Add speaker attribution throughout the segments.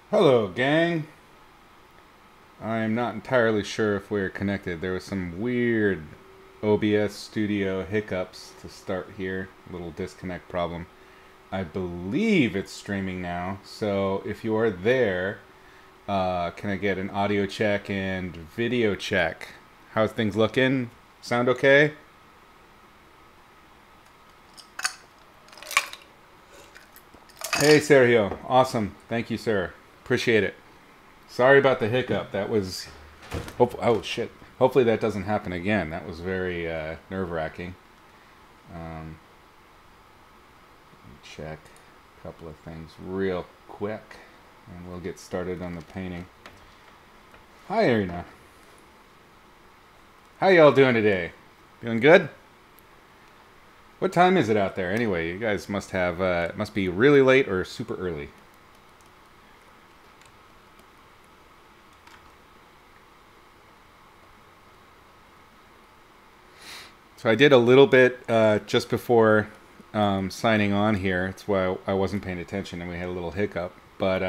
Speaker 1: Hello, gang. I'm not entirely sure if we're connected. There was some weird OBS studio hiccups to start here. A little disconnect problem. I believe it's streaming now. So if you are there, can I get an audio check and video check? How's things looking? Sound okay? Hey, Sergio. Awesome. Thank you, sir. Appreciate it. Sorry about the hiccup. That was oh shit. Hopefully that doesn't happen again. That was very nerve wracking. Um, check a couple of things real quick, and we'll get started on the painting. Hi, Arena. How y'all doing today? Doing good? What time is it out there anyway? You guys must have it must be really late or super early. So I did a little bit just before signing on here. That's why I wasn't paying attention and we had a little hiccup. But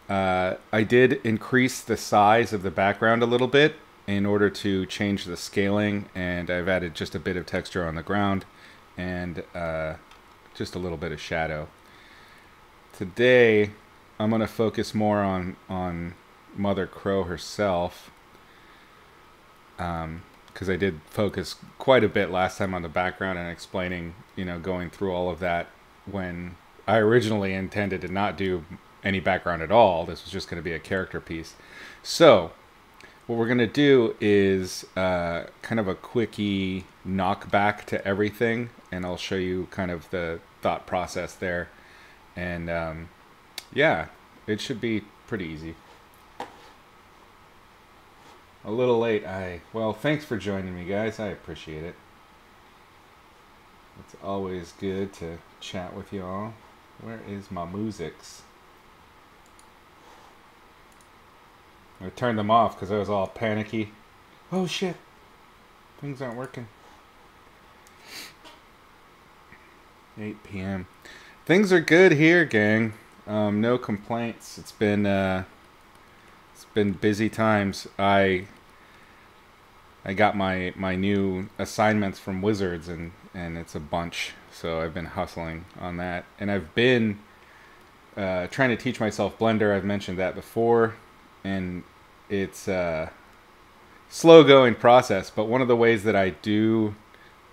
Speaker 1: I did increase the size of the background a little bit in order to change the scaling, and I've added just a bit of texture on the ground and just a little bit of shadow. Today, I'm going to focus more on Mother Crow herself, because I did focus quite a bit last time on the background and explaining, going through all of that when I originally intended to not do any background at all. This was just going to be a character piece. So, what we're going to do is kind of a quickie knockback to everything, and I'll show you kind of the thought process there. And yeah, it should be pretty easy. A little late. Well, thanks for joining me, guys. I appreciate it. It's always good to chat with y'all. Where is my musics? I turned them off because I was all panicky. Oh shit, things aren't working. 8 p.m. Things are good here, gang. No complaints. It's been busy times. I got my new assignments from Wizards, and it's a bunch. So I've been hustling on that, and I've been trying to teach myself Blender. I've mentioned that before, and it's a slow going process. But one of the ways that I do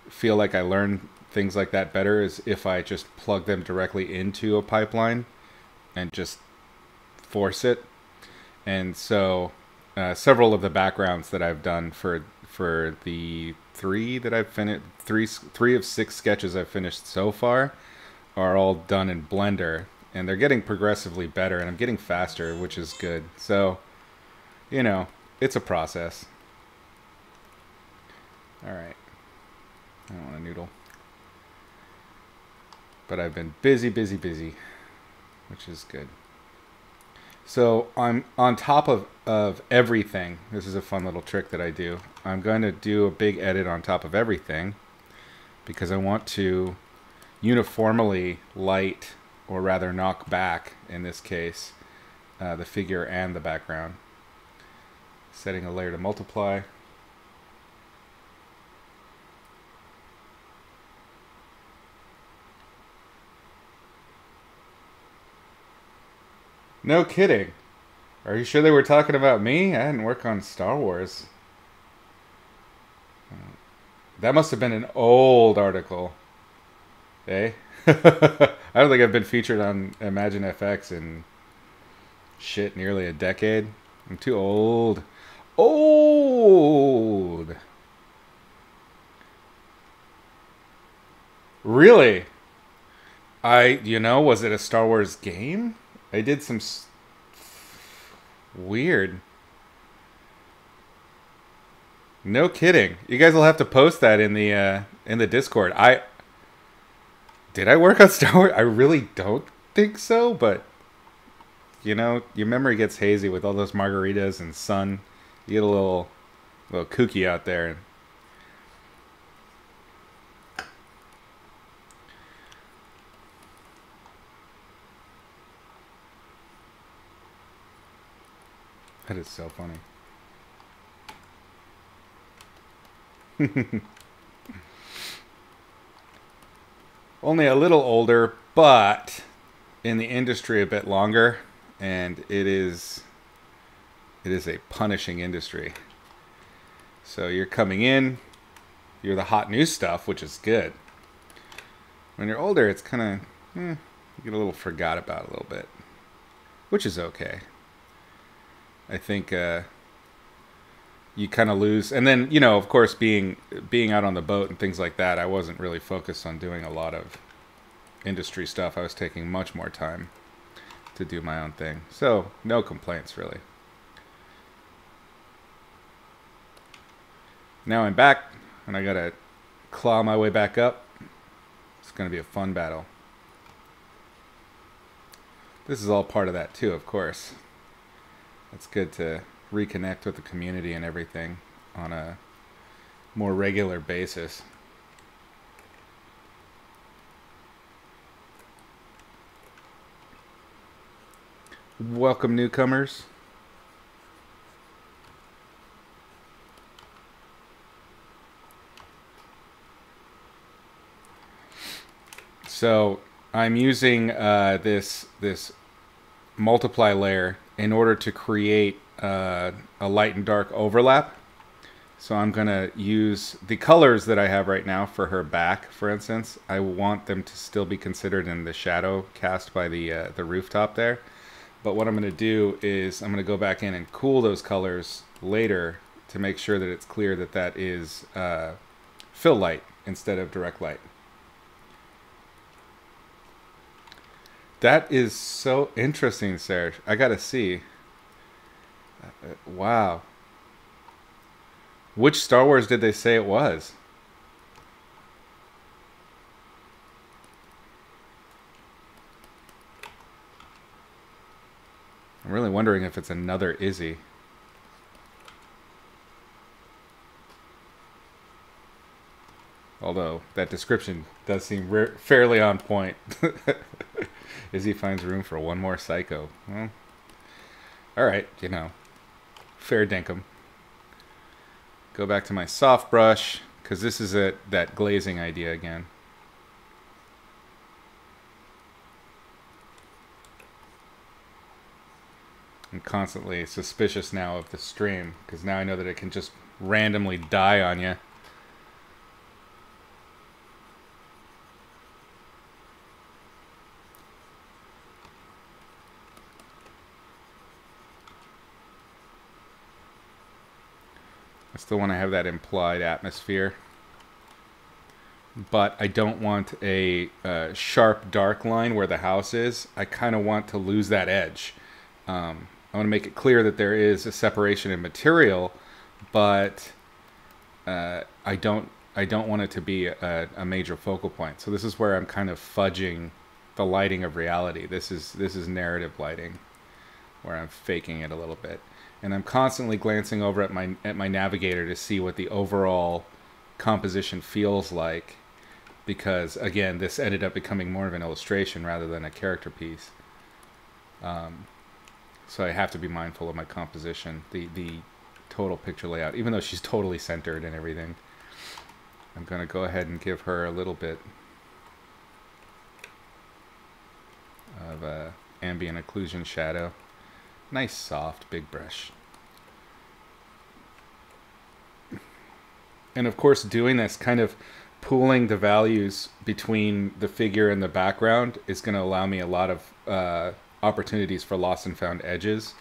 Speaker 1: feel like I learn things like that better is if I just plug them directly into a pipeline and just force it. And so several of the backgrounds that I've done for the three that I've finished, three of 6 sketches I've finished so far, are all done in Blender, and they're getting progressively better, and I'm getting faster, which is good. So, it's a process. All right, I don't want to noodle, but I've been busy, which is good. So I'm on top of everything. This is a fun little trick that I do. I'm going to do a big edit on top of everything because I want to uniformly light, or rather knock back, in this case, the figure and the background. Setting a layer to multiply. No kidding. Are you sure they were talking about me? I didn't work on Star Wars. That must have been an old article. Eh? I don't think I've been featured on Imagine FX in shit nearly a decade. I'm too old. Old! Really? Was it a Star Wars game? I did some weird. No kidding. You guys will have to post that in the Discord. Did I work on Star Wars? I really don't think so, but your memory gets hazy with all those margaritas and sun. You get a little kooky out there. That is so funny. Only a little older, but in the industry a bit longer, and it is a punishing industry. So you're coming in, you're the hot new stuff, which is good. When you're older, it's kind of you get a little forgot about a little bit, which is okay. I think you kind of lose, and then of course, being out on the boat and things like that, I wasn't really focused on doing a lot of industry stuff. I was taking much more time to do my own thing, so no complaints really. Now I'm back, and I gotta claw my way back up. It's gonna be a fun battle. This is all part of that too, of course. It's good to reconnect with the community and everything on a more regular basis. Welcome, newcomers. So I'm using this multiply layer in order to create a light and dark overlap. So I'm gonna use the colors that I have right now for her back, for instance. I want them to still be considered in the shadow cast by the rooftop there. But what I'm gonna do is I'm gonna go back in and cool those colors later to make sure that it's clear that that is fill light instead of direct light. That is so interesting, Serge. I gotta see. Wow. Which Star Wars did they say it was? I'm really wondering if it's another Izzy. Although that description does seem fairly on point. Izzy finds room for one more psycho. Well, alright, fair dinkum. Go back to my soft brush, because this is that glazing idea again. I'm constantly suspicious now of the stream, because now I know that it can just randomly die on you. I still want to have that implied atmosphere, but I don't want a sharp dark line where the house is. I kind of want to lose that edge. I want to make it clear that there is a separation in material, but I don't want it to be a major focal point. So this is where I'm kind of fudging the lighting of reality. This is narrative lighting, where I'm faking it a little bit. And I'm constantly glancing over at my navigator to see what the overall composition feels like, because again, this ended up becoming more of an illustration rather than a character piece. So I have to be mindful of my composition, the total picture layout, even though she's totally centered and everything. I'm going to go ahead and give her a little bit of ambient occlusion shadow. Nice soft big brush. And of course, doing this, kind of pooling the values between the figure and the background, is going to allow me a lot of opportunities for lost and found edges.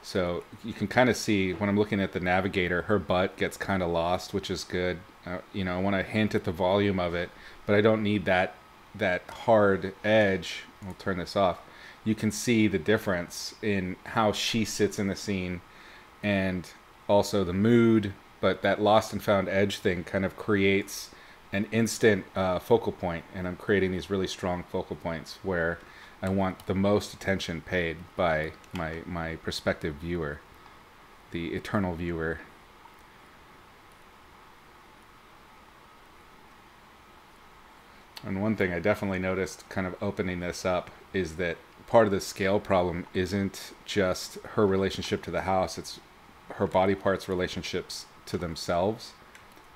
Speaker 1: So you can kind of see when I'm looking at the navigator, her butt gets kind of lost, which is good. I want to hint at the volume of it, but I don't need that hard edge. I'll turn this off. You can see the difference in how she sits in the scene and also the mood, but that lost and found edge thing kind of creates an instant focal point, and I'm creating these really strong focal points where I want the most attention paid by my prospective viewer, the eternal viewer. And one thing I definitely noticed kind of opening this up is that part of the scale problem isn't just her relationship to the house, it's her body parts relationships to themselves.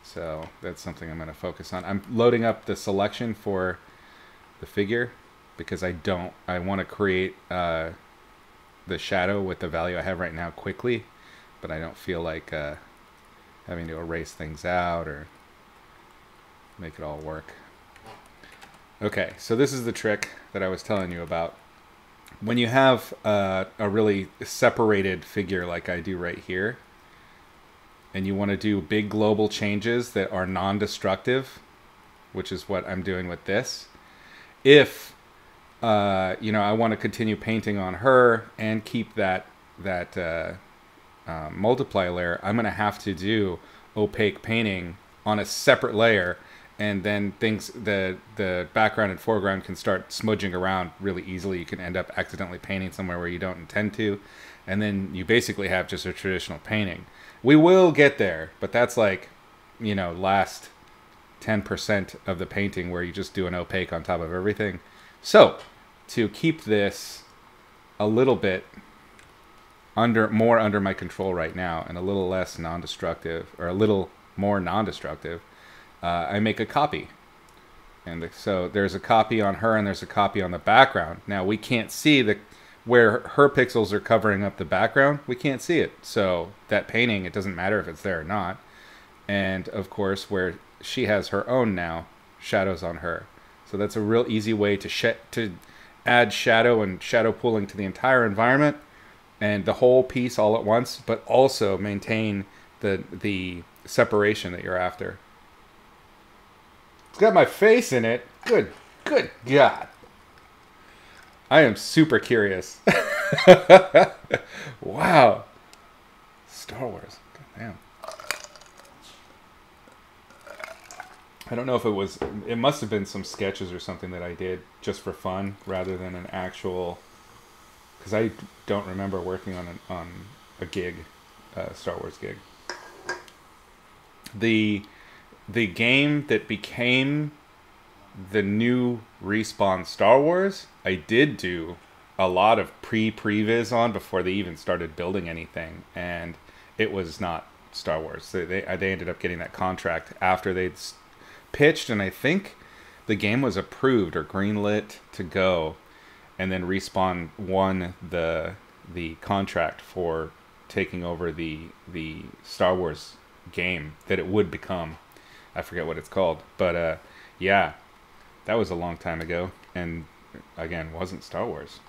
Speaker 1: So that's something I'm going to focus on. I'm loading up the selection for the figure because I want to create the shadow with the value I have right now quickly, but I don't feel like having to erase things out or make it all work. Okay, so this is the trick that I was telling you about. When you have a really separated figure like I do right here, and you want to do big global changes that are non-destructive, which is what I'm doing with this, if you know, I want to continue painting on her and keep that multiply layer, I'm going to have to do opaque painting on a separate layer, and then the background and foreground can start smudging around really easily. You can end up accidentally painting somewhere where you don't intend to, and then you basically have just a traditional painting. We will get there, but that's like, you know, last 10% of the painting where you just do an opaque on top of everything. So to keep this a little bit more under my control right now and a little less non-destructive, or a little more non-destructive, I make a copy. And so there's a copy on her and there's a copy on the background. Now we can't see where her pixels are covering up the background. We can't see it. So that painting, it doesn't matter if it's there or not. And of course, where she has her own now, shadows on her. So that's a real easy way to add shadow and shadow pooling to the entire environment and the whole piece all at once, but also maintain the separation that you're after. It's got my face in it. Good God. I am super curious. Wow. Star Wars. God damn. I don't know if it must have been some sketches or something that I did just for fun rather than an actual, because I don't remember working on a gig, Star Wars gig. The game that became the new Respawn Star Wars, I did do a lot of previs on before they even started building anything, and it was not Star Wars. They ended up getting that contract after they'd pitched, and I think the game was approved or greenlit to go, and then Respawn won the contract for taking over the Star Wars game that it would become. I forget what it's called, but yeah, that was a long time ago, and again, wasn't Star Wars.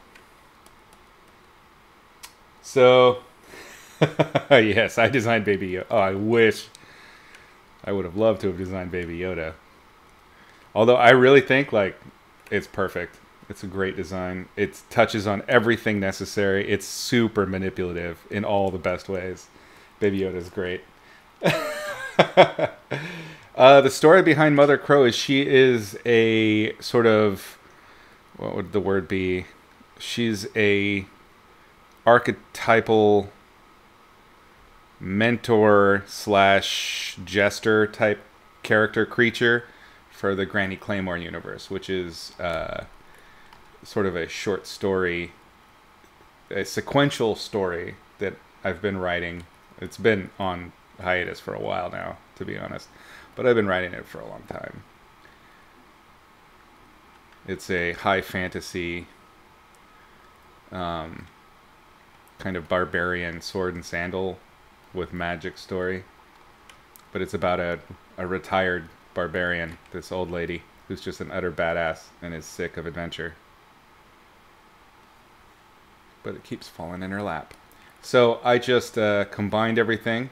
Speaker 1: So yes, I designed Baby Yoda. Oh, I wish I would have loved to have designed Baby Yoda. Although I really think like it's perfect. It's a great design. It touches on everything necessary. It's super manipulative in all the best ways. Baby Yoda is great. The story behind Mother Crow is she is a sort of, what would the word be? She's a archetypal mentor / jester type character creature for the Granny Claymore universe, which is sort of a short story, a sequential story that I've been writing. It's been on hiatus for a while now, to be honest, but I've been writing it for a long time. It's a high fantasy kind of barbarian sword and sandal with magic story, but it's about a retired barbarian, this old lady who's just an utter badass and is sick of adventure, but it keeps falling in her lap. So I just combined everything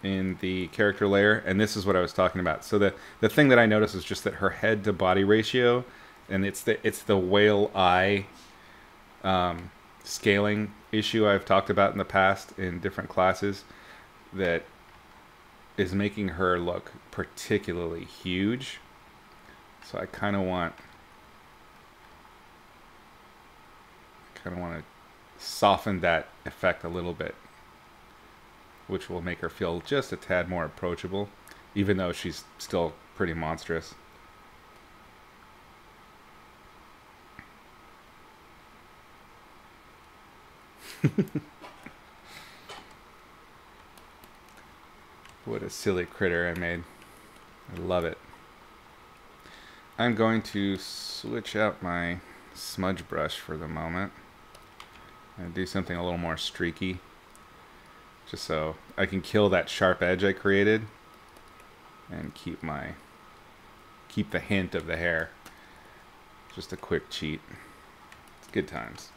Speaker 1: in the character layer, and this is what I was talking about. So the thing that I noticed is just that her head to body ratio, and it's the whale eye scaling issue I've talked about in the past in different classes, that is making her look particularly huge. So I kind of want to soften that effect a little bit, which will make her feel just a tad more approachable, even though she's still pretty monstrous. What a silly critter I made. I love it. I'm going to switch out my smudge brush for the moment and do something a little more streaky, just so I can kill that sharp edge I created and keep the hint of the hair. Just a quick cheat. It's good times.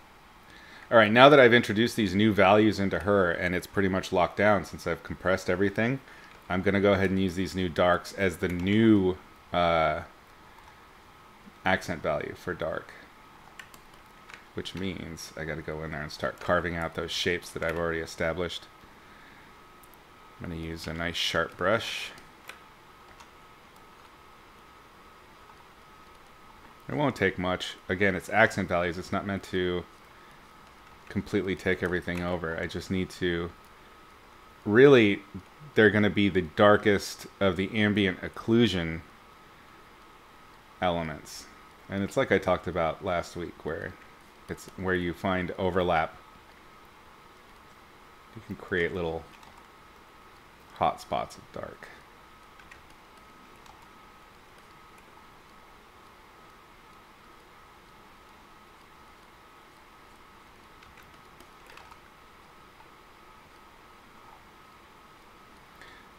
Speaker 1: All right, now that I've introduced these new values into her and it's pretty much locked down since I've compressed everything, I'm going to go ahead and use these new darks as the new accent value for dark, which means I got to go in there and start carving out those shapes that I've already established. I'm going to use a nice sharp brush. It won't take much. Again, it's accent values. It's not meant to completely take everything over. I just need to really, they're going to be the darkest of the ambient occlusion elements. And it's like I talked about last week, where it's where you find overlap. You can create little hot spots of dark.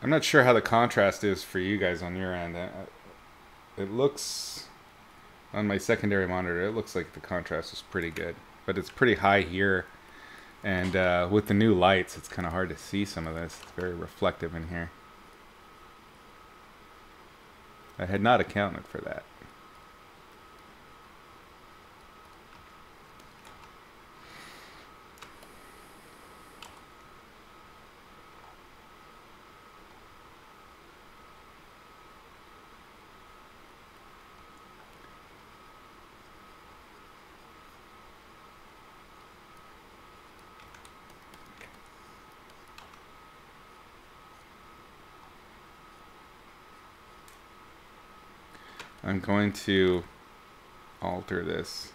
Speaker 1: I'm not sure how the contrast is for you guys on your end. It looks, on my secondary monitor, it looks like the contrast is pretty good. But it's pretty high here. And with the new lights, it's kind of hard to see some of this. It's very reflective in here. I had not accounted for that. I'm going to alter this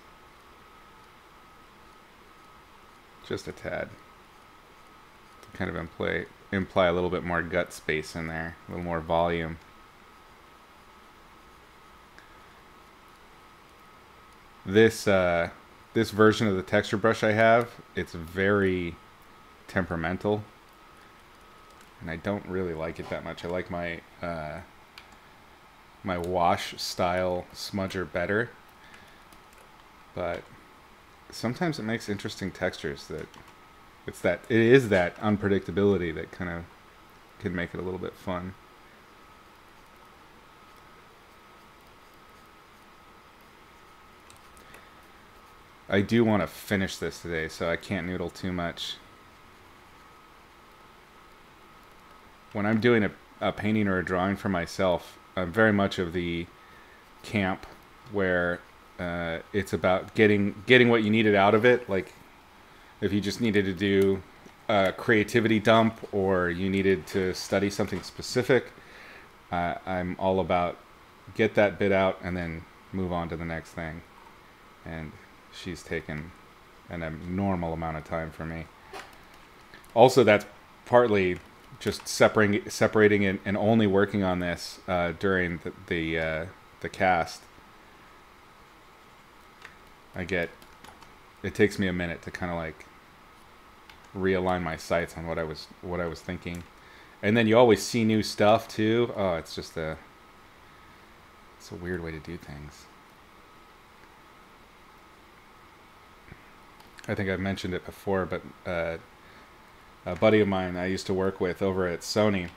Speaker 1: just a tad to kind of imply a little bit more gut space in there, a little more volume. This version of the texture brush I have, it's very temperamental, and I don't really like it that much. I like my my wash style smudger better, but sometimes it makes interesting textures. It is that unpredictability that kind of can make it a little bit fun. I do want to finish this today, so I can't noodle too much. When I'm doing a painting or a drawing for myself, I'm very much of the camp where it's about getting what you needed out of it. Like if you just needed to do a creativity dump or you needed to study something specific, I'm all about get that bit out and then move on to the next thing. And she's taken an abnormal amount of time for me. Also, that's partly just separating it and only working on this during the cast. It takes me a minute to kind of like realign my sights on what I was thinking, and then you always see new stuff too. Oh, it's a weird way to do things. I think I've mentioned it before, but a buddy of mine I used to work with over at Sony,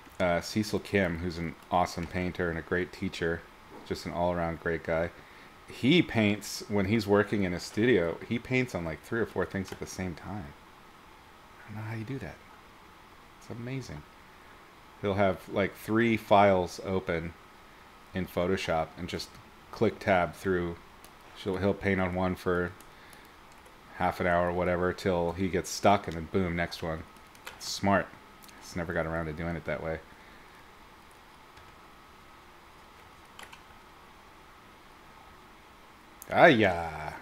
Speaker 1: Cecil Kim, who's an awesome painter and a great teacher, just an all-around great guy. He paints, when he's working in a studio, he paints on like 3 or 4 things at the same time. I don't know how you do that. It's amazing. He'll have like 3 files open in Photoshop and just click tab through. He'll paint on one for half an hour or whatever till he gets stuck, and then boom, next one. It's smart. Just never got around to doing it that way. Ah, yeah.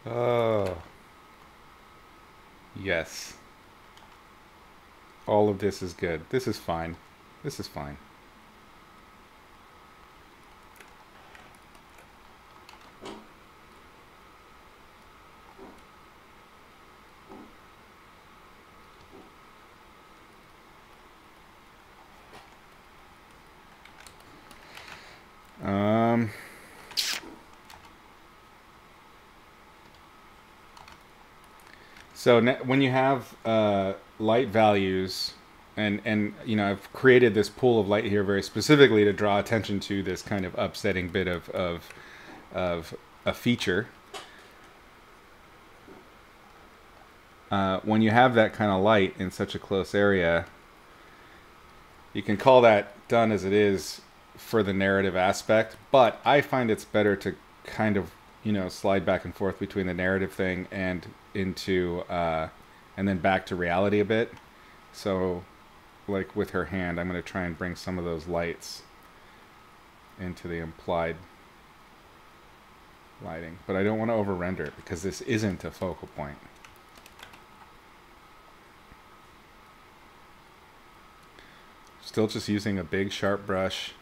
Speaker 1: Oh, yes. All of this is good. This is fine. This is fine. Um, so when you have light values, and you know, I've created this pool of light here very specifically to draw attention to this kind of upsetting bit of a feature. When you have that kind of light in such a close area, you can call that done as it is for the narrative aspect, but I find it's better to kind of, you know, slide back and forth between the narrative thing and into and then back to reality a bit. So like with her hand, I'm going to try and bring some of those lights into the implied lighting, but I don't want to over render it because this isn't a focal point. Still just using a big sharp brush.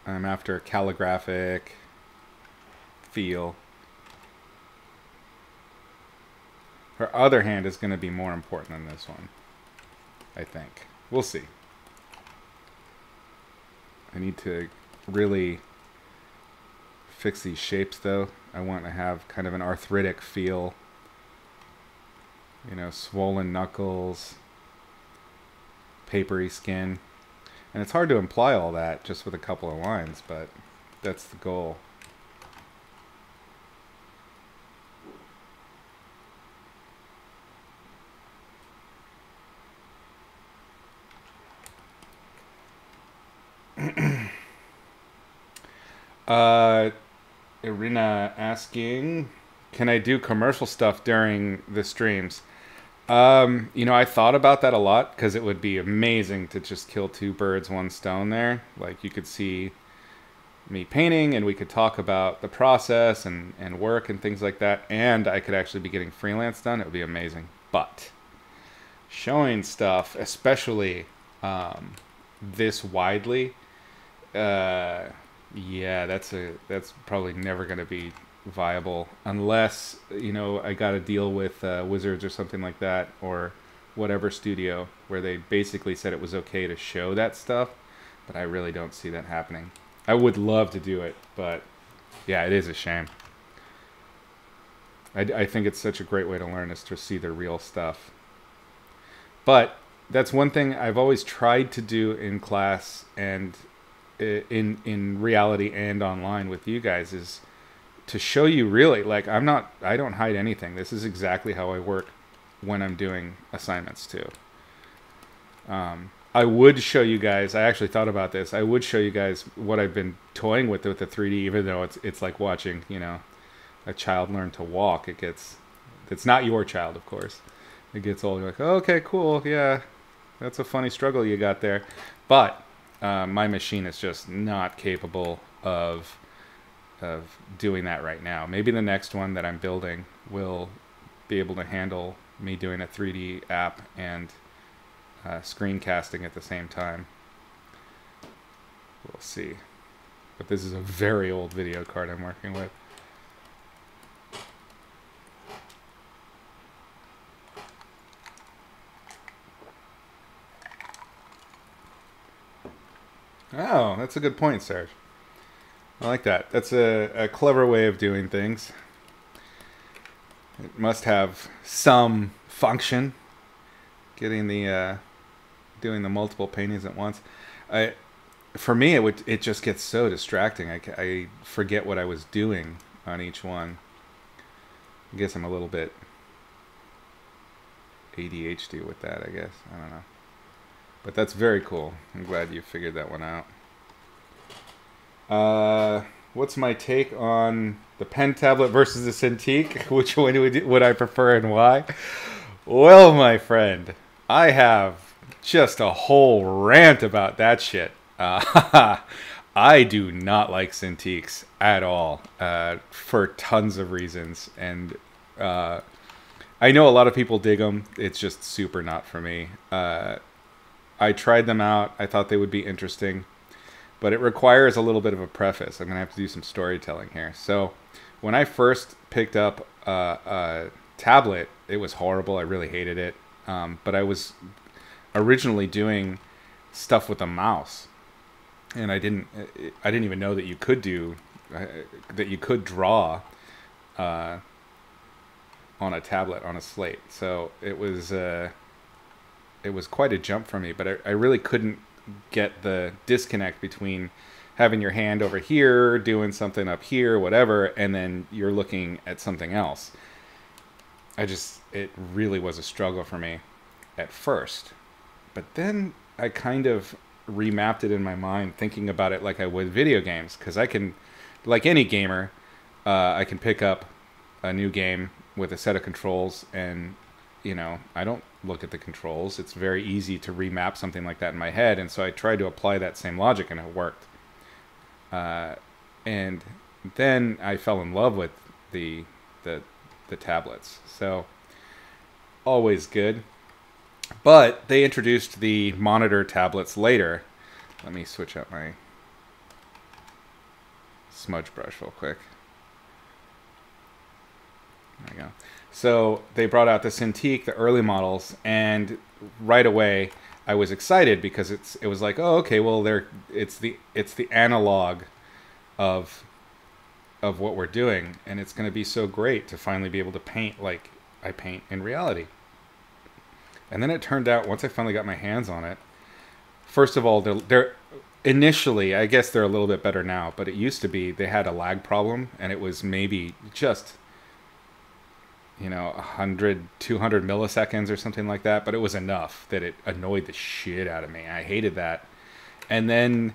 Speaker 1: I'm after a calligraphic feel. Her other hand is going to be more important than this one, I think. We'll see. I need to really fix these shapes though. I want to have kind of an arthritic feel. You know, swollen knuckles, papery skin. And it's hard to imply all that just with a couple of lines, but that's the goal. Irina asking, can I do commercial stuff during the streams? You know, I thought about that a lot because it would be amazing to just kill two birds, one stone there. Like, you could see me painting and we could talk about the process and work and things like that. And I could actually be getting freelance done. It would be amazing. But showing stuff, especially this widely, yeah, that's probably never going to be viable unless, you know, I got to deal with Wizards or something like that, or whatever studio where they basically said it was okay to show that stuff. But I really don't see that happening. I would love to do it, but yeah, it is a shame. I think it's such a great way to learn, is to see the real stuff. But that's one thing I've always tried to do in class and in reality and online with you guys, is to show you really, like, I don't hide anything. This is exactly how I work when I'm doing assignments too. I would show you guys, I actually thought about this, I would show you guys what I've been toying with the 3D, even though it's like watching, you know, a child learn to walk. It's not your child, of course. It gets old, you're like, oh, okay, cool, yeah, that's a funny struggle you got there. But my machine is just not capable of doing that right now. Maybe the next one that I'm building will be able to handle me doing a 3D app and screencasting at the same time. We'll see. But this is a very old video card I'm working with. Oh, that's a good point, Serge. I like that. That's a clever way of doing things. It must have some function, getting the doing the multiple paintings at once. For me, it just gets so distracting. I forget what I was doing on each one. I guess I'm a little bit ADHD with that, I guess. I don't know. But that's very cool. I'm glad you figured that one out. What's my take on the pen tablet versus the Cintiq? Which one would I prefer and why? Well, my friend, I have just a whole rant about that shit. I do not like Cintiqs at all, for tons of reasons. And I know a lot of people dig them. It's just super not for me. I tried them out. I thought they would be interesting, but it requires a little bit of a preface. I'm going to have to do some storytelling here. So when I first picked up a tablet, it was horrible. I really hated it. But I was originally doing stuff with a mouse, and I didn't even know that you could do that you could draw on a tablet, on a slate. So it was quite a jump for me, but I really couldn't get the disconnect between having your hand over here doing something up here, whatever, and then you're looking at something else. It really was a struggle for me at first, but then I kind of remapped it in my mind, thinking about it like I would video games, because I can, like any gamer, I can pick up a new game with a set of controls, and I don't look at the controls. It's very easy to remap something like that in my head, and so I tried to apply that same logic, and it worked. And then I fell in love with the tablets. So always good. But they introduced the monitor tablets later. Let me switch out my smudge brush real quick. There we go. So they brought out the Cintiq, the early models, and right away I was excited because it was like, oh, okay, well it's the analog of what we're doing, and it's going to be so great to finally be able to paint like I paint in reality. And then it turned out, once I finally got my hands on it, first of all, they're initially, I guess they're a little bit better now, but it used to be they had a lag problem, and it was maybe just 100, 200 milliseconds or something like that, but it was enough that it annoyed the shit out of me. I hated that. And then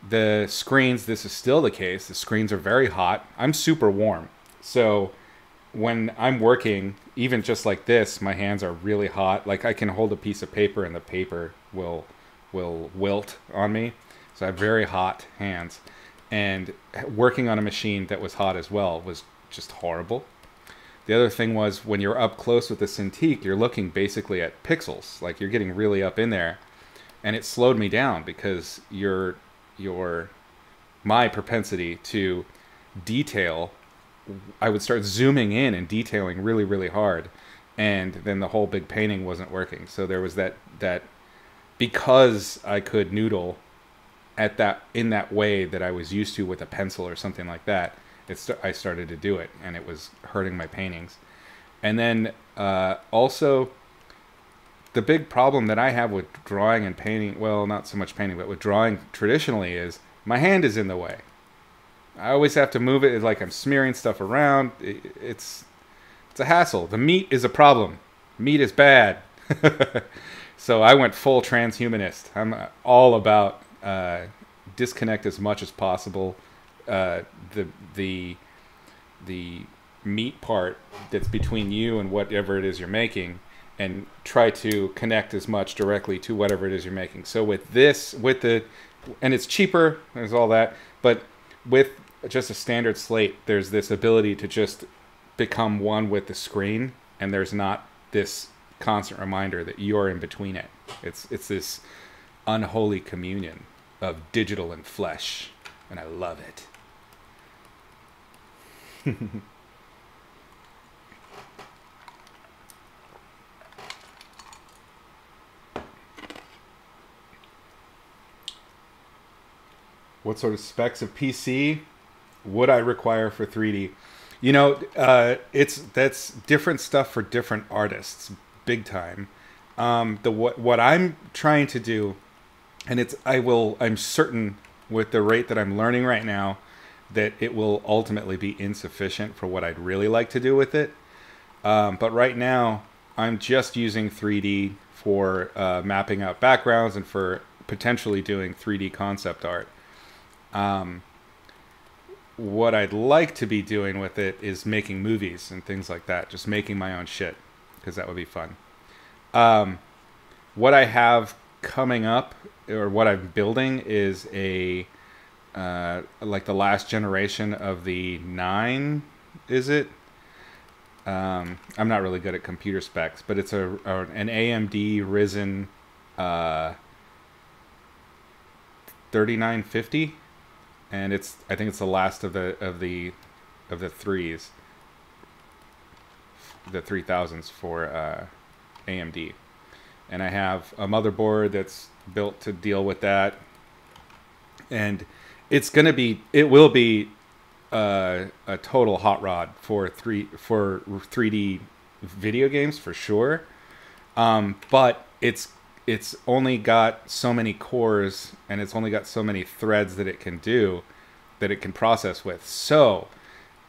Speaker 1: the screens, this is still the case, the screens are very hot. I'm super warm. So when I'm working, even just like this, my hands are really hot. Like I can hold a piece of paper and the paper will wilt on me. So I have very hot hands. And working on a machine that was hot as well was just horrible. The other thing was, when you're up close with the Cintiq, you're looking basically at pixels. Like you're getting really up in there. And it slowed me down because my propensity to detail, I would start zooming in and detailing really, really hard. And then the whole big painting wasn't working. So there was that because I could noodle in that way that I was used to with a pencil or something like that, I started to do it, and it was hurting my paintings. And then also, the big problem that I have with drawing and painting, well, not so much painting, but with drawing traditionally, is my hand is in the way. I always have to move it. It's like I'm smearing stuff around. It's a hassle. The meat is a problem. Meat is bad. So I went full transhumanist. I'm all about disconnect as much as possible. The meat part that's between you and whatever it is you're making, and try to connect as much directly to whatever it is you're making. So with this, and it's cheaper, there's all that, but with just a standard slate, there's this ability to just become one with the screen, and there's not this constant reminder that you're in between it. It's this unholy communion of digital and flesh, and I love it. What sort of specs of PC would I require for 3D? That's different stuff for different artists, big time. What I'm trying to do, and I'm certain with the rate that I'm learning right now, that it will ultimately be insufficient for what I'd really like to do with it. But right now, I'm just using 3D for mapping out backgrounds and for potentially doing 3D concept art. What I'd like to be doing with it is making movies and things like that. Just making my own shit, because that would be fun. What I have coming up, or what I'm building, is like the last generation of the 9, is it? I'm not really good at computer specs, but it's an AMD Ryzen 3950, and I think it's the last of the threes, the 3000s for AMD, and I have a motherboard that's built to deal with that, and it will be a total hot rod for 3D video games for sure. But it's only got so many cores, and it's only got so many threads that it can process with. So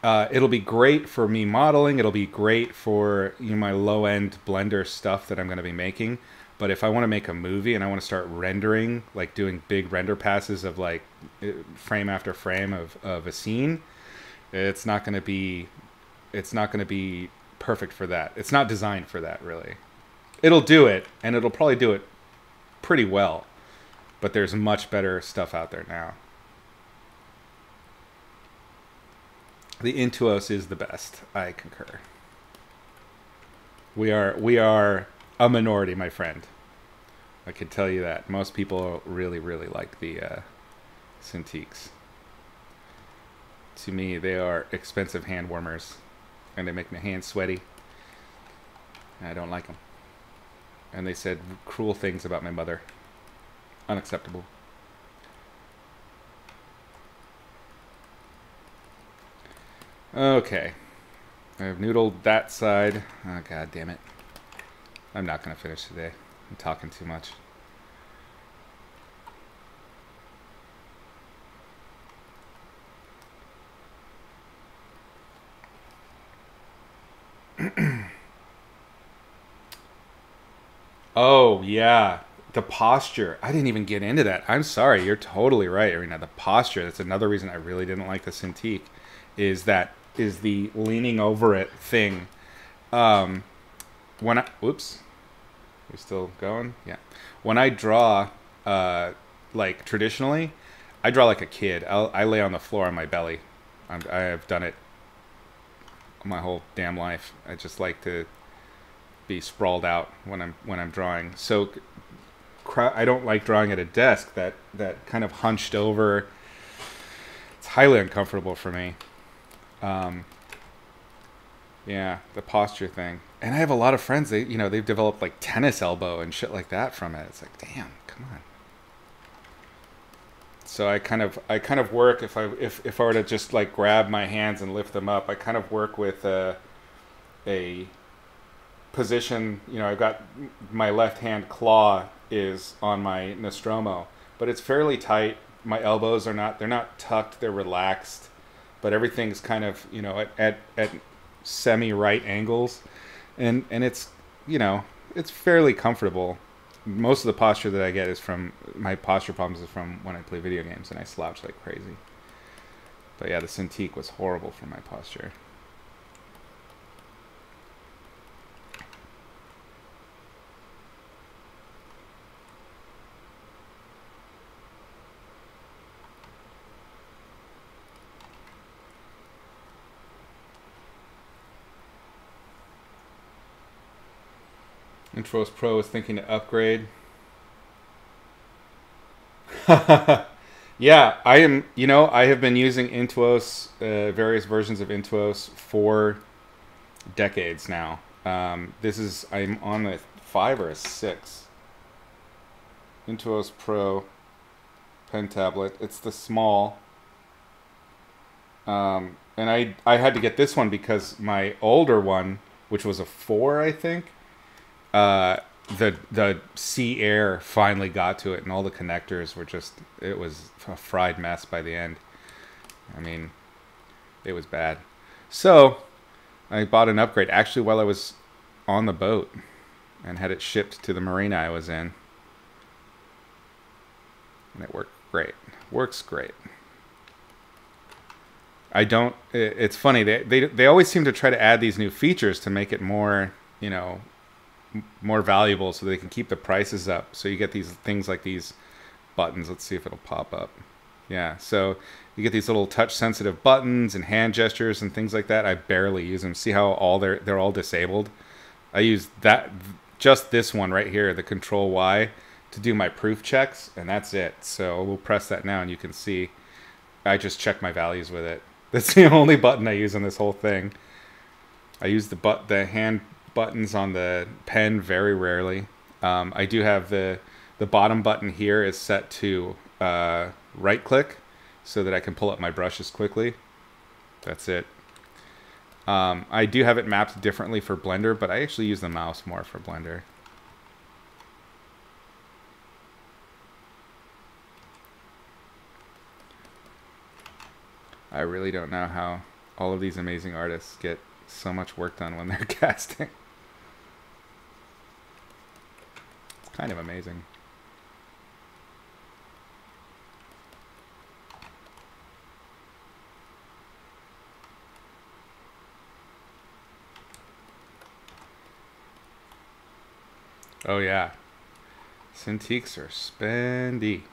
Speaker 1: it'll be great for me modeling. It'll be great for my low end Blender stuff that I'm going to be making. But if I want to make a movie and I want to start rendering, like doing big render passes of like frame after frame of a scene, it's not going to be perfect for that. It's not designed for that, really. It'll do it, and it'll probably do it pretty well, but there's much better stuff out there now. The Intuos is the best. I concur. We are a minority, my friend. I can tell you that. Most people really, really like the Cintiqs. To me, they are expensive hand warmers, and they make my hands sweaty. And I don't like them. And they said cruel things about my mother. Unacceptable. Okay. I've noodled that side. Oh, god damn it. I'm not going to finish today. I'm talking too much. Oh, yeah. The posture. I didn't even get into that. I'm sorry. You're totally right, Arena. The posture. That's another reason I really didn't like the Cintiq. Is the leaning over it thing. Whoops. We still going? Yeah. When I draw, like traditionally, I draw like a kid. I lay on the floor on my belly. I have done it my whole damn life. I just like to be sprawled out when I'm drawing. So I don't like drawing at a desk that kind of hunched over. It's highly uncomfortable for me. Yeah, the posture thing. And I have a lot of friends, they've developed like tennis elbow and shit like that from it. It's like, damn, come on. So I kind of work if I were to just like grab my hands and lift them up, I kind of work with a position. I've got my left hand claw is on my Nostromo, but it's fairly tight. My elbows they're not tucked, they're relaxed, but everything's kind of at semi right angles, and it's it's fairly comfortable. Most of the posture that I get is from my posture problems is from when I play video games and I slouch like crazy. But yeah, the Cintiq was horrible for my posture. Intros Pro is thinking to upgrade. Yeah, I am. I have been using Intuos, various versions of Intuos for decades now. I'm on a 5 or a 6. Intuos Pro pen tablet. It's the small. And I had to get this one because my older one, which was a 4, I think. The C Air finally got to it, and all the connectors were it was a fried mess by the end. I mean, it was bad. So I bought an upgrade actually while I was on the boat and had it shipped to the marina I was in, and it worked great. Works great. It's funny, they always seem to try to add these new features to make it more more valuable so they can keep the prices up. So you get these things like these buttons. Let's see if it'll pop up. Yeah, so you get these little touch-sensitive buttons and hand gestures and things like that. I barely use them. See how they're all disabled? I use that just this one right here, the Control Y, to do my proof checks, and that's it. So we'll press that now, and you can see I just check my values with it. That's the only button I use on this whole thing. I use the hand buttons on the pen very rarely. I do have the bottom button here is set to right click so that I can pull up my brushes quickly. That's it. I do have it mapped differently for Blender, but I actually use the mouse more for Blender. I really don't know how all of these amazing artists get so much work done when they're casting. It's kind of amazing. Oh yeah, Cintiqs are spendy.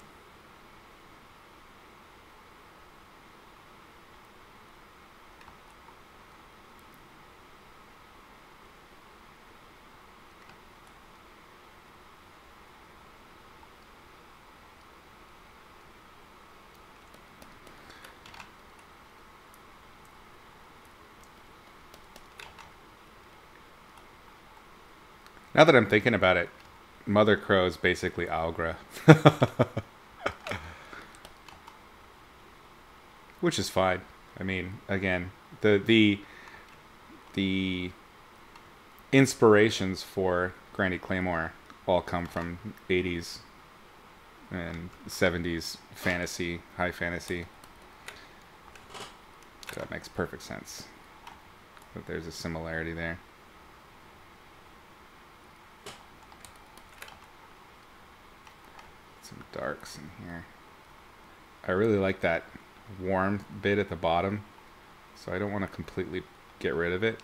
Speaker 1: Now that I'm thinking about it, Mother Crow is basically Algra. Which is fine. I mean, again, the inspirations for Granny Claymore all come from 80s and 70s fantasy, high fantasy. So that makes perfect sense. But there's a similarity there. Some darks in here. I really like that warm bit at the bottom, so I don't want to completely get rid of it.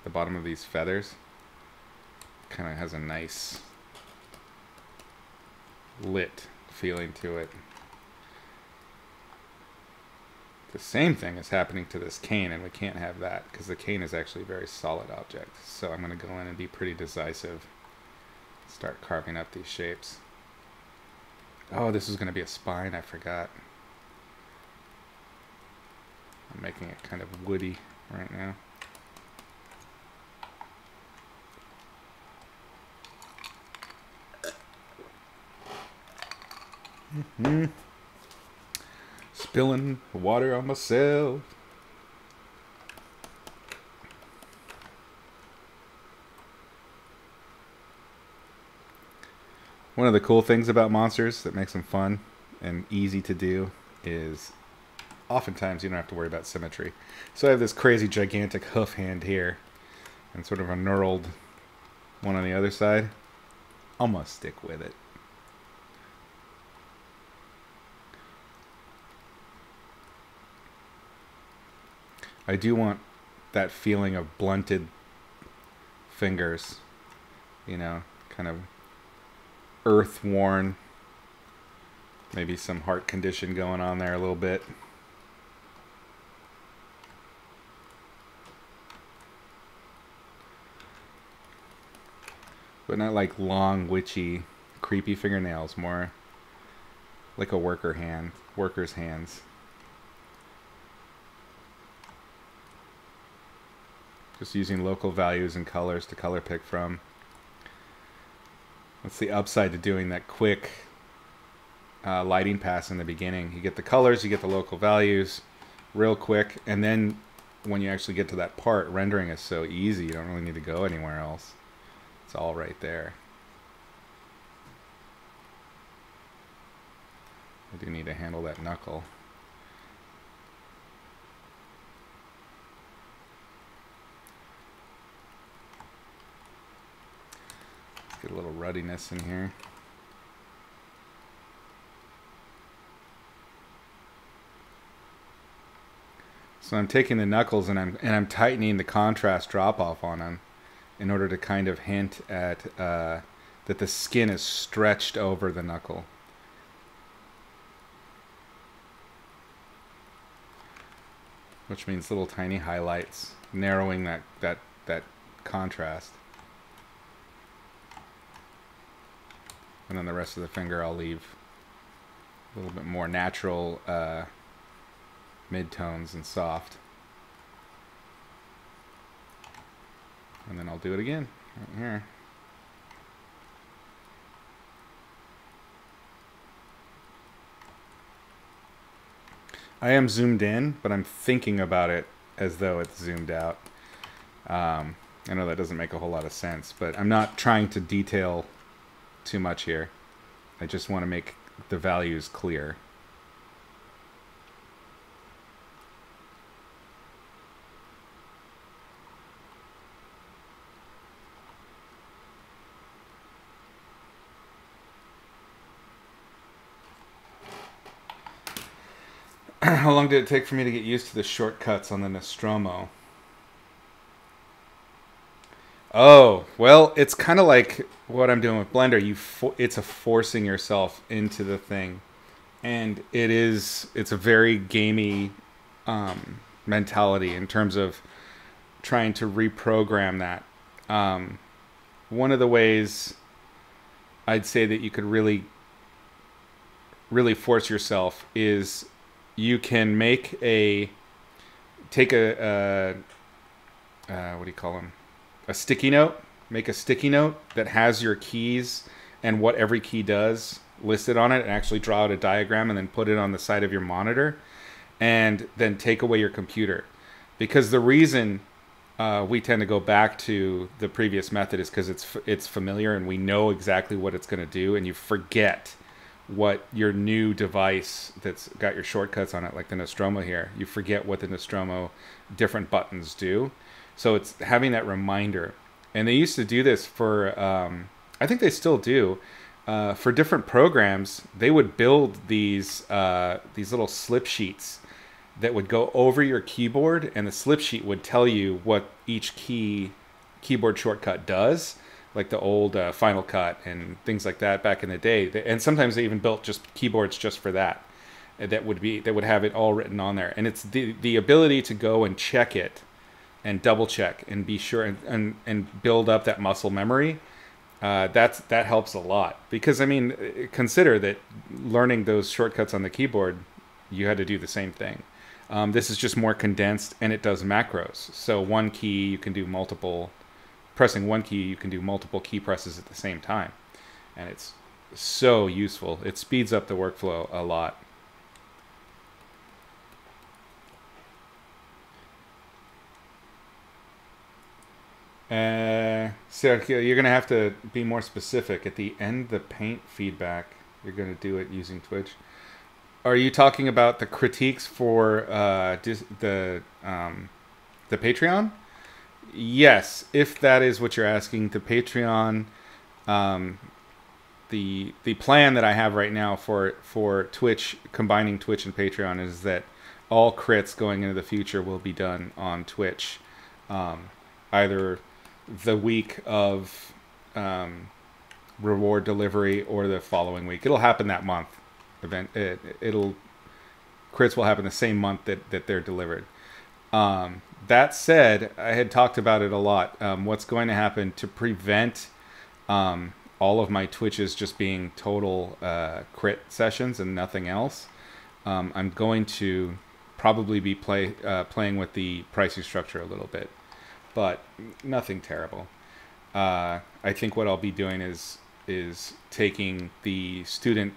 Speaker 1: The bottom of these feathers kind of has a nice lit feeling to it. The same thing is happening to this cane, and we can't have that because the cane is actually a very solid object. So I'm going to go in and be pretty decisive. Start carving up these shapes. Oh, this is going to be a spine. I forgot. I'm making it kind of woody right now. Spilling water on myself. One of the cool things about monsters that makes them fun and easy to do is oftentimes you don't have to worry about symmetry. So I have this crazy gigantic hoof hand here and sort of a knurled one on the other side. I'm gonna stick with it. I do want that feeling of blunted fingers, you know, kind of earth-worn, maybe some heart condition going on there a little bit. But not like long, witchy, creepy fingernails, more like a worker's hands. Just using local values and colors to color pick from. That's the upside to doing that quick lighting pass in the beginning. You get the colors, you get the local values real quick, and then when you actually get to that part, rendering is so easy, you don't really need to go anywhere else. It's all right there. I do need to handle that knuckle. Get a little ruddiness in here. So I'm taking the knuckles and I'm tightening the contrast drop off on them in order to kind of hint at that the skin is stretched over the knuckle. which means little tiny highlights, narrowing that contrast. And then the rest of the finger I'll leave a little bit more natural mid-tones and soft. And then I'll do it again right here. I am zoomed in, but I'm thinking about it as though it's zoomed out. I know that doesn't make a whole lot of sense, but I'm not trying to detail too much here. I just want to make the values clear. How long did it take for me to get used to the shortcuts on the Nostromo? Oh, well, it's kind of like what I'm doing with Blender. It's a forcing yourself into the thing, and it's a very gamey mentality in terms of trying to reprogram that. One of the ways I'd say that you could really force yourself is you can take a what do you call them? A sticky note. Make a sticky note that has your keys and what every key does listed on it, and actually draw out a diagram and then put it on the side of your monitor, and then take away your computer. Because the reason we tend to go back to the previous method is because it's familiar and we know exactly what it's going to do, and you forget what your new device that's got your shortcuts on it, like the Nostromo here, you forget what the Nostromo different buttons do. So it's having that reminder. And they used to do this for, I think they still do, for different programs. They would build these little slip sheets that would go over your keyboard, and the slip sheet would tell you what each keyboard shortcut does, like the old Final Cut and things like that back in the day. And sometimes they even built just keyboards just for that. That would have it all written on there. And it's the ability to go and check it and double check and be sure and build up that muscle memory. That helps a lot, because I mean, consider that learning those shortcuts on the keyboard, you had to do the same thing. This is just more condensed, and it does macros. So one key you can do pressing one key you can do multiple key presses at the same time, and it's so useful. It speeds up the workflow a lot. Sergio, you're gonna have to be more specific. At the end, the paint feedback, you're gonna do it using Twitch. Are you talking about the critiques for the Patreon? Yes, if that is what you're asking. The Patreon, the plan that I have right now for Twitch, combining Twitch and Patreon, is that all crits going into the future will be done on Twitch, either the week of reward delivery or the following week. It'll happen that month. Crits will happen the same month that they're delivered. That said, I had talked about it a lot. What's going to happen to prevent all of my Twitches just being total crit sessions and nothing else? I'm going to probably be playing with the pricing structure a little bit, but nothing terrible. I think what I'll be doing is taking the student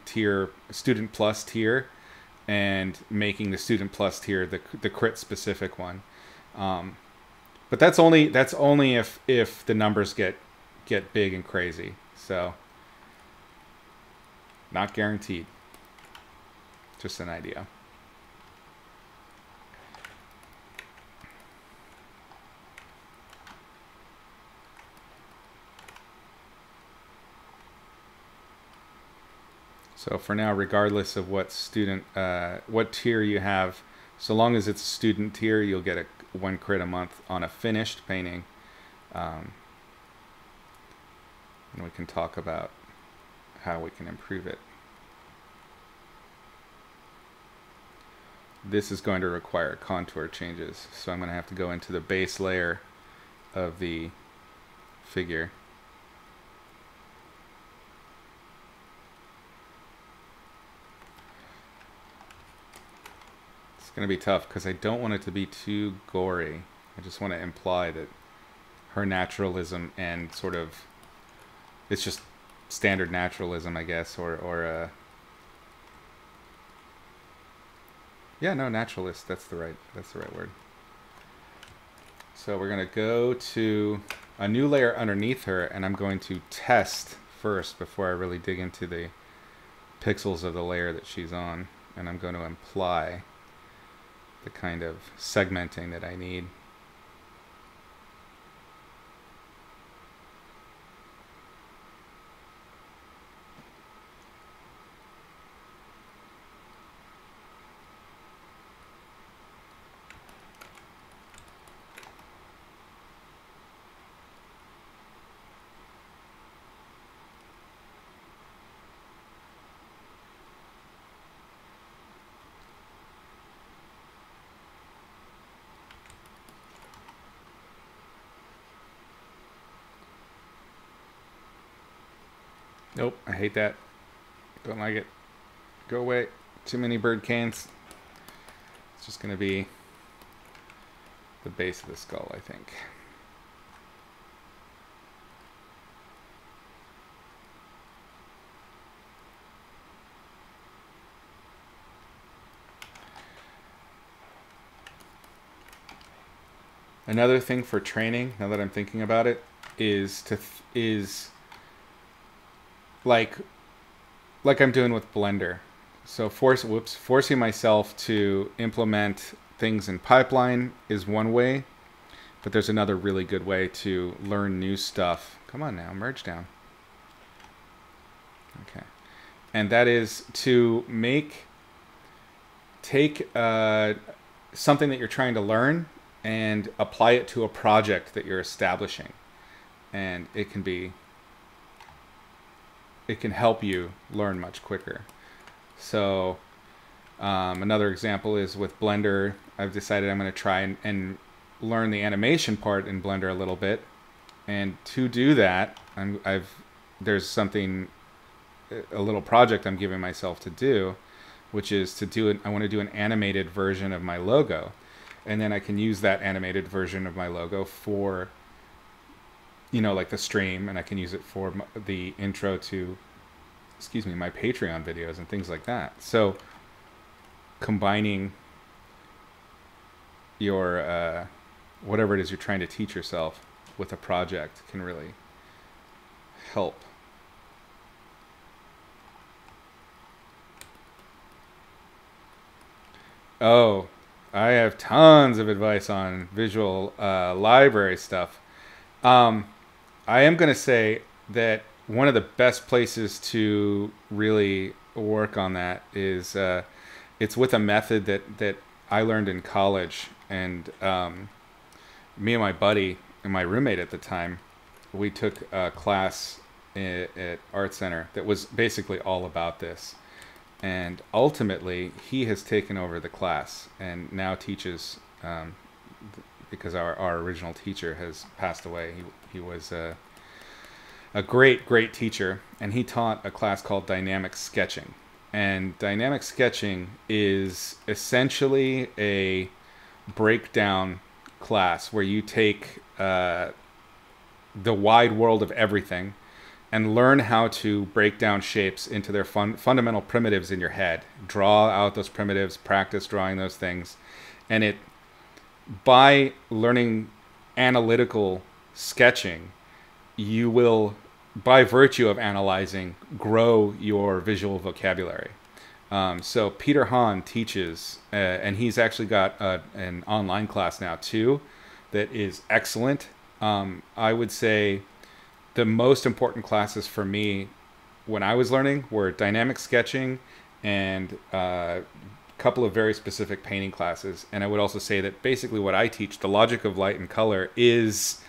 Speaker 1: plus tier, and making the student plus tier the crit specific one. But that's only if the numbers get big and crazy. So not guaranteed. Just an idea. So for now, regardless of what what tier you have, so long as it's student tier, you'll get one crit a month on a finished painting. And we can talk about how we can improve it. this is going to require contour changes. So I'm going to have to go into the base layer of the figure. It's going to be tough because I don't want it to be too gory. I just want to imply that her naturalism and sort of, it's just standard naturalism, I guess, or yeah, no, naturalist. That's the right word. So we're gonna go to a new layer underneath her, and I'm going to test first before I really dig into the pixels of the layer that she's on, and I'm going to imply the kind of segmenting that I need. Nope, I hate that. Don't like it. Go away. Too many bird cans. It's just going to be the base of the skull, I think. Another thing for training, now that I'm thinking about it, is like I'm doing with Blender. So forcing myself to implement things in pipeline is one way, but there's another really good way to learn new stuff. Come on now, merge down. Okay. And that is to take something that you're trying to learn and apply it to a project that you're establishing. And it can help you learn much quicker. So another example is with Blender. I've decided I'm going to try and learn the animation part in Blender a little bit. And to do that, there's something, a little project I'm giving myself to do, which is I want to do an animated version of my logo. And then I can use that animated version of my logo for, like the stream, and I can use it for the intro to, my Patreon videos and things like that. So combining your, whatever it is you're trying to teach yourself with a project can really help. Oh, I have tons of advice on visual library stuff. I am going to say that one of the best places to really work on that is it's with a method that I learned in college. And me and my buddy and my roommate at the time, we took a class at Art Center that was basically all about this. And ultimately, he has taken over the class and now teaches, because our original teacher has passed away. He was a great teacher, and he taught a class called dynamic sketching. And dynamic sketching is essentially a breakdown class where you take the wide world of everything and learn how to break down shapes into their fundamental primitives in your head. Draw out those primitives, practice drawing those things. And by learning analytical sketching, you will, by virtue of analyzing, grow your visual vocabulary. So Peter Hahn teaches, and he's actually got an online class now too that is excellent. I would say the most important classes for me when I was learning were dynamic sketching and a couple of very specific painting classes. And I would also say that basically what I teach, the logic of light and color, is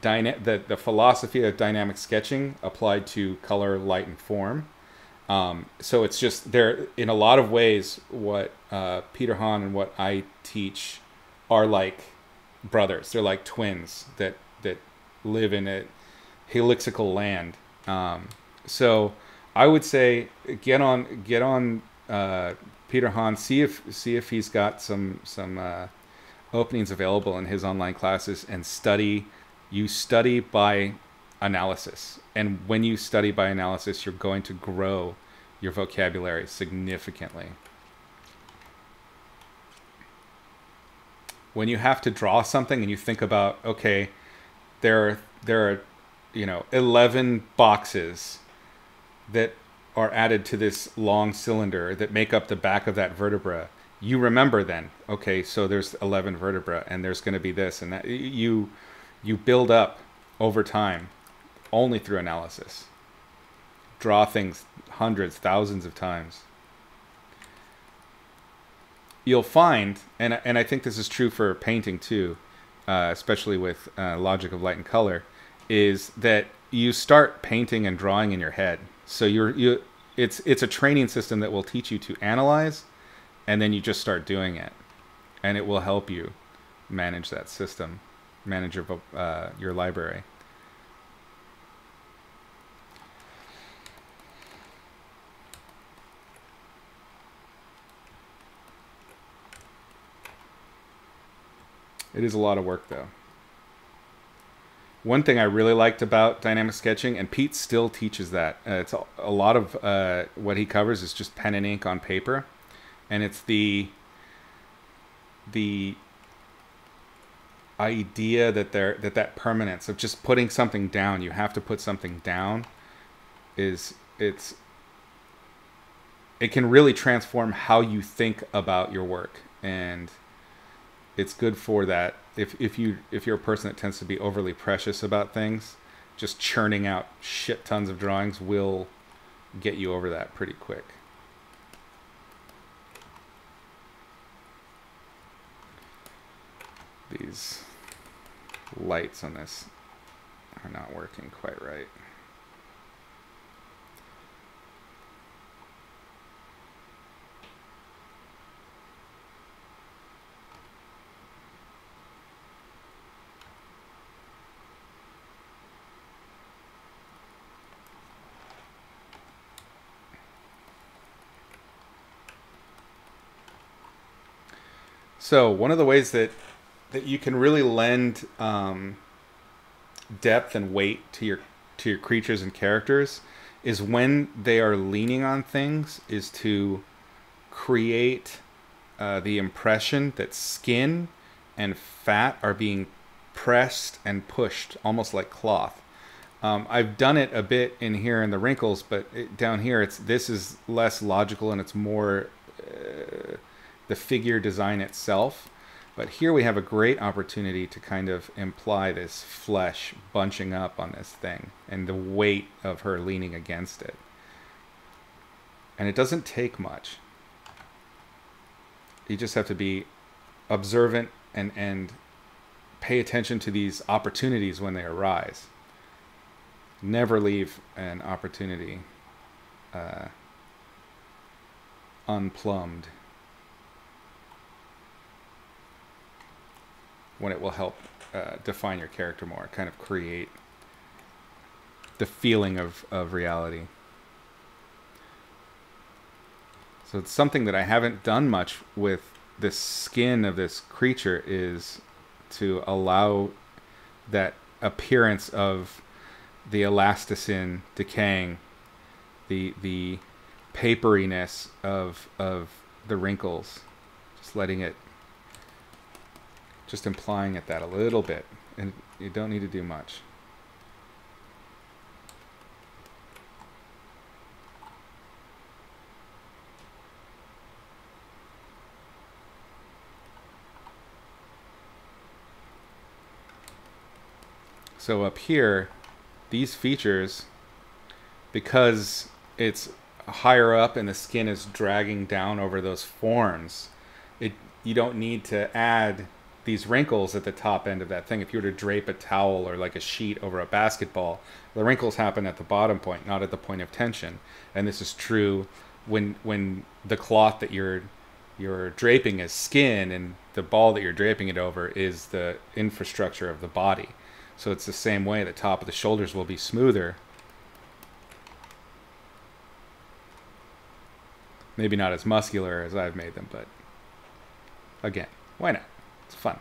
Speaker 1: the philosophy of dynamic sketching applied to color, light, and form. So it's just there in a lot of ways. What Peter Hahn and what I teach are like brothers. They're like twins that live in a helixical land. So I would say get on Peter Hahn. See if he's got some openings available in his online classes, and study. You study by analysis, and when you study by analysis, you're going to grow your vocabulary significantly. When you have to draw something and you think about, okay, there are 11 boxes that are added to this long cylinder that make up the back of that vertebra, you remember then, okay, so there's 11 vertebra and there's going to be this and that. You build up over time only through analysis. Draw things hundreds, thousands of times. You'll find, and I think this is true for painting too, especially with logic of light and color, is that you start painting and drawing in your head. So it's a training system that will teach you to analyze, and then you just start doing it, and it will help you manage that system, manage your library. It is a lot of work, though. One thing I really liked about dynamic sketching, and Pete still teaches that, it's a lot of what he covers is just pen and ink on paper, and it's the idea that that permanence of just putting something down, you have to put something down, it can really transform how you think about your work, and it's good for that. If you're a person that tends to be overly precious about things, just churning out shit tons of drawings will get you over that pretty quick. These lights on this are not working quite right. So one of the ways that you can really lend depth and weight to your creatures and characters is when they are leaning on things, is to create the impression that skin and fat are being pressed and pushed almost like cloth. I've done it a bit in here in the wrinkles, but down here this is less logical and it's more the figure design itself. But here we have a great opportunity to kind of imply this flesh bunching up on this thing and the weight of her leaning against it. And it doesn't take much. You just have to be observant and pay attention to these opportunities when they arise. Never leave an opportunity unplumbed, when it will help define your character more, kind of create the feeling of reality. So it's something that I haven't done much with the skin of this creature, is to allow that appearance of the elasticin decaying, the paperiness of the wrinkles, just letting it, just implying at that a little bit, and you don't need to do much. So up here, these features, because it's higher up and the skin is dragging down over those forms, you don't need to add these wrinkles at the top end of that thing. If you were to drape a towel or like a sheet over a basketball, the wrinkles happen at the bottom point, not at the point of tension. And this is true when the cloth that you're draping is skin, and the ball that you're draping it over is the infrastructure of the body. So it's the same way. The top of the shoulders will be smoother. Maybe not as muscular as I've made them, but again, why not? It's fun.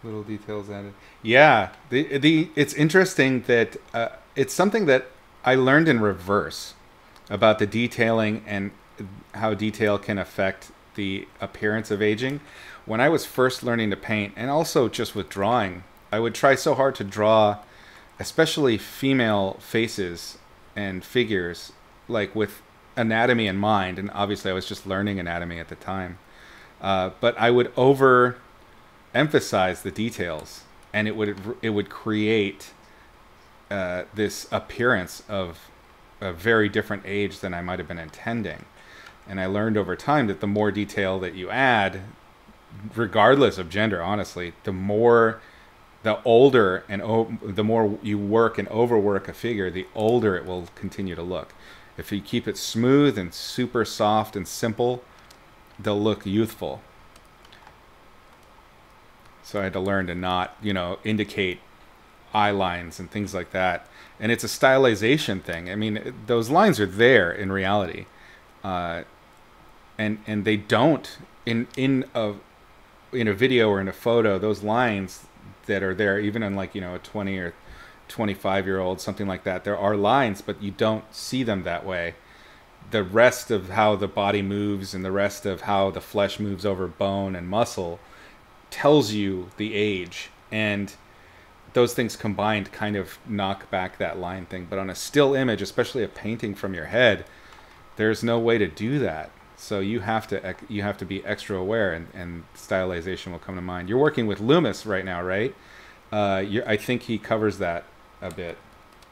Speaker 1: Little details added. Yeah, it's interesting that it's something that I learned in reverse about the detailing and how detail can affect the appearance of aging. When I was first learning to paint, and also just with drawing, I would try so hard to draw, especially female faces and figures, like with anatomy in mind. And obviously, I was just learning anatomy at the time, but I would emphasize the details, and it would create this appearance of a very different age than I might have been intending. And I learned over time that the more detail that you add, regardless of gender, honestly, the older and the more you work and overwork a figure, the older it will continue to look. If you keep it smooth and super soft and simple, they'll look youthful. So I had to learn to not, indicate eye lines and things like that. And it's a stylization thing. I mean, those lines are there in reality, and they don't in a video or in a photo. Those lines that are there, even in like a 20 or 25-year-old, something like that, there are lines, but you don't see them that way. The rest of how the body moves and the rest of how the flesh moves over bone and muscle tells you the age, and those things combined kind of knock back that line thing. But on a still image, especially a painting from your head, there's no way to do that. So you have to be extra aware, and stylization will come to mind. You're working with Loomis right now, right? I think he covers that a bit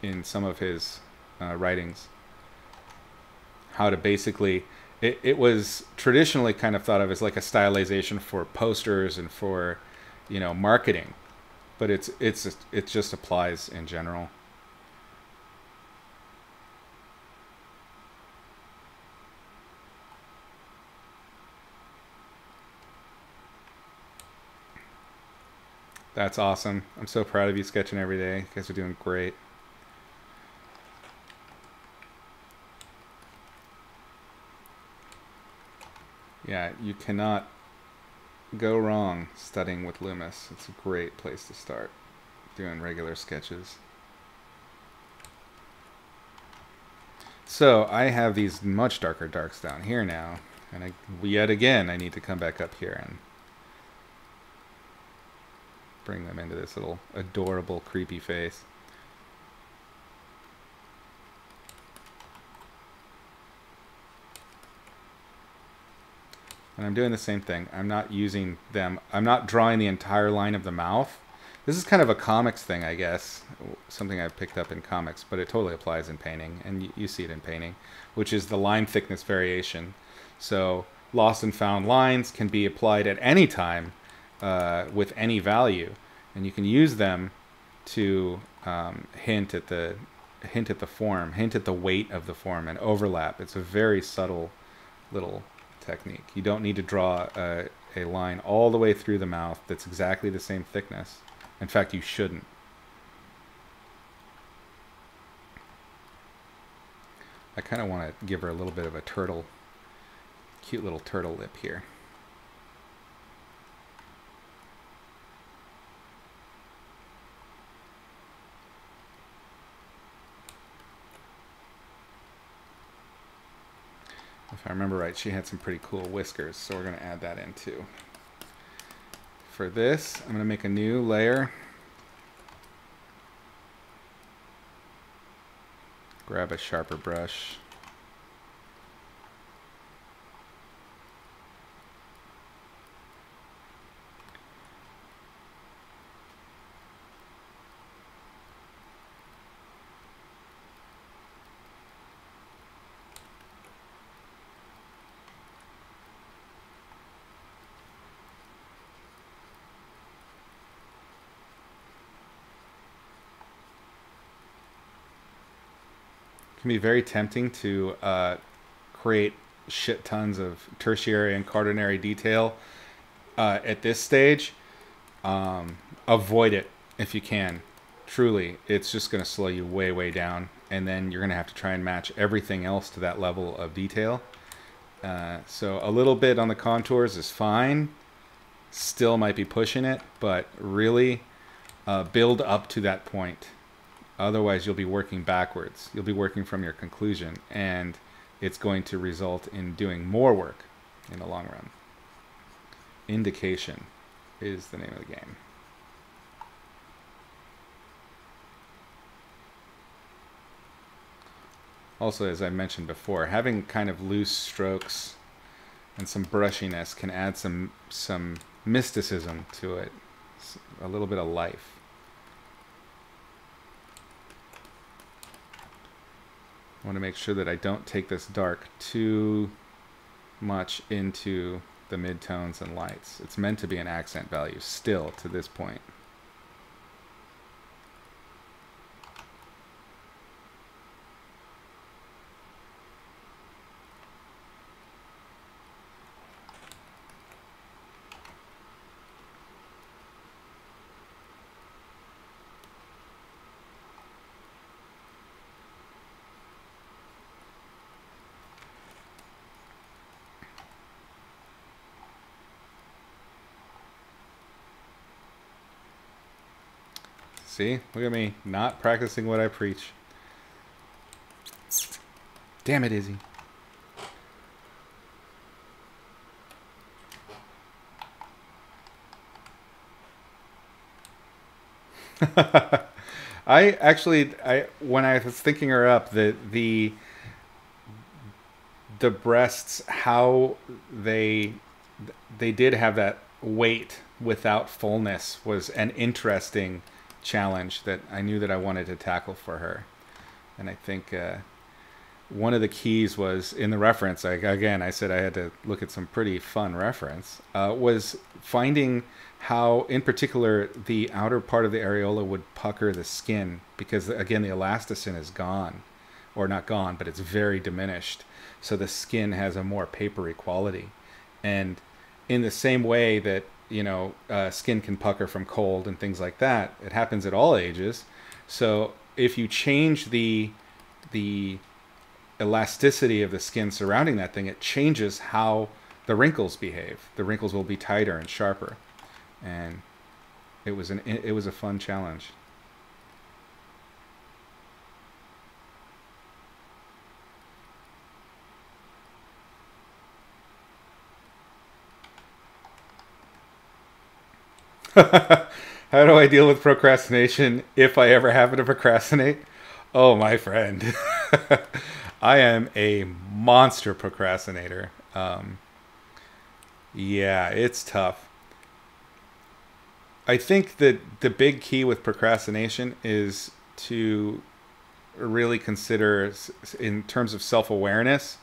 Speaker 1: in some of his writings. How to basically, it was traditionally kind of thought of as like a stylization for posters and for, marketing, but it just applies in general. That's awesome. I'm so proud of you, sketching every day. You guys are doing great. Yeah, you cannot go wrong studying with Loomis. It's a great place to start doing regular sketches. So I have these much darker darks down here now, and yet again I need to come back up here and bring them into this little adorable creepy face. And I'm doing the same thing. I'm not using them. I'm not drawing the entire line of the mouth. This is kind of a comics thing, I guess. Something I've picked up in comics, but it totally applies in painting. And you see it in painting, which is the line thickness variation. So lost and found lines can be applied at any time with any value. And you can use them to hint at the form, hint at the weight of the form, and overlap. It's a very subtle little technique. You don't need to draw a line all the way through the mouth that's exactly the same thickness. In fact, you shouldn't. I kind of want to give her a little bit of a cute little turtle lip here. If I remember right, she had some pretty cool whiskers, so we're going to add that in too. For this, I'm going to make a new layer. Grab a sharper brush. can be very tempting to create shit tons of tertiary and quaternary detail at this stage. Avoid it if you can. Truly, it's just going to slow you way, way down. And then you're going to have to try and match everything else to that level of detail. So a little bit on the contours is fine. Still might be pushing it, but really build up to that point. Otherwise, you'll be working backwards. You'll be working from your conclusion, and it's going to result in doing more work in the long run. Indication is the name of the game. Also, as I mentioned before, having kind of loose strokes and some brushiness can add some mysticism to it, a little bit of life. I want to make sure that I don't take this dark too much into the midtones and lights. It's meant to be an accent value still to this point. See? Look at me, not practicing what I preach. Damn it, Izzy. When I was thinking her up, the breasts, how they did have that weight without fullness was an interesting challenge that I knew that I wanted to tackle for her. And I think one of the keys was in the reference. Again, I said I had to look at some pretty fun reference. Was finding how, in particular, the outer part of the areola would pucker the skin, because again, the elasticin is gone, or not gone, but it's very diminished. So the skin has a more papery quality. And in the same way that, you know, skin can pucker from cold and things like that, it happens at all ages. So if you change the elasticity of the skin surrounding that thing, it changes how the wrinkles behave. The wrinkles will be tighter and sharper. And it was a fun challenge. How do I deal with procrastination if I ever happen to procrastinate? Oh, my friend. I am a monster procrastinator. Yeah, it's tough. I think that the big key with procrastination is to really consider, in terms of self-awareness,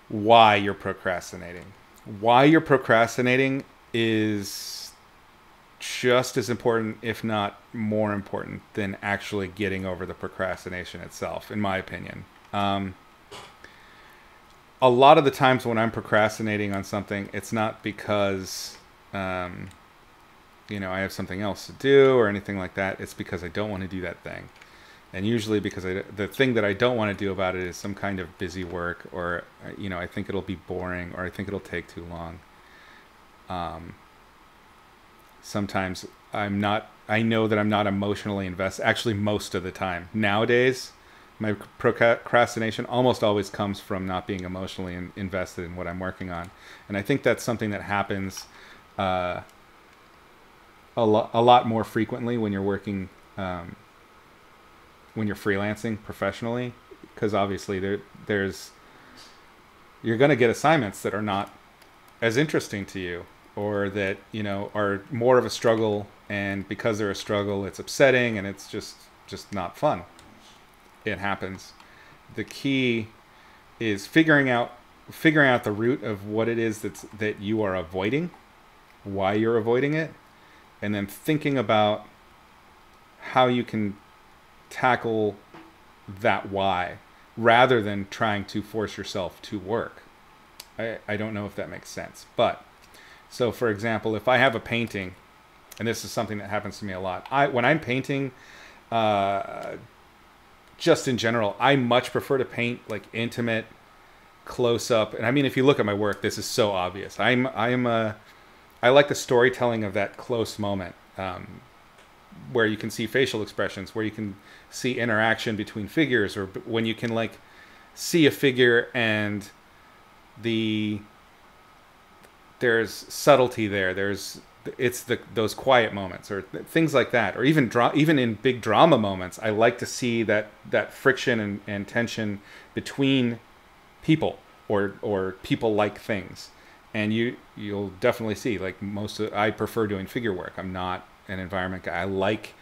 Speaker 1: why you're procrastinating. Why you're procrastinating is just as important, if not more important, than actually getting over the procrastination itself, in my opinion. A lot of the times when I'm procrastinating on something, it's not because, you know, I have something else to do or anything like that. It's because I don't want to do that thing. And usually because the thing that I don't want to do about it is some kind of busy work, or, you know, I think it'll be boring, or I think it'll take too long. Sometimes I know that I'm not emotionally invested. Actually, most of the time. Nowadays, my procrastination almost always comes from not being emotionally invested in what I'm working on. And I think that's something that happens a lot more frequently when you're working, when you're freelancing professionally, because obviously you're going to get assignments that are not as interesting to you, or that, you know, are more of a struggle, and because they're a struggle, it's upsetting and it's just not fun. It happens. The key is figuring out the root of what it is that you are avoiding, why you're avoiding it, and then thinking about how you can tackle that why rather than trying to force yourself to work. I don't know if that makes sense. But so, for example, if I have a painting, and this is something that happens to me a lot, when I'm painting, just in general, I much prefer to paint like intimate, close up. And I mean, if you look at my work, this is so obvious. I like the storytelling of that close moment, where you can see facial expressions, where you can see interaction between figures, or when you can like see a figure and there's subtlety there. It's those quiet moments or things like that, or even in big drama moments, I like to see that friction and tension between people or people like things. And you'll definitely see, like I prefer doing figure work. I'm not an environment guy. I like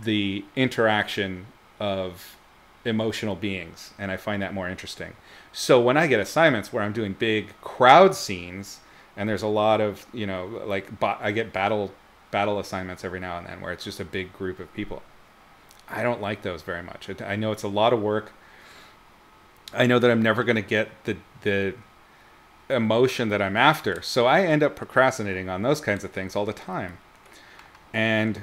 Speaker 1: the interaction of emotional beings, and I find that more interesting. So when I get assignments where I'm doing big crowd scenes, and there's a lot of, like I get battle assignments every now and then where it's just a big group of people. I don't like those very much. I know it's a lot of work. I know that I'm never going to get the emotion that I'm after. So I end up procrastinating on those kinds of things all the time. And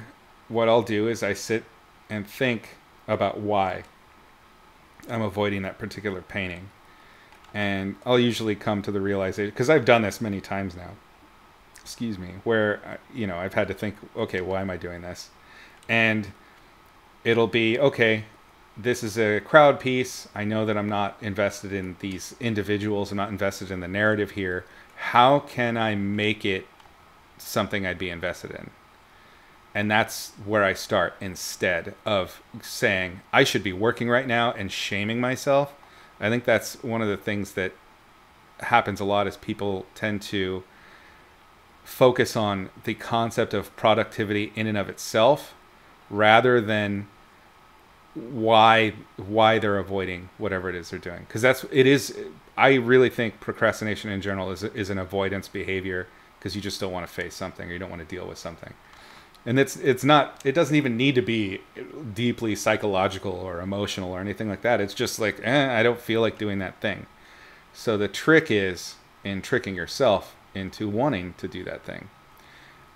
Speaker 1: what I'll do is I sit and think about why I'm avoiding that particular painting. And I'll usually come to the realization, because I've done this many times now, excuse me, where, I've had to think, okay, why am I doing this? And it'll be, okay, this is a crowd piece. I know that I'm not invested in these individuals. I'm not invested in the narrative here. How can I make it something I'd be invested in? And that's where I start, instead of saying I should be working right now and shaming myself. I think that's one of the things that happens a lot, is people tend to focus on the concept of productivity in and of itself rather than why they're avoiding whatever it is they're doing. Because I really think procrastination in general is an avoidance behavior, because you just don't want to face something, or you don't want to deal with something. And it doesn't even need to be deeply psychological or emotional or anything like that. It's just like, I don't feel like doing that thing. So the trick is in tricking yourself into wanting to do that thing.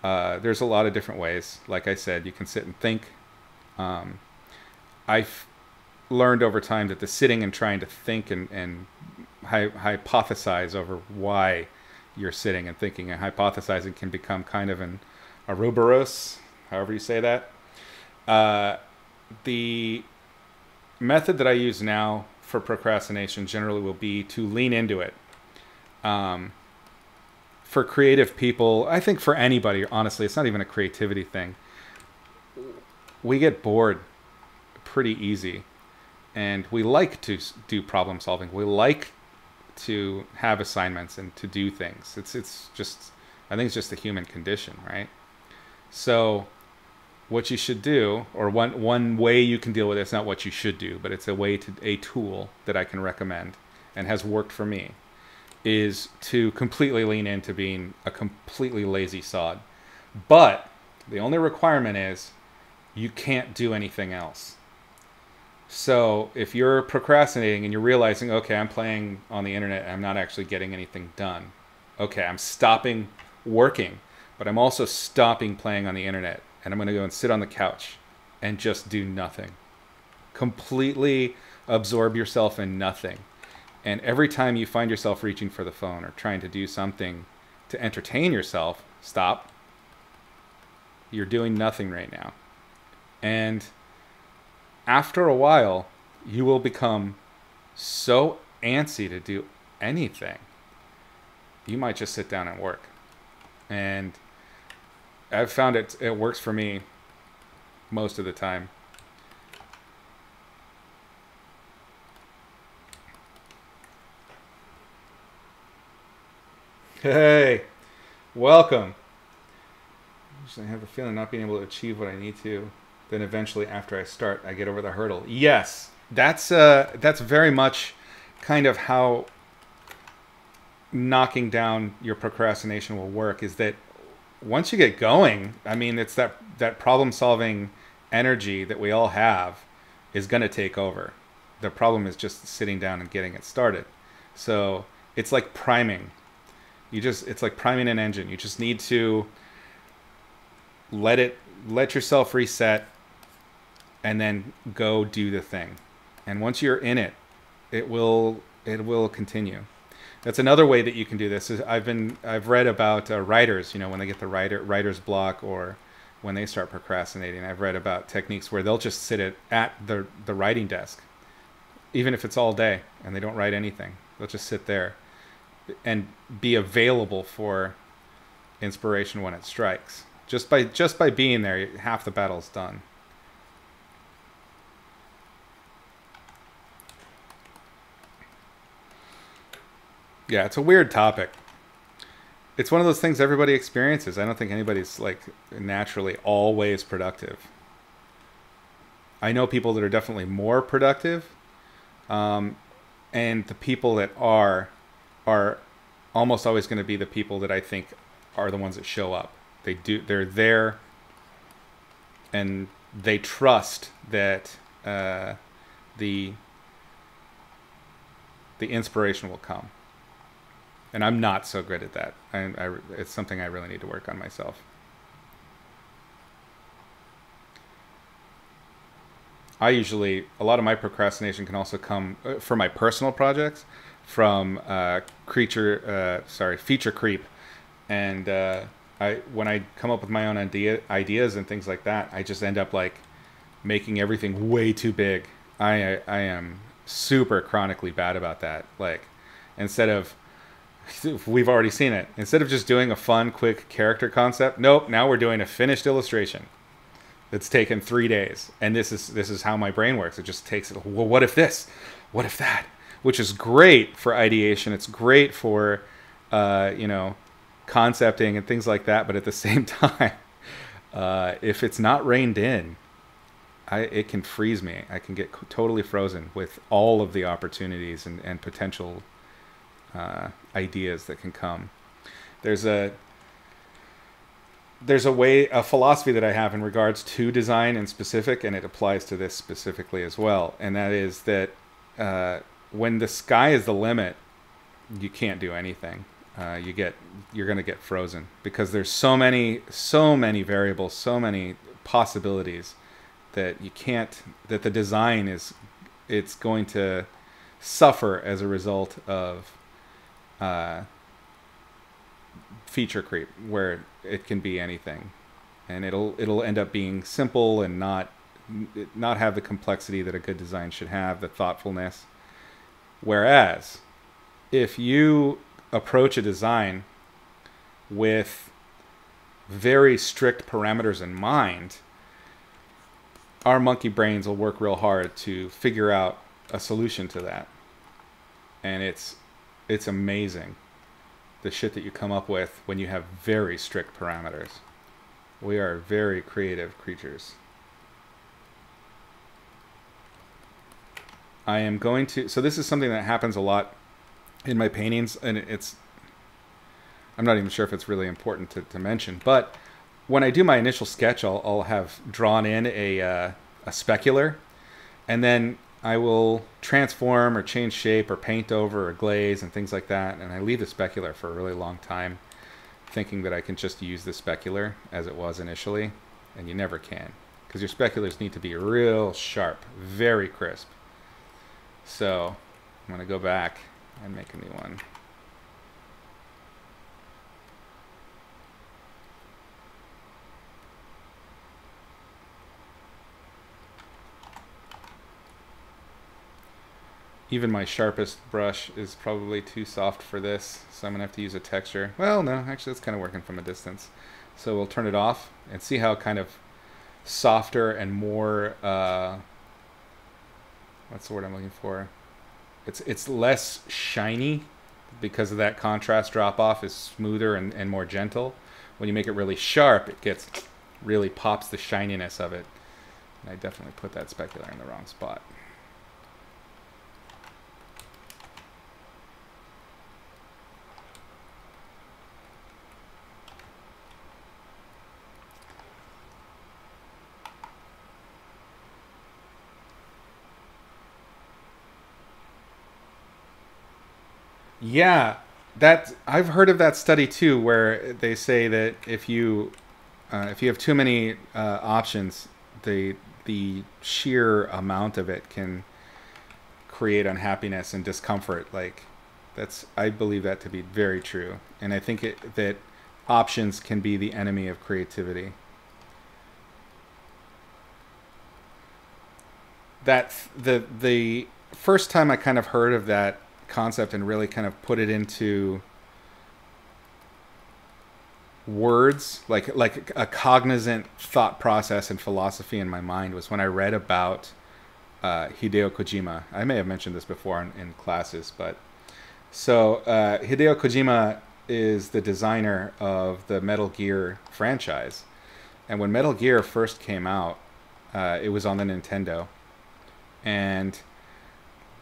Speaker 1: There's a lot of different ways. Like I said, you can sit and think. I've learned over time that the sitting and trying to think and hypothesize over why you're sitting and thinking and hypothesizing can become kind of an Ouroboros, however you say that. The method that I use now for procrastination generally will be to lean into it. For creative people, I think for anybody, honestly, it's not even a creativity thing. We get bored pretty easy, and we like to do problem solving. We like to have assignments and to do things. It's just, I think it's just the human condition, right? So what you should do, or one way you can deal with it, it's not what you should do, but it's a tool that I can recommend and has worked for me, is to completely lean into being a completely lazy sod. But the only requirement is you can't do anything else. So if you're procrastinating and you're realizing, okay, I'm playing on the internet and I'm not actually getting anything done. Okay, I'm stopping working, but I'm also stopping playing on the internet, and I'm going to go and sit on the couch and just do nothing. Completely absorb yourself in nothing. And every time you find yourself reaching for the phone or trying to do something to entertain yourself, stop. You're doing nothing right now. And after a while, you will become so antsy to do anything, you might just sit down and work. And I've found it works for me most of the time. Hey, welcome. I have a feeling not being able to achieve what I need to. Then eventually, after I start, I get over the hurdle. Yes, that's very much kind of how knocking down your procrastination will work. Is that once you get going, I mean, it's that problem-solving energy that we all have, is going to take over. The problem is just sitting down and getting it started. So it's like priming. It's like priming an engine. You just need to let yourself reset and then go do the thing. And once you're in it, it will continue. That's another way that you can do this. I've read about writers, when they get the writer's block or when they start procrastinating. I've read about techniques where they'll just sit at the writing desk, even if it's all day and they don't write anything. They'll just sit there and be available for inspiration when it strikes. Just by being there, half the battle's done. Yeah, it's a weird topic. It's one of those things everybody experiences. I don't think anybody's like naturally always productive. I know people that are definitely more productive, and the people that are almost always going to be the people that I think are the ones that show up. They're there, and they trust that the inspiration will come. And I'm not so good at that. It's something I really need to work on myself. A lot of my procrastination can also come for my personal projects from feature creep. And when I come up with my own ideas and things like that, I just end up like making everything way too big. I am super chronically bad about that. Like, we've already seen it. Instead of just doing a fun, quick character concept, nope, now we're doing a finished illustration. It's taken 3 days. And this is how my brain works. It just takes it, well, what if this? What if that? Which is great for ideation. It's great for, concepting and things like that. But at the same time, if it's not reined in, it can freeze me. I can get totally frozen with all of the opportunities and potential ideas that can come. There's a philosophy that I have in regards to design in specific, and it applies to this specifically as well. And that is that when the sky is the limit, you can't do anything. You're going to get frozen because there's so many variables, so many possibilities that that the design it's going to suffer as a result of feature creep, where it can be anything, and it'll end up being simple and not have the complexity that a good design should have, the thoughtfulness. Whereas if you approach a design with very strict parameters in mind, our monkey brains will work real hard to figure out a solution to that. And it's amazing the shit that you come up with when you have very strict parameters. We are very creative creatures. So this is something that happens a lot in my paintings, and I'm not even sure if it's really important to mention, but when I do my initial sketch, I'll have drawn in a specular, and then I will transform or change shape or paint over or glaze and things like that, and I leave the specular for a really long time, thinking that I can just use the specular as it was initially, and you never can, because your speculars need to be real sharp, very crisp. So I'm going to go back and make a new one. Even my sharpest brush is probably too soft for this, so I'm going to have to use a texture. Well, no, actually it's kind of working from a distance. So we'll turn it off and see how kind of softer and more, what's the word I'm looking for? It's less shiny because of that contrast drop off is smoother and more gentle. When you make it really sharp, it really pops the shininess of it. And I definitely put that specular in the wrong spot. Yeah, that I've heard of that study too, where they say that if you have too many options, the sheer amount of it can create unhappiness and discomfort. Like that's I believe that to be very true, and I think that options can be the enemy of creativity. The first time I kind of heard of that concept and really kind of put it into words, like a cognizant thought process and philosophy in my mind, was when I read about Hideo Kojima. I may have mentioned this before in classes, but so Hideo Kojima is the designer of the Metal Gear franchise, and when Metal Gear first came out, it was on the Nintendo, and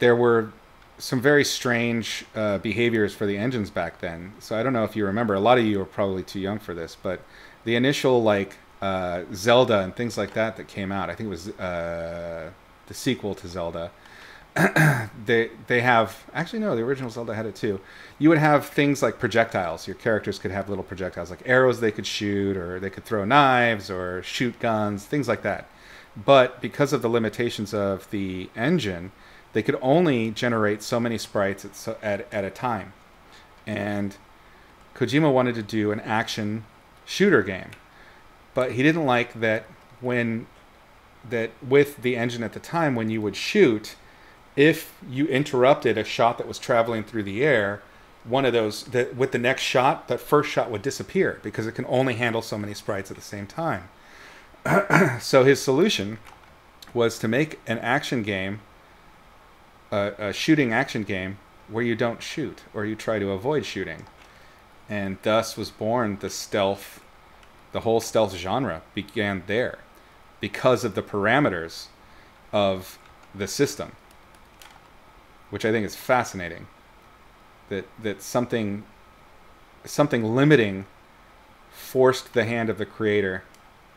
Speaker 1: there were some very strange behaviors for the engines back then. So I don't know if you remember. A lot of you are probably too young for this, but the initial like Zelda and things like that came out. I think it was the sequel to Zelda. They have actually no, the original Zelda had it too. You would have things like projectiles. Your characters could have little projectiles like arrows they could shoot, or they could throw knives or shoot guns, things like that. But because of the limitations of the engine, they could only generate so many sprites at a time. And Kojima wanted to do an action shooter game. But he didn't like that with the engine at the time, when you would shoot, if you interrupted a shot that was traveling through the air, one of those, that with the next shot, that first shot would disappear because it can only handle so many sprites at the same time. So his solution was to make an action game, a shooting action game, where you don't shoot, or you try to avoid shooting. And thus was born the whole stealth genre began there, because of the parameters of the system, which I think is fascinating. That something limiting forced the hand of the creator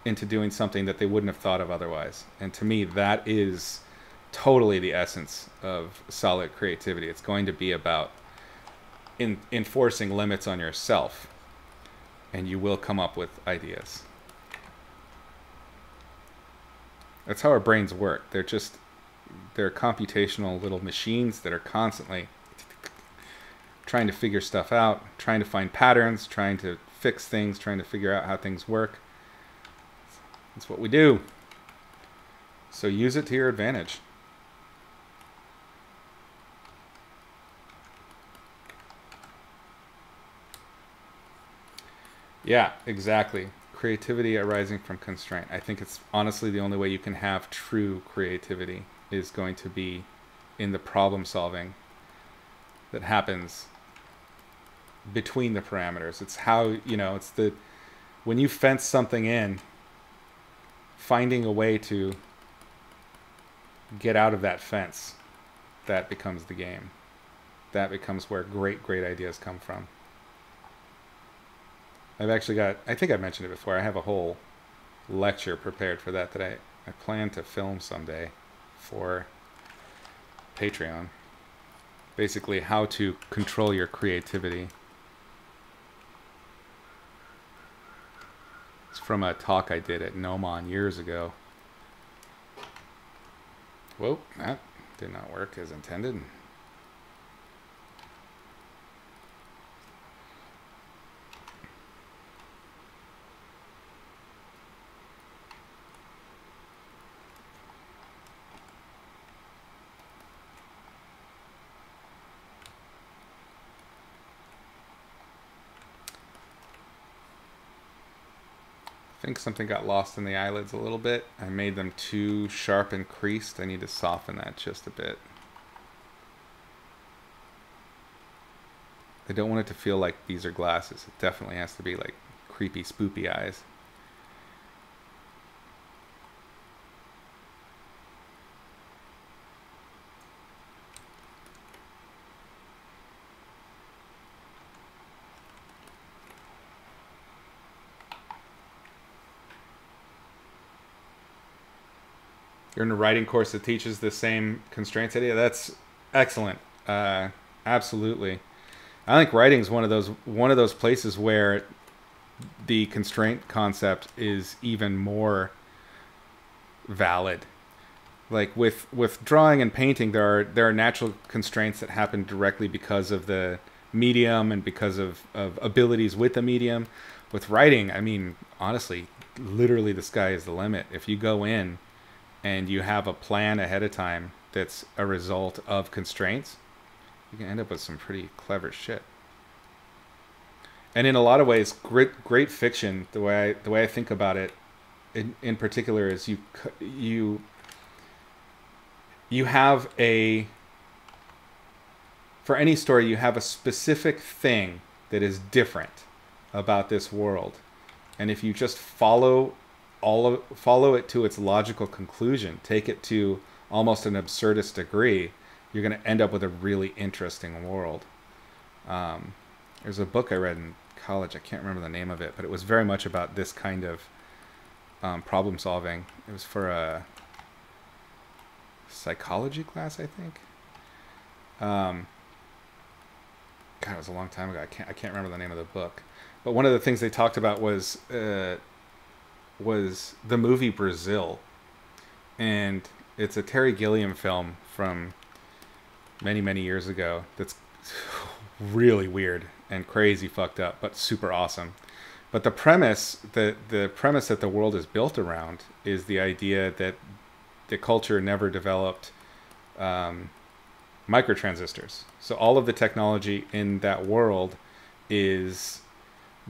Speaker 1: into doing something that they wouldn't have thought of otherwise. And to me, that is totally the essence of solid creativity. It's going to be about enforcing limits on yourself, and you will come up with ideas. That's how our brains work. They're computational little machines that are constantly trying to figure stuff out, trying to find patterns, trying to fix things, trying to figure out how things work. That's what we do. So use it to your advantage. Yeah, exactly. Creativity arising from constraint. I think it's honestly the only way you can have true creativity is going to be in the problem solving that happens between the parameters. It's how, it's when you fence something in, finding a way to get out of that fence, that becomes the game. That becomes where great ideas come from. I've actually got, I think I've mentioned it before, I have a whole lecture prepared for that I plan to film someday for Patreon. Basically, how to control your creativity. It's from a talk I did at Nomon years ago. Whoa, that did not work as intended. I think something got lost in the eyelids a little bit. I made them too sharp and creased. I need to soften that just a bit. I don't want it to feel like these are glasses. It definitely has to be like creepy, spoopy eyes. You're in a writing course that teaches the same constraints idea. That's excellent. Absolutely. I think writing is one of those places where the constraint concept is even more valid. Like with drawing and painting, there are natural constraints that happen directly because of the medium and because of abilities with the medium. With writing, I mean, honestly, literally the sky is the limit. If you go in and you have a plan ahead of time that's a result of constraints, you can end up with some pretty clever shit. And in a lot of ways, great fiction, the way I think about it, in particular, is you you have a for any story you have a specific thing that is different about this world, and if you just follow it to its logical conclusion, take it to almost an absurdist degree, you're going to end up with a really interesting world. There's a book I read in college, I can't remember the name of it, but it was very much about this kind of problem solving. It was for a psychology class, I think. God, it was a long time ago. I can't remember the name of the book. But one of the things they talked about was the movie Brazil, and it's a Terry Gilliam film from many years ago. That's really weird and crazy, fucked up, but super awesome. But the premise that the world is built around is the idea that the culture never developed microtransistors. So all of the technology in that world is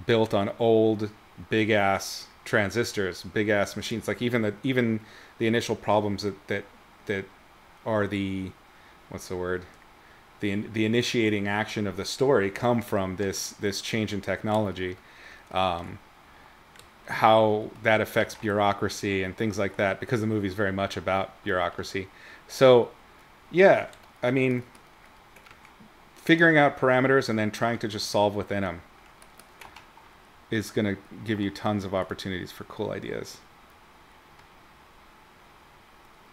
Speaker 1: built on old big ass transistors, big ass machines. Like even the initial problems that are the what's the word? The initiating action of the story come from this change in technology. How that affects bureaucracy and things like that, because the movie's very much about bureaucracy. So, yeah, I mean, figuring out parameters and then trying to just solve within them is going to give you tons of opportunities for cool ideas.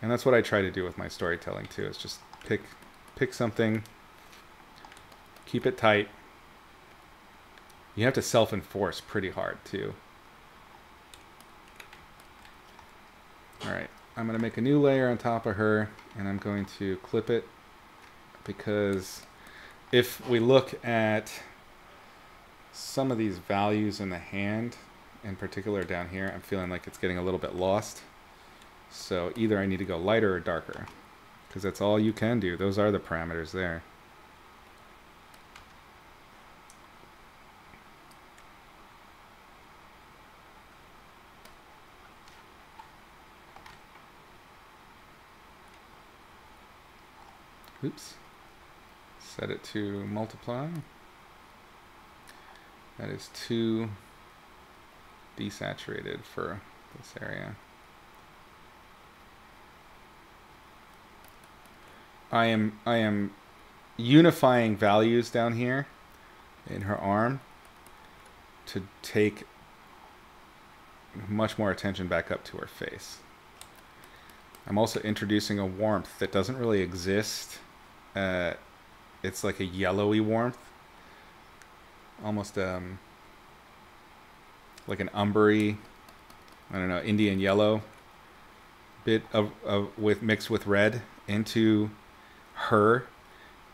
Speaker 1: And that's what I try to do with my storytelling too, is just pick something, keep it tight. You have to self-enforce pretty hard too. Alright, I'm going to make a new layer on top of her, and I'm going to clip it, because if we look at some of these values in the hand, in particular down here, I'm feeling like it's getting a little bit lost. So either I need to go lighter or darker, because that's all you can do. Those are the parameters there. Oops. Set it to multiply. That is too desaturated for this area. I am unifying values down here in her arm to take much more attention back up to her face. I'm also introducing a warmth that doesn't really exist. It's like a yellowy warmth, almost like an umbery, I don't know, Indian yellow bit of mixed with red into her,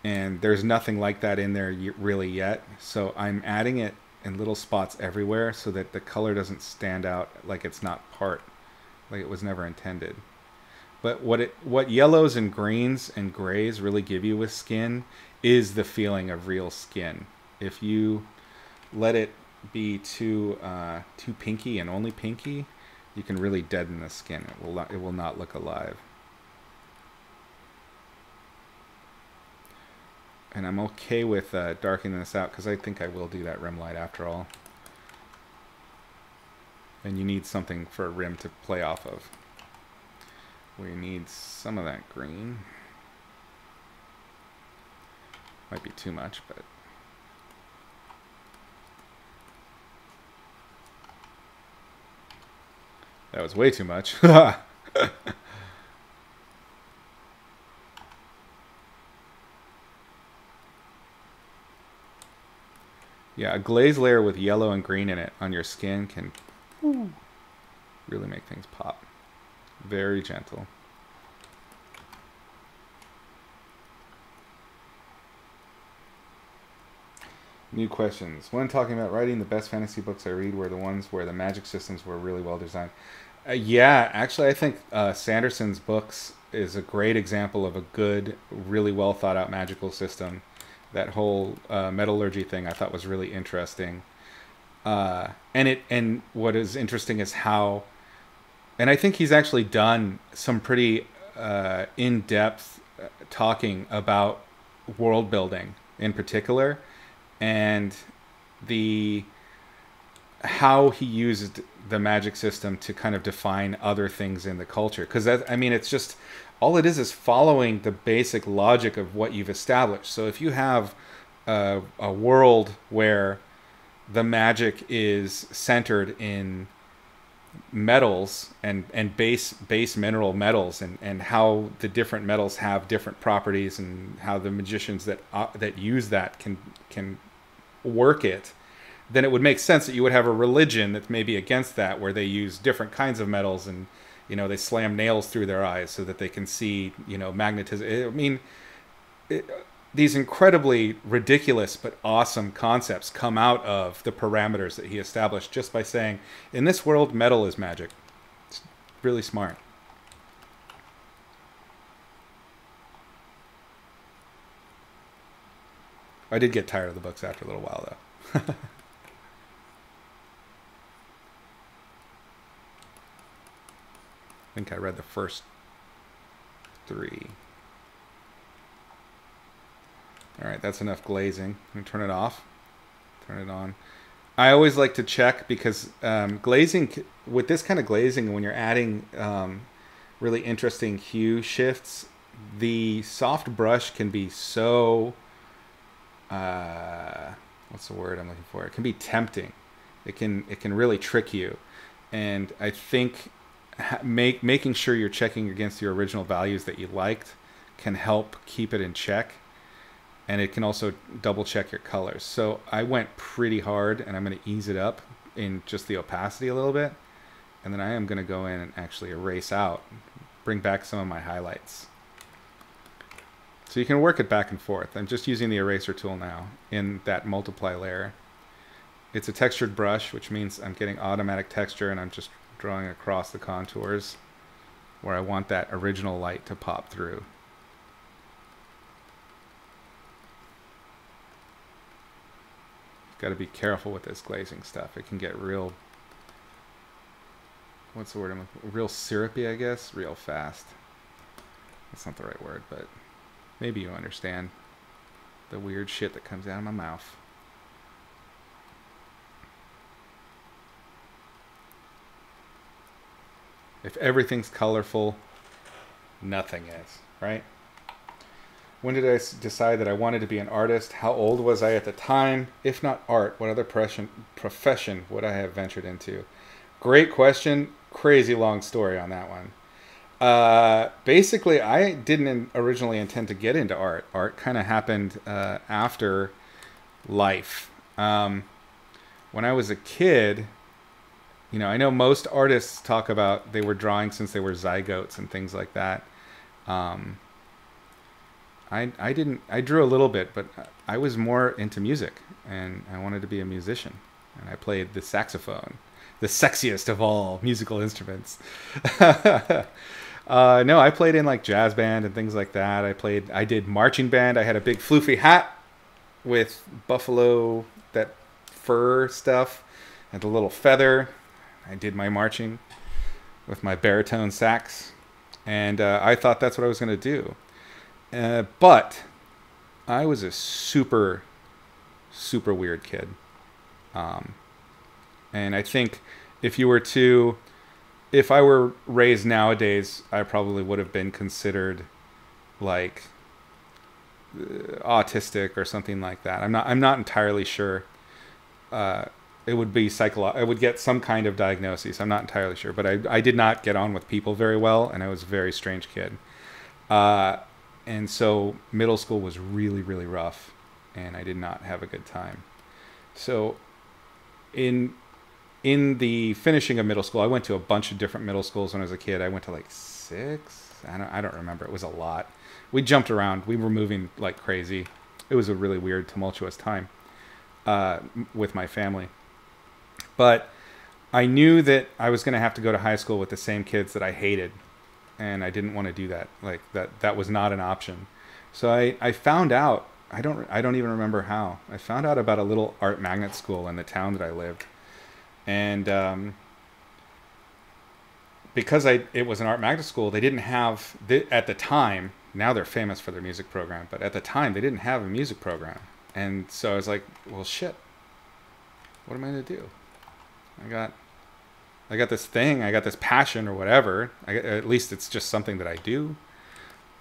Speaker 1: and there's nothing like that in there really yet. So I'm adding it in little spots everywhere so that the color doesn't stand out like it's not part, like it was never intended. But what yellows and greens and grays really give you with skin is the feeling of real skin. If you let it be too pinky and only pinky, you can really deaden the skin. It will not look alive. And I'm okay with darkening this out, because I think I will do that rim light after all. And you need something for a rim to play off of. We need some of that green. Might be too much, but that was way too much. Yeah, a glaze layer with yellow and green in it on your skin can really make things pop. Very gentle. New questions. When talking about writing, the best fantasy books I read were the ones where the magic systems were really well designed. Yeah, actually, I think Sanderson's books is a great example of a good, really well thought out magical system. That whole metallurgy thing I thought was really interesting. And what is interesting is how, and I think he's actually done some pretty in-depth talking about world building in particular, and the how he used the magic system to kind of define other things in the culture. Because I mean, it's just all it is following the basic logic of what you've established. So if you have a world where the magic is centered in metals and base mineral metals, and how the different metals have different properties, and how the magicians that use that can work it, then it would make sense that you would have a religion that's maybe against that, where they use different kinds of metals, and they slam nails through their eyes so that they can see magnetism. I mean, these incredibly ridiculous but awesome concepts come out of the parameters that he established just by saying, in this world, metal is magic. It's really smart. I did get tired of the books after a little while, though. I think I read the first 3. All right, that's enough glazing. I'm gonna turn it off. Turn it on. I always like to check, because glazing, with this kind of glazing, when you're adding really interesting hue shifts, the soft brush can be so what's the word I'm looking for? It can be tempting. It can really trick you, and I think making sure you're checking against your original values that you liked can help keep it in check, and it can also double check your colors. So I went pretty hard, and I'm going to ease it up in just the opacity a little bit, and then I am going to go in and actually erase out, bring back some of my highlights. So you can work it back and forth. I'm just using the eraser tool now in that multiply layer. It's a textured brush, which means I'm getting automatic texture, and I'm just drawing across the contours where I want that original light to pop through. Got to be careful with this glazing stuff. It can get real, what's the word I'm looking for? Real syrupy, I guess, real fast. That's not the right word, but maybe you understand the weird shit that comes out of my mouth. If everything's colorful, nothing is, right? When did I decide that I wanted to be an artist? How old was I at the time? If not art, what other profession would I have ventured into? Great question. Crazy long story on that one. Basically, I didn't originally intend to get into art. Art kind of happened after life. When I was a kid, I know most artists talk about they were drawing since they were zygotes and things like that. I didn't. I drew a little bit, but I was more into music, and I wanted to be a musician. And I played the saxophone, the sexiest of all musical instruments. No, I played in like jazz band and things like that. I did marching band. I had a big floofy hat with buffalo, that fur stuff, and the little feather. I did my marching with my baritone sax, and I thought that's what I was going to do. But I was a super, super weird kid. And I think if I were raised nowadays, I probably would have been considered like autistic or something like that. I'm not entirely sure. It would be I would get some kind of diagnosis. I'm not entirely sure, but I did not get on with people very well, and I was a very strange kid. And so middle school was really, really rough, and I did not have a good time. So in the finishing of middle school, I went to a bunch of different middle schools when I was a kid. I went to like 6. I don't remember. It was a lot. We jumped around. We were moving like crazy. It was a really weird, tumultuous time with my family. But I knew that I was going to have to go to high school with the same kids that I hated, and I didn't want to do that. Like that was not an option. So I found out. I don't even remember how. I found out about a little art magnet school in the town that I lived. And because it was an art magnet school, they didn't have, at the time, now they're famous for their music program, but at the time they didn't have a music program. And so I was like, well, shit, what am I going to do? I got this thing, I got this passion or whatever. At least it's just something that I do.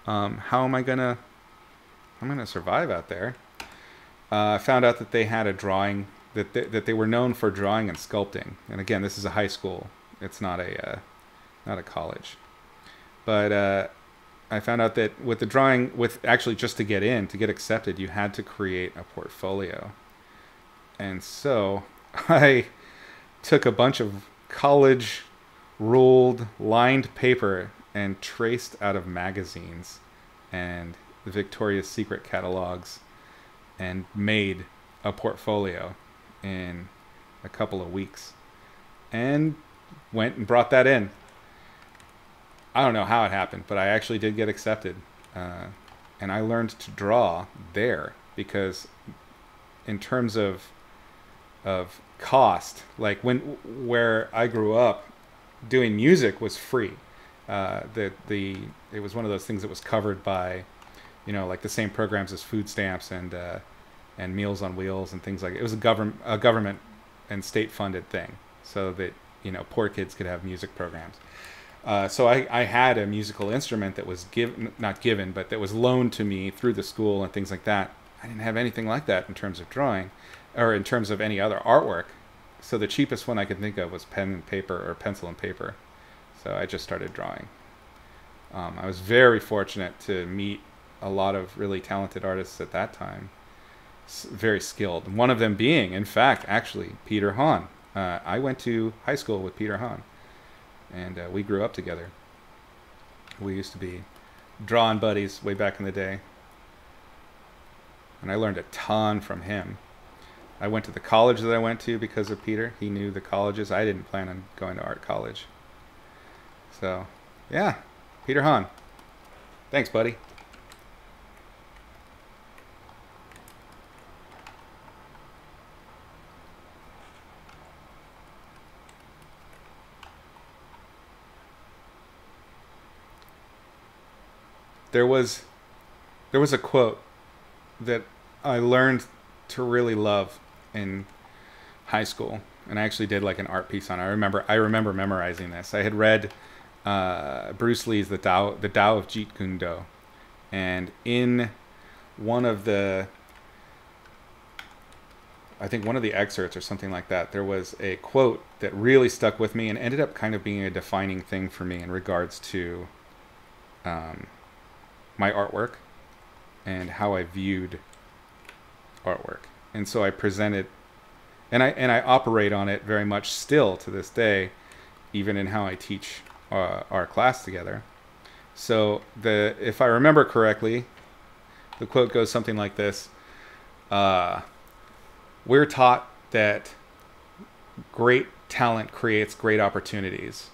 Speaker 1: How am I going to, I'm going to survive out there. I found out that they had a drawing, that they were known for drawing and sculpting. And again, this is a high school. It's not a college. But I found out that with the drawing, with actually just to get accepted, you had to create a portfolio. And so I took a bunch of college ruled lined paper and traced out of magazines and the Victoria's Secret catalogs and made a portfolio in a couple of weeks and went and brought that in. I don't know how it happened, but I actually did get accepted. And I learned to draw there because in terms of cost, like where I grew up, doing music was free. It was one of those things that was covered by, like the same programs as food stamps and Meals on Wheels and things like that. It was a government and state funded thing, so that poor kids could have music programs. So I had a musical instrument that was not given, but that was loaned to me through the school and things like that. I didn't have anything like that in terms of drawing, or in terms of any other artwork. So the cheapest one I could think of was pen and paper, or pencil and paper. So I just started drawing. I was very fortunate to meet a lot of really talented artists at that time, very skilled. One of them being, in fact, actually Peter Hahn. I went to high school with Peter Hahn, and we grew up together. We used to be drawing buddies way back in the day, and I learned a ton from him. I went to the college that I went to because of Peter. He knew the colleges. I didn't plan on going to art college. So, yeah, Peter Hahn. Thanks, buddy. There was a quote that I learned to really love in high school, and I actually did like an art piece on it. I remember memorizing this. I had read Bruce Lee's the Tao of Jeet Kune Do, and in one of the excerpts or something like that, there was a quote that really stuck with me and ended up kind of being a defining thing for me in regards to my artwork and how I viewed artwork. And so I presented, and I operate on it very much still to this day, even in how I teach our class together. So if I remember correctly, the quote goes something like this: we're taught that great talent creates great opportunities,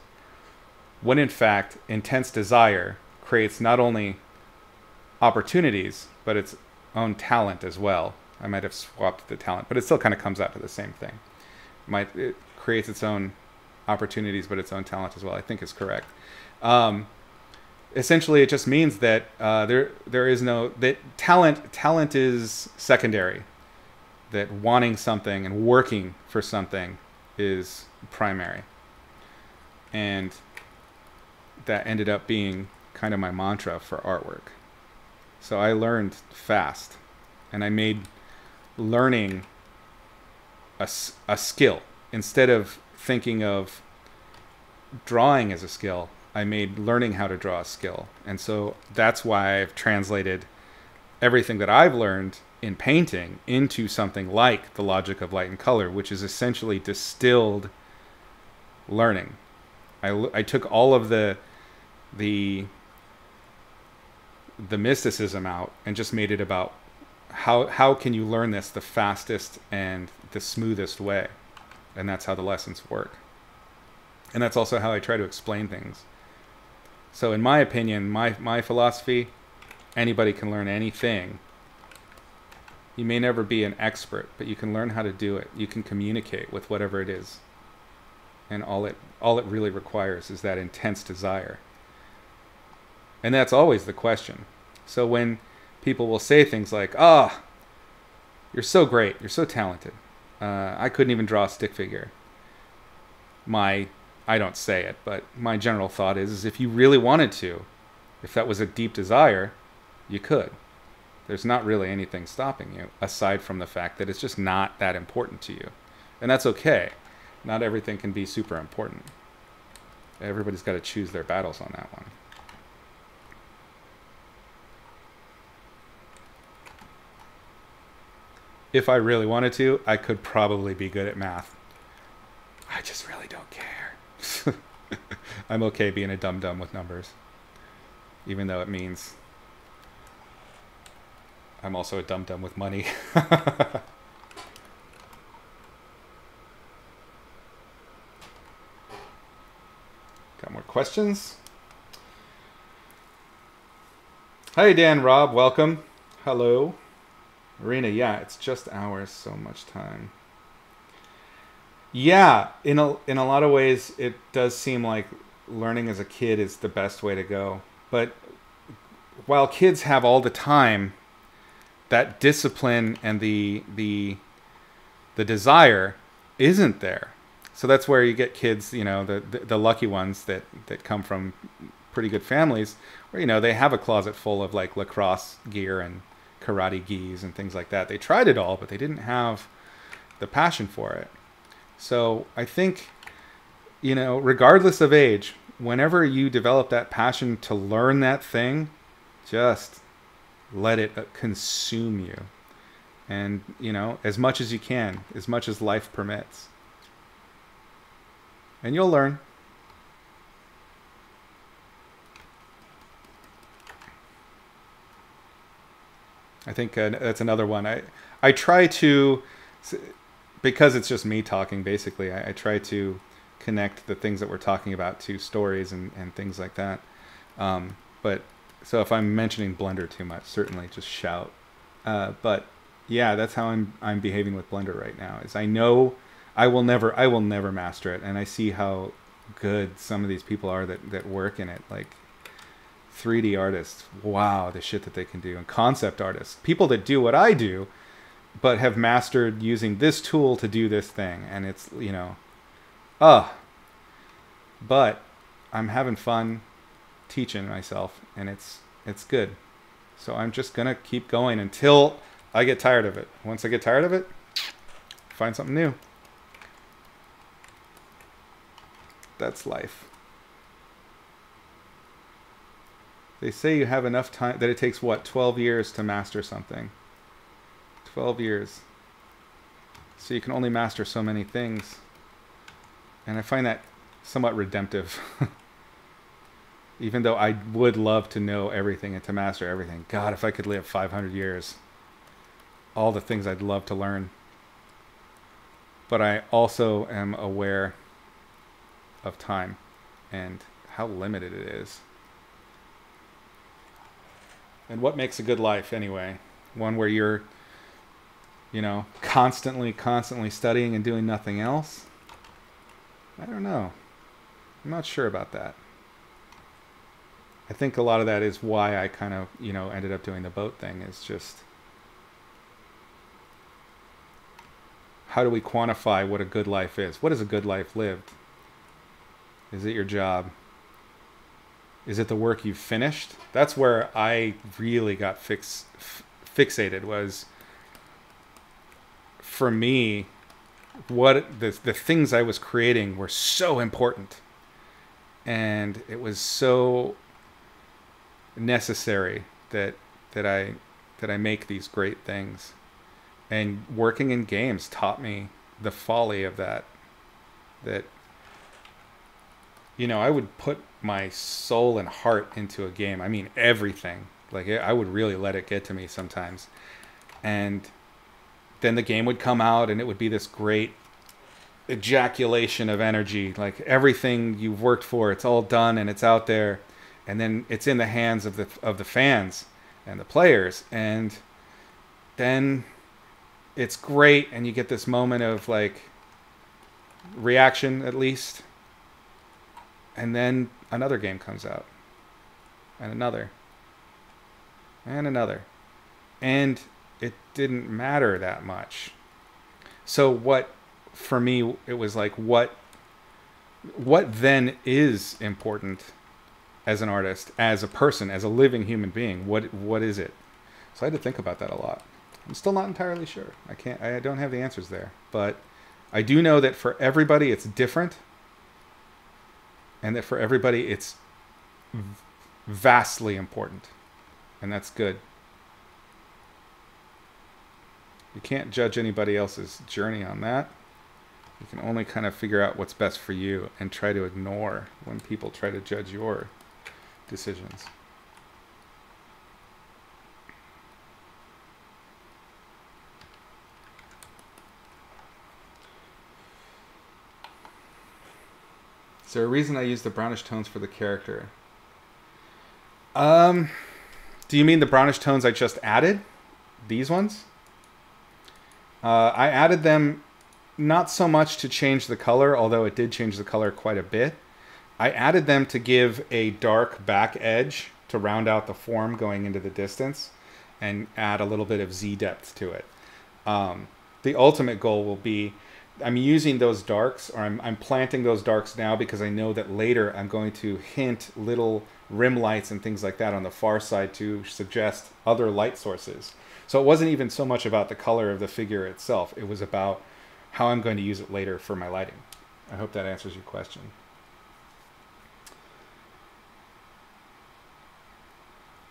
Speaker 1: when in fact intense desire creates not only opportunities, but its own talent as well. I might have swapped the talent, but it still kind of comes out to the same thing. It creates its own opportunities, but its own talent as well, I think is correct. Essentially, it just means that there is that talent is secondary. That wanting something and working for something is primary. And that ended up being kind of my mantra for artwork. So I learned fast, and I made learning a skill. Instead of thinking of drawing as a skill, I made learning how to draw a skill. And so that's why I've translated everything that I've learned in painting into something like the logic of light and color, which is essentially distilled learning. I took all of the mysticism out and just made it about how can you learn this the fastest and the smoothest way. And that's how the lessons work. And that's also how I try to explain things. So in my opinion, my philosophy, anybody can learn anything. You may never be an expert, but you can learn how to do it. You can communicate with whatever it is. And all it really requires is that intense desire. And that's always the question. So when people will say things like, "Ah, you're so great, you're so talented. I couldn't even draw a stick figure." I don't say it, but my general thought is if you really wanted to, if that was a deep desire, you could. There's not really anything stopping you, aside from the fact that it's just not that important to you. And that's okay. Not everything can be super important. Everybody's got to choose their battles on that one. If I really wanted to, I could probably be good at math. I just really don't care. I'm okay being a dum-dum with numbers. Even though it means I'm also a dum-dum with money. Got more questions? Hi Dan, Rob, welcome. Hello. Marina, yeah, it's just hours, so much time. Yeah, in a lot of ways, it does seem like learning as a kid is the best way to go. But while kids have all the time, that discipline and the desire isn't there. So that's where you get kids, you know, the lucky ones that come from pretty good families, where, you know, they have a closet full of like lacrosse gear and karate gis and things like that. They tried it all, but they didn't have the passion for it. So I think, you know, regardless of age, whenever you develop that passion to learn that thing, just let it consume you. And, you know, as much as you can, as much as life permits. And you'll learn. I think that's another one. I try to, because it's just me talking, basically, I try to connect the things that we're talking about to stories and things like that. But so if I'm mentioning Blender too much, certainly just shout. But yeah, that's how I'm behaving with Blender right now. Is I know I will never master it, and I see how good some of these people are that work in it, like 3D artists. Wow, the shit that they can do, and concept artists, people that do what I do, but have mastered using this tool to do this thing, and it's, you know, but I'm having fun teaching myself, and it's good. So I'm just gonna keep going until I get tired of it. Once I get tired of it, find something new. That's life. They say you have enough time, that it takes, what, 12 years to master something. 12 years. So you can only master so many things. And I find that somewhat redemptive. Even though I would love to know everything and to master everything. God, if I could live 500 years. All the things I'd love to learn. But I also am aware of time and how limited it is. And what makes a good life anyway? One where you're, you know, constantly studying and doing nothing else? I don't know. I'm not sure about that. I think a lot of that is why I kind of, you know, ended up doing the boat thing. Is just, how do we quantify what a good life is? What is a good life lived? Is it your job? Is it the work you've finished? That's where I really got fixated, was, for me, what the things I was creating were so important. And it was so necessary that that I make these great things. And working in games taught me the folly of that. That, you know, I would put my soul and heart into a game. I mean, everything. Like, I would really let it get to me sometimes. And then the game would come out and it would be this great ejaculation of energy. Like, everything you've worked for, it's all done and it's out there. And then it's in the hands of the fans and the players. And then it's great and you get this moment of, like, reaction at least. And then another game comes out. And another. And another. And it didn't matter that much. So what, for me, it was like, what then is important as an artist, as a person, as a living human being? What is it? So I had to think about that a lot. I'm still not entirely sure. I don't have the answers there. But I do know that for everybody it's different. And that for everybody it's vastly important. And that's good. You can't judge anybody else's journey on that. You can only kind of figure out what's best for you and try to ignore when people try to judge your decisions. Is there a reason I use the brownish tones for the character? Do you mean the brownish tones I just added? These ones? I added them not so much to change the color, although it did change the color quite a bit. I added them to give a dark back edge to round out the form going into the distance and add a little bit of Z depth to it. The ultimate goal will be, I'm using those darks, or I'm planting those darks now because I know that later I'm going to hint little rim lights and things like that on the far side to suggest other light sources. So it wasn't even so much about the color of the figure itself. It was about how I'm going to use it later for my lighting. I hope that answers your question.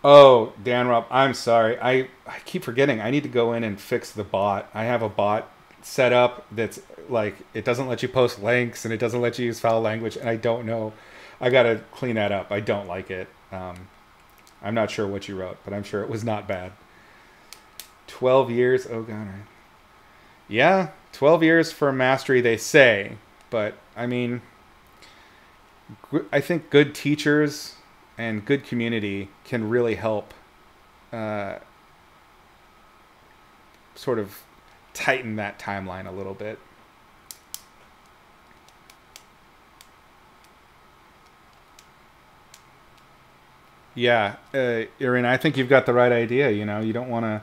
Speaker 1: Oh, Dan Rob, I'm sorry. I keep forgetting. I need to go in and fix the bot. I have a bot set up that's like, it doesn't let you post links and it doesn't let you use foul language, and I don't know. I got to clean that up. I don't like it. I'm not sure what you wrote, but I'm sure it was not bad. 12 years. Oh, God. Yeah, 12 years for mastery, they say. But, I mean, I think good teachers and good community can really help sort of tighten that timeline a little bit. Yeah, Irina, I think you've got the right idea. You know, you don't want to.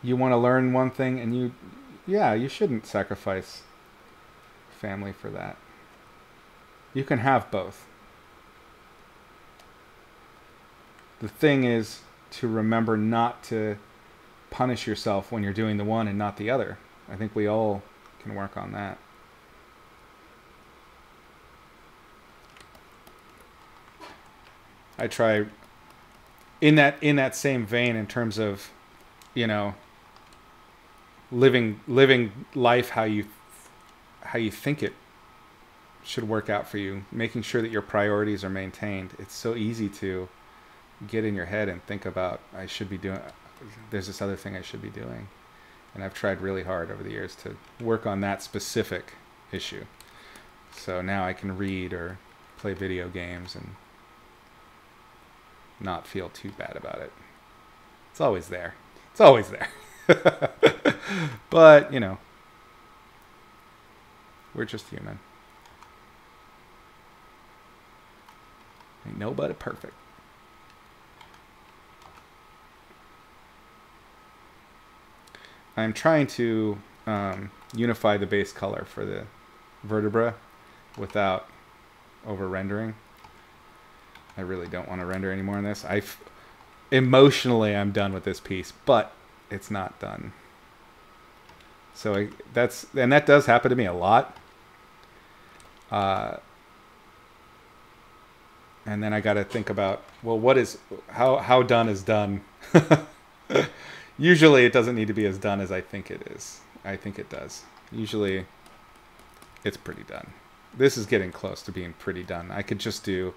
Speaker 1: You want to learn one thing, and you shouldn't sacrifice family for that. You can have both. The thing is to remember not to punish yourself when you're doing the one and not the other. I think we all can work on that. I try in that same vein in terms of, you know, living life how you think it should work out for you, making sure that your priorities are maintained. It's so easy to get in your head and think about, there's this other thing I should be doing. And I've tried really hard over the years to work on that specific issue. So now I can read or play video games and not feel too bad about it. It's always there. It's always there. But, you know, we're just human. Ain't nobody perfect. I'm trying to unify the base color for the vertebra without over rendering. I really don't want to render anymore on this. Emotionally, I'm done with this piece, but it's not done. So that does happen to me a lot. And then I got to think about, well, how done is done. Usually it doesn't need to be as done as I think it is. I think it does. Usually it's pretty done. This is getting close to being pretty done. I could just do...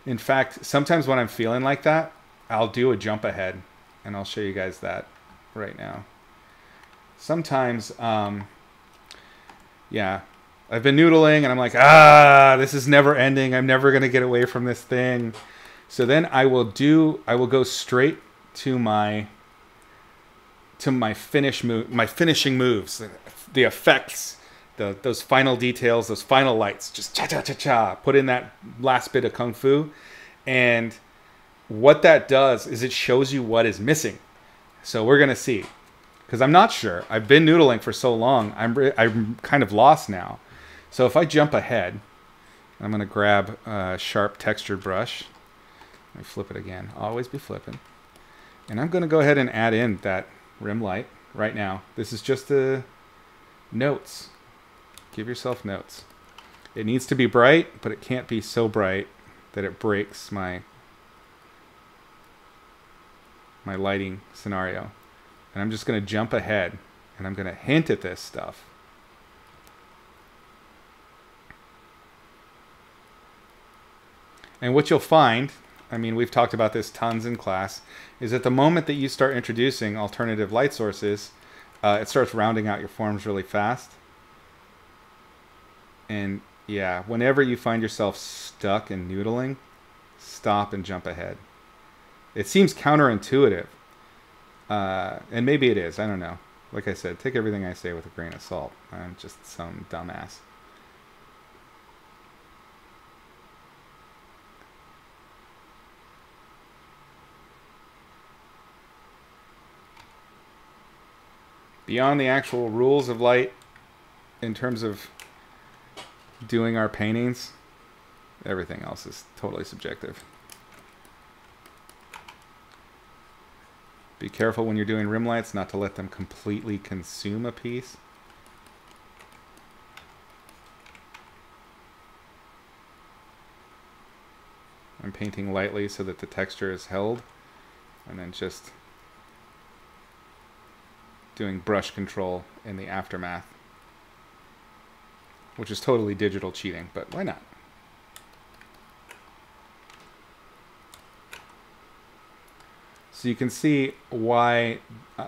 Speaker 1: In fact, sometimes when I'm feeling like that, I'll do a jump ahead, and I'll show you guys that right now. Sometimes, yeah, I've been noodling, and I'm like, this is never ending. I'm never going to get away from this thing. So then I will go straight to my finishing moves, the effects, those final details, those final lights, just cha-cha-cha-cha, put in that last bit of kung fu. And what that does is it shows you what is missing. So we're going to see. Because I'm not sure. I've been noodling for so long, I'm kind of lost now. So if I jump ahead, I'm going to grab a sharp textured brush. Let me flip it again. Always be flipping. And I'm going to go ahead and add in that rim light right now. This is just the notes. Give yourself notes. It needs to be bright, but it can't be so bright that it breaks my lighting scenario. And I'm just going to jump ahead, and I'm going to hint at this stuff. And what you'll find, I mean, we've talked about this tons in class, is at the moment that you start introducing alternative light sources, it starts rounding out your forms really fast. And yeah, whenever you find yourself stuck in noodling, stop and jump ahead. It seems counterintuitive. And maybe it is, I don't know. Like I said, take everything I say with a grain of salt. I'm just some dumbass. Beyond the actual rules of light, in terms of doing our paintings, everything else is totally subjective. Be careful when you're doing rim lights not to let them completely consume a piece. I'm painting lightly so that the texture is held, and then just doing brush control in the aftermath, which is totally digital cheating, but why not? So you can see why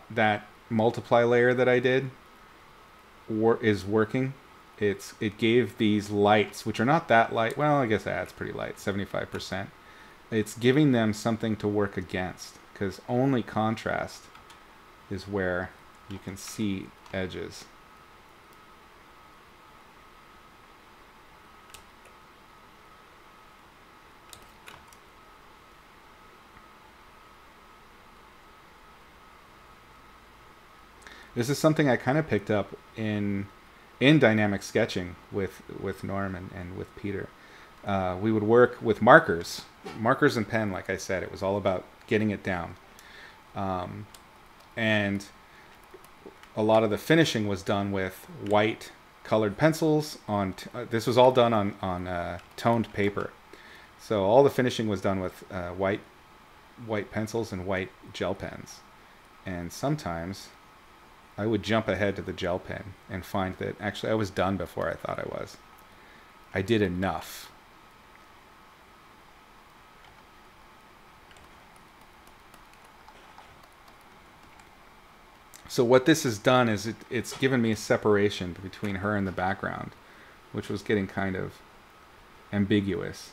Speaker 1: that multiply layer that I did is working. It gave these lights, which are not that light. Well, I guess that's pretty light, 75%. It's giving them something to work against, because only contrast is where you can see edges. This is something I kind of picked up in dynamic sketching with Norm and with Peter. We would work with markers and pen. Like I said, it was all about getting it down, and a lot of the finishing was done with white colored pencils. This was all done on toned paper, so all the finishing was done with white pencils and white gel pens. And sometimes I would jump ahead to the gel pen and find that actually I was done before I thought I was. I did enough. So what this has done is it's given me a separation between her and the background, which was getting kind of ambiguous.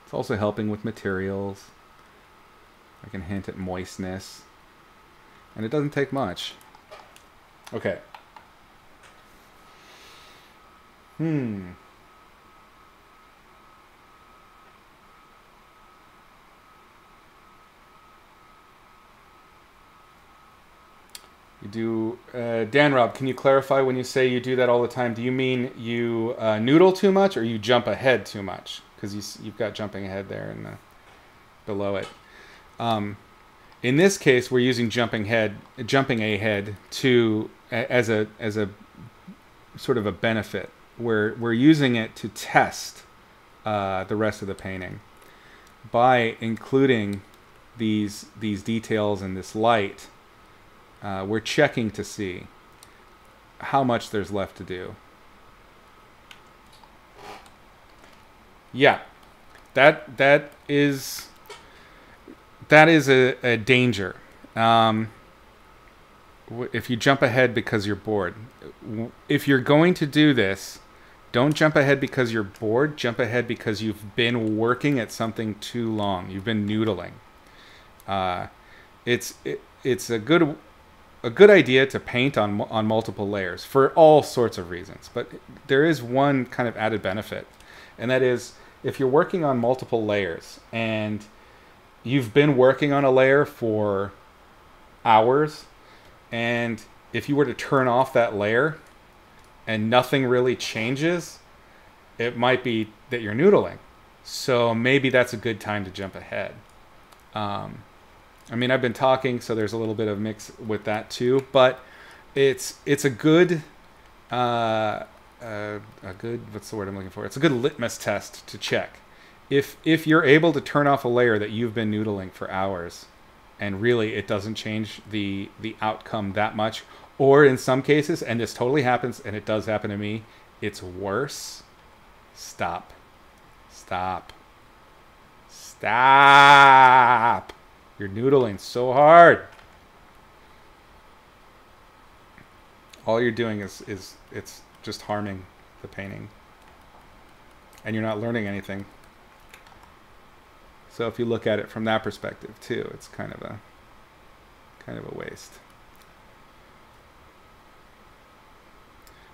Speaker 1: It's also helping with materials. I can hint at moistness. And it doesn't take much. Okay. You do, Dan Rob, can you clarify when you say you do that all the time? Do you mean you noodle too much or you jump ahead too much? Because you've got jumping ahead there and below it. In this case, we're using jumping ahead to as a sort of a benefit. We're using it to test the rest of the painting. by including these details and this light, we're checking to see how much there's left to do. Yeah, that is a danger. If you jump ahead because you're bored. If you're going to do this, don't jump ahead because you're bored. Jump ahead because you've been working at something too long. You've been noodling. It's a good idea to paint on multiple layers for all sorts of reasons. But there is one kind of added benefit, and that is if you're working on multiple layers and you've been working on a layer for hours, and if you were to turn off that layer and nothing really changes, it might be that you're noodling. So maybe that's a good time to jump ahead. I mean, I've been talking, so there's a little bit of mix with that too, but it's a good what's the word I'm looking for? It's a good litmus test to check. If you're able to turn off a layer that you've been noodling for hours, and really it doesn't change the outcome that much, or in some cases, and this totally happens, and it does happen to me, it's worse, stop. You're noodling so hard. All you're doing is it's just harming the painting, and you're not learning anything. So if you look at it from that perspective too, it's kind of a waste.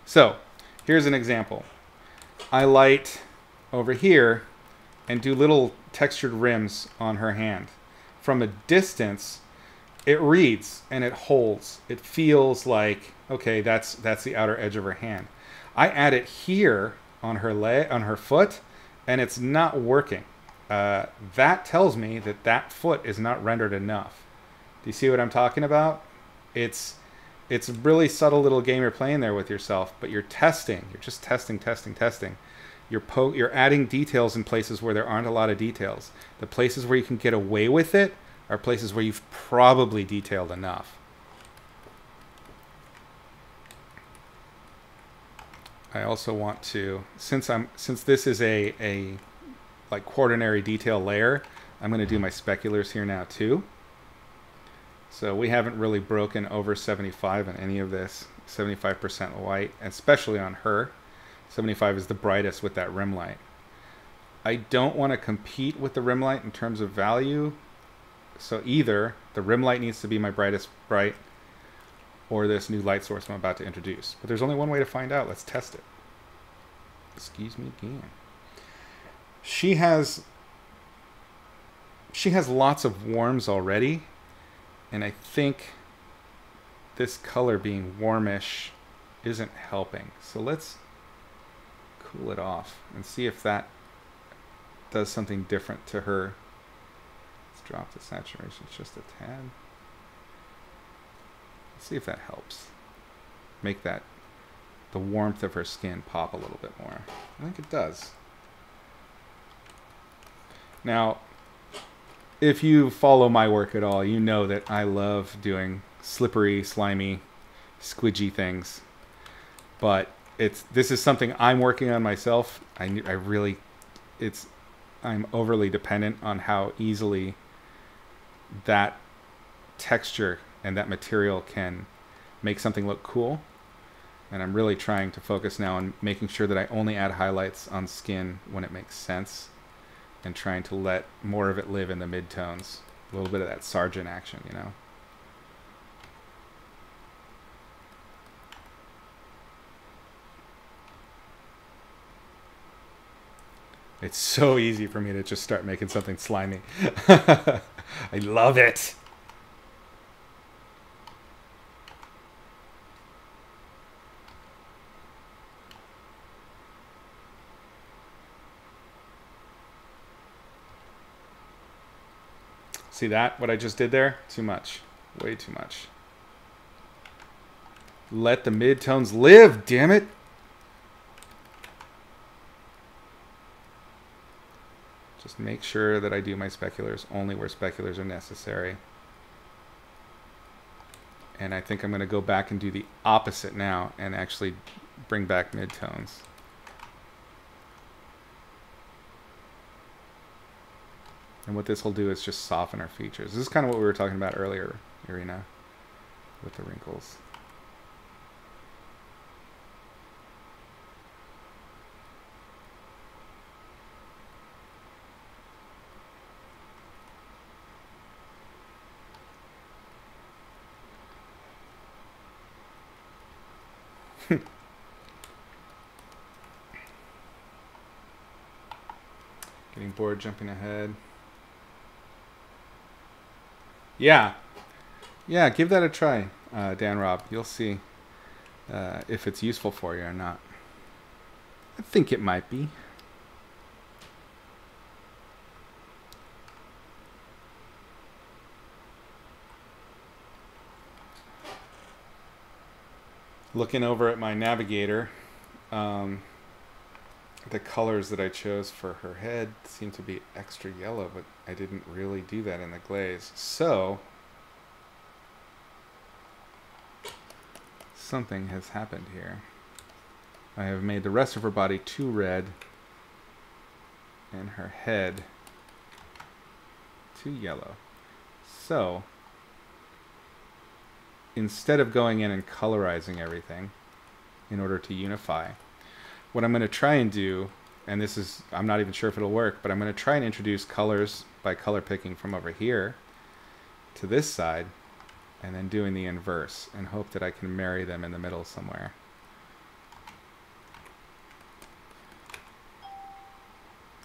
Speaker 1: So here's an example. I light over here and do little textured rims on her hand. From a distance, it reads and it holds. It feels like, okay, that's the outer edge of her hand. I add it here on her foot, and it's not working. That tells me that foot is not rendered enough. Do you see what I'm talking about? It's a really subtle little game you're playing there with yourself, but you're testing. You're just testing. You're adding details in places where there aren't a lot of details. The places where you can get away with it are places where you've probably detailed enough. I also want to, since this is a like quaternary detail layer, I'm going to do my speculars here now too. So we haven't really broken over 75 in any of this. 75% white, especially on her. 75 is the brightest with that rim light. I don't want to compete with the rim light in terms of value. So either the rim light needs to be my brightest bright, or this new light source I'm about to introduce. But there's only one way to find out. Let's test it. Excuse me again. She has lots of warms already, and I think this color being warmish isn't helping. So let's cool it off and see if that does something different to her. Let's drop the saturation just a tad. Let's see if that helps make the warmth of her skin pop a little bit more. I think it does. Now, if you follow my work at all, you know that I love doing slippery, slimy, squidgy things. But this is something I'm working on myself. I'm overly dependent on how easily that texture and that material can make something look cool. And I'm really trying to focus now on making sure that I only add highlights on skin when it makes sense, and trying to let more of it live in the midtones. A little bit of that Sargent action, you know? It's so easy for me to just start making something slimy. I love it. See that? What I just did there? Too much. Way too much. Let the midtones live, damn it! Just make sure that I do my speculars only where speculars are necessary. And I think I'm going to go back and do the opposite now and actually bring back midtones. And what this will do is just soften our features. This is kind of what we were talking about earlier, Irina, with the wrinkles. Getting bored jumping ahead. Yeah. Yeah, give that a try, Dan Rob. You'll see if it's useful for you or not. I think it might be. Looking over at my navigator, the colors that I chose for her head seem to be extra yellow, but I didn't really do that in the glaze. So, something has happened here. I have made the rest of her body too red and her head too yellow. So, instead of going in and colorizing everything in order to unify, what I'm going to try and do, and this is, I'm not even sure if it'll work, but I'm going to try and introduce colors by color picking from over here to this side and then doing the inverse and hope that I can marry them in the middle somewhere.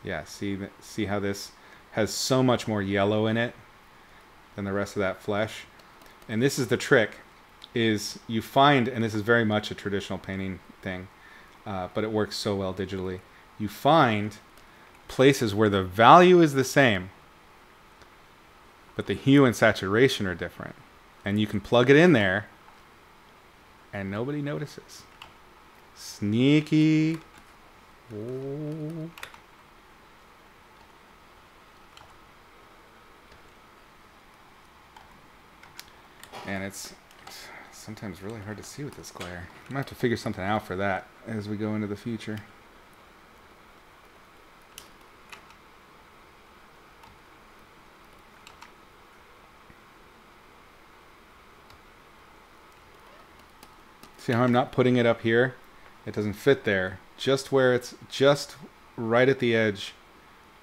Speaker 1: Yeah, see how this has so much more yellow in it than the rest of that flesh. And this is the trick, is you find, and this is very much a traditional painting thing, but it works so well digitally. You find places where the value is the same, but the hue and saturation are different. And you can plug it in there, and nobody notices. Sneaky. Oh. And it's sometimes really hard to see with this glare. I'm gonna have to figure something out for that as we go into the future. See how I'm not putting it up here? It doesn't fit there. Just where it's just right at the edge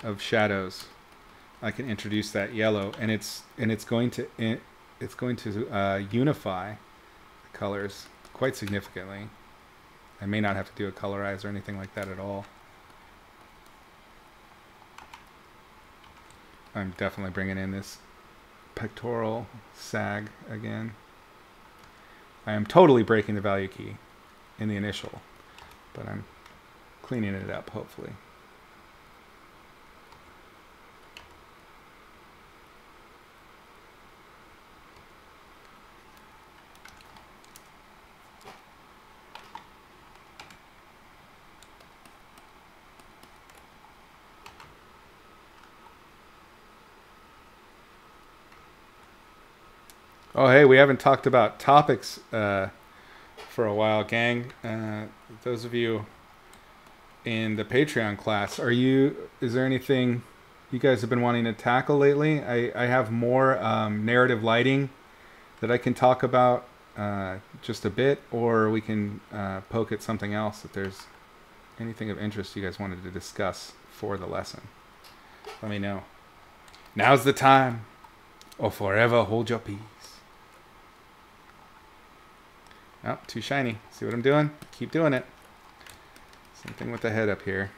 Speaker 1: of shadows, I can introduce that yellow, and it's going to unify the colors quite significantly. I may not have to do a colorize or anything like that at all. I'm definitely bringing in this pectoral sag again. I am totally breaking the value key in the initial, but I'm cleaning it up, hopefully. Oh, hey, we haven't talked about topics for a while, gang. Those of you in the Patreon class, is there anything you guys have been wanting to tackle lately? I have more narrative lighting that I can talk about just a bit, or we can poke at something else if there's anything of interest you guys wanted to discuss for the lesson. Let me know. Now's the time, or forever hold your peace. Oh, too shiny. See what I'm doing? Keep doing it. Same thing with the head up here.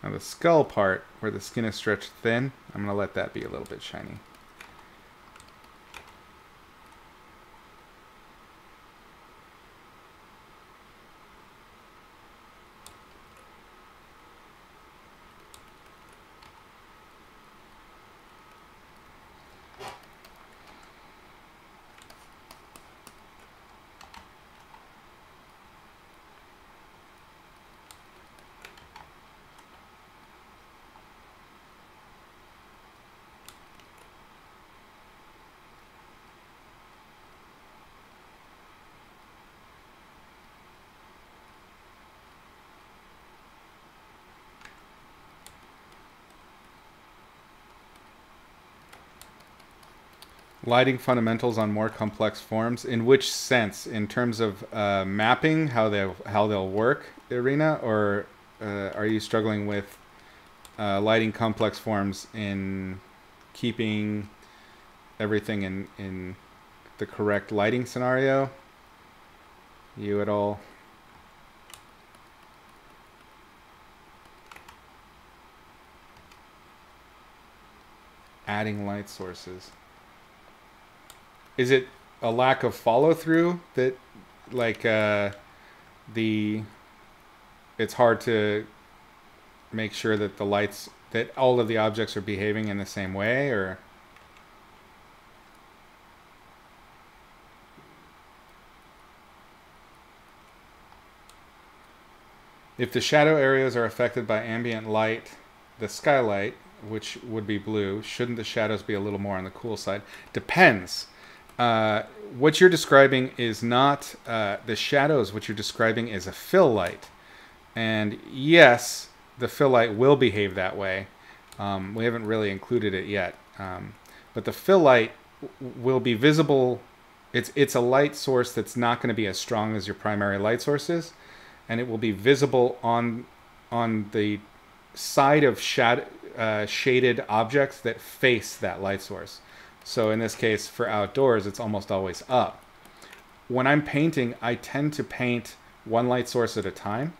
Speaker 1: Now the skull part, where the skin is stretched thin, I'm going to let that be a little bit shiny. Lighting fundamentals on more complex forms. In which sense? In terms of mapping, how they'll work, Irina, or are you struggling with lighting complex forms in keeping everything in the correct lighting scenario? You at all? Adding light sources. Is it a lack of follow through that, like, it's hard to make sure that that all of the objects are behaving in the same way, or? If the shadow areas are affected by ambient light, the skylight, which would be blue, shouldn't the shadows be a little more on the cool side? Depends. What you're describing is not the shadows. What you're describing is a fill light. And yes, the fill light will behave that way. We haven't really included it yet. But the fill light will be visible. It's a light source that's not going to be as strong as your primary light source is. And it will be visible on the side of shaded objects that face that light source. So in this case, for outdoors, it's almost always up. When I'm painting, I tend to paint one light source at a time,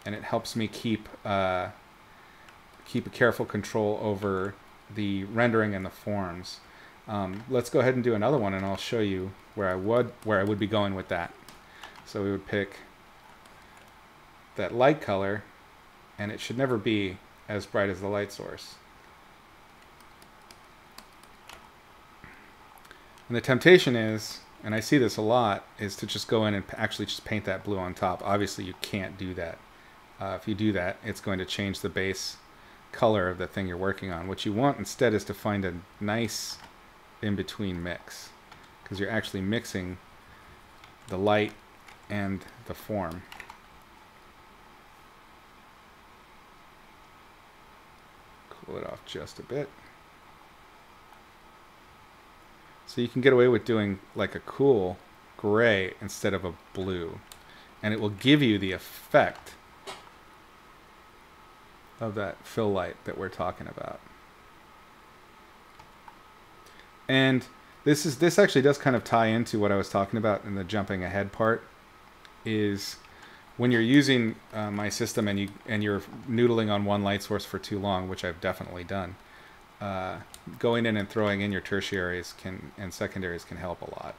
Speaker 1: and it helps me keep a careful control over the rendering and the forms. Let's go ahead and do another one, and I'll show you where I would be going with that. So we would pick that light color, and it should never be as bright as the light source. And the temptation is, and I see this a lot, is to just go in and actually just paint that blue on top. Obviously, you can't do that. If you do that, it's going to change the base color of the thing you're working on. What you want instead is to find a nice in-between mix, because you're actually mixing the light and the form. Cool it off just a bit. So you can get away with doing like a cool gray instead of a blue. And it will give you the effect of that fill light that we're talking about. And this actually does kind of tie into what I was talking about in the jumping ahead part, is when you're using my system and you're noodling on one light source for too long, which I've definitely done, going in and throwing in your tertiaries and secondaries can help a lot.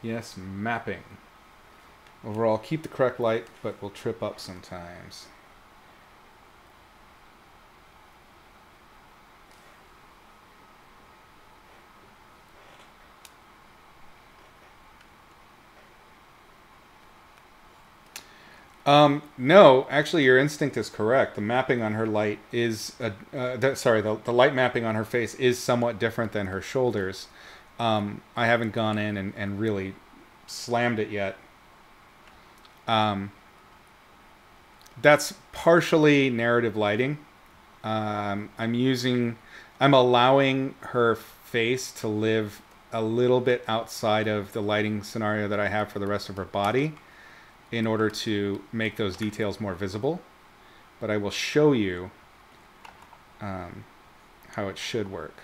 Speaker 1: Yes, mapping. Overall, keep the correct light, but we'll trip up sometimes. No, actually your instinct is correct. The mapping on her light is, the light mapping on her face is somewhat different than her shoulders. I haven't gone in and really slammed it yet. That's partially narrative lighting. I'm allowing her face to live a little bit outside of the lighting scenario that I have for the rest of her body, in order to make those details more visible. But I will show you how it should work.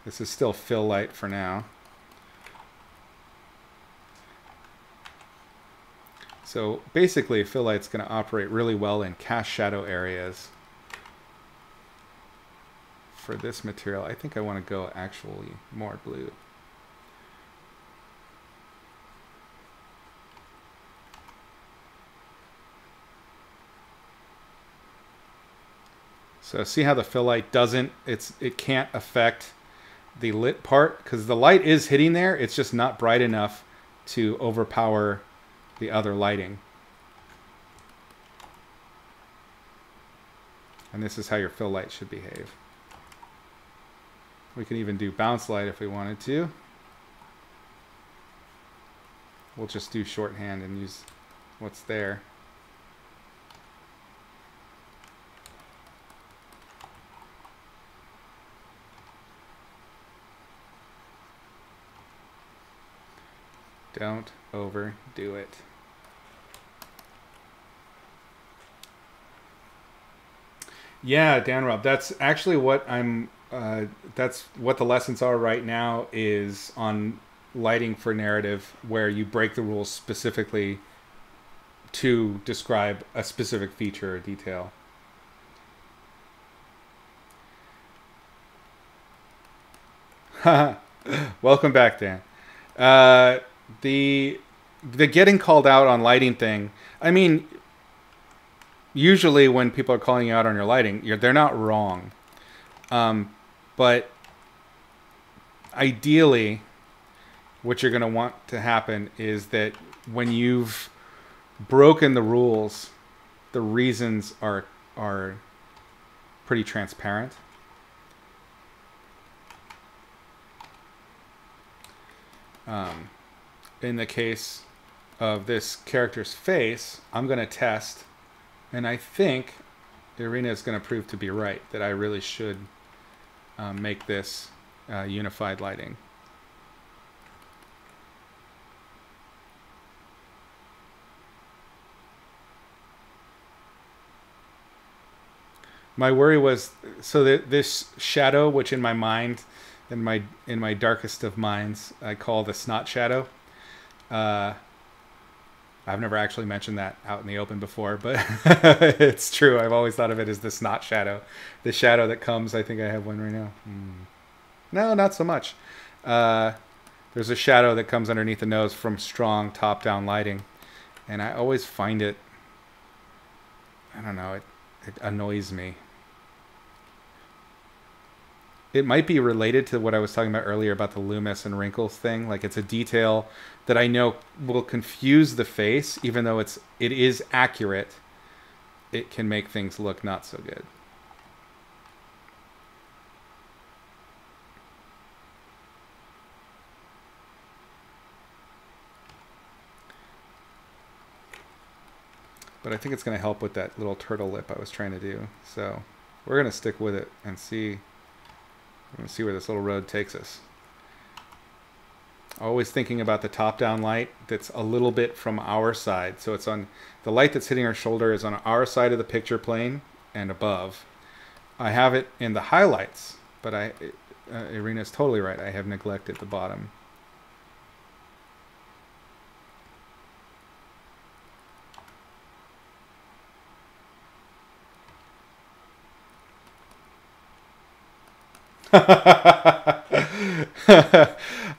Speaker 1: This is still fill light for now. So basically, fill light's going to operate really well in cast shadow areas. For this material, I think I want to go actually more blue. So see how the fill light it can't affect the lit part, because the light is hitting there. It's just not bright enough to overpower the other lighting. And this is how your fill light should behave. We can even do bounce light if we wanted to. We'll just do shorthand and use what's there. Don't overdo it. Yeah, Dan Rob, that's actually what that's what the lessons are right now, is on lighting for narrative, where you break the rules specifically to describe a specific feature or detail. Welcome back, Dan. Uh, the the getting called out on lighting thing. I mean, usually when people are calling you out on your lighting, they're not wrong. But ideally, what you're going to want to happen is that when you've broken the rules, the reasons are pretty transparent. In the case of this character's face, I'm going to test, and I think Irina is going to prove to be right, that I really should make this unified lighting. My worry was, so that this shadow, which in my mind, in my darkest of minds, I call the snot shadow. I've never actually mentioned that out in the open before, but it's true. I've always thought of it as the snot shadow, the shadow that comes. I think I have one right now. No, not so much. There's a shadow that comes underneath the nose from strong top-down lighting, and I always find it, I don't know, it annoys me. It might be related to what I was talking about earlier about the Loomis and wrinkles thing. Like, it's a detail that I know will confuse the face, even though it is accurate. It can make things look not so good. But I think it's going to help with that little turtle lip I was trying to do. So we're going to stick with it and see. We're going to see where this little road takes us. Always thinking about the top-down light that's a little bit from our side. So it's on the light that's hitting our shoulder is on our side of the picture plane and above. I have it in the highlights, but Irina's totally right. I have neglected the bottom.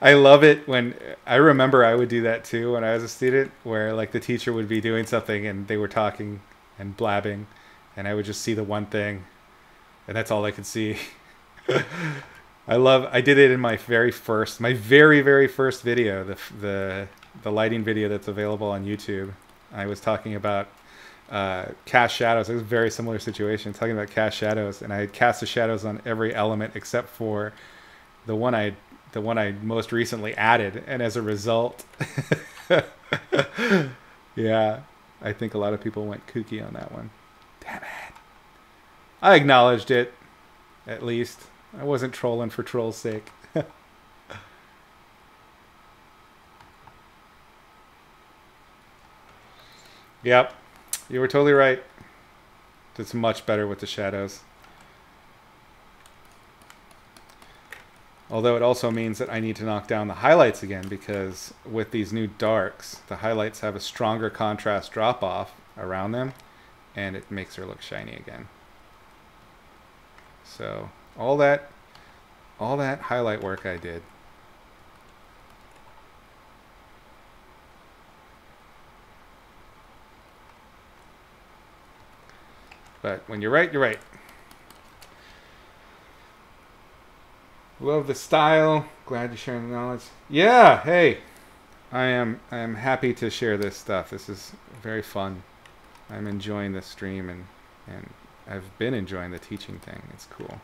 Speaker 1: I love it when I remember I would do that too when I was a student, where like the teacher would be doing something and they were talking and blabbing, and I would just see the one thing, and that's all I could see. I did it in my very first video, the lighting video that's available on YouTube. I was talking about cast shadows. It was a very similar situation, talking about cast shadows, and I had cast the shadows on every element except for the one I most recently added, and as a result, yeah, I think a lot of people went kooky on that one. Damn it! I acknowledged it, at least. I wasn't trolling for troll's sake. Yep, you were totally right. It's much better with the shadows. Although it also means that I need to knock down the highlights again, because with these new darks, the highlights have a stronger contrast drop-off around them, and it makes her look shiny again. So all that highlight work I did. But when you're right, you're right. Love the style. Glad to share the knowledge. Yeah, hey. I am happy to share this stuff. This is very fun. I'm enjoying the stream, and I've been enjoying the teaching thing. It's cool.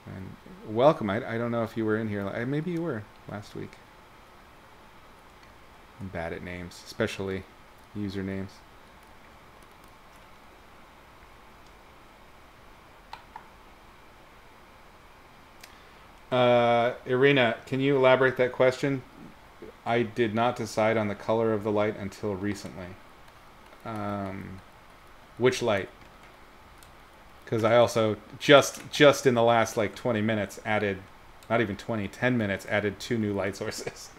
Speaker 1: And welcome. I don't know if you were in here. Maybe you were last week. I'm bad at names, especially usernames. Irina, can you elaborate that question? I did not decide on the color of the light until recently. Which light? Because I also just in the last like 20 minutes added, not even 20, 10 minutes added 2 new light sources.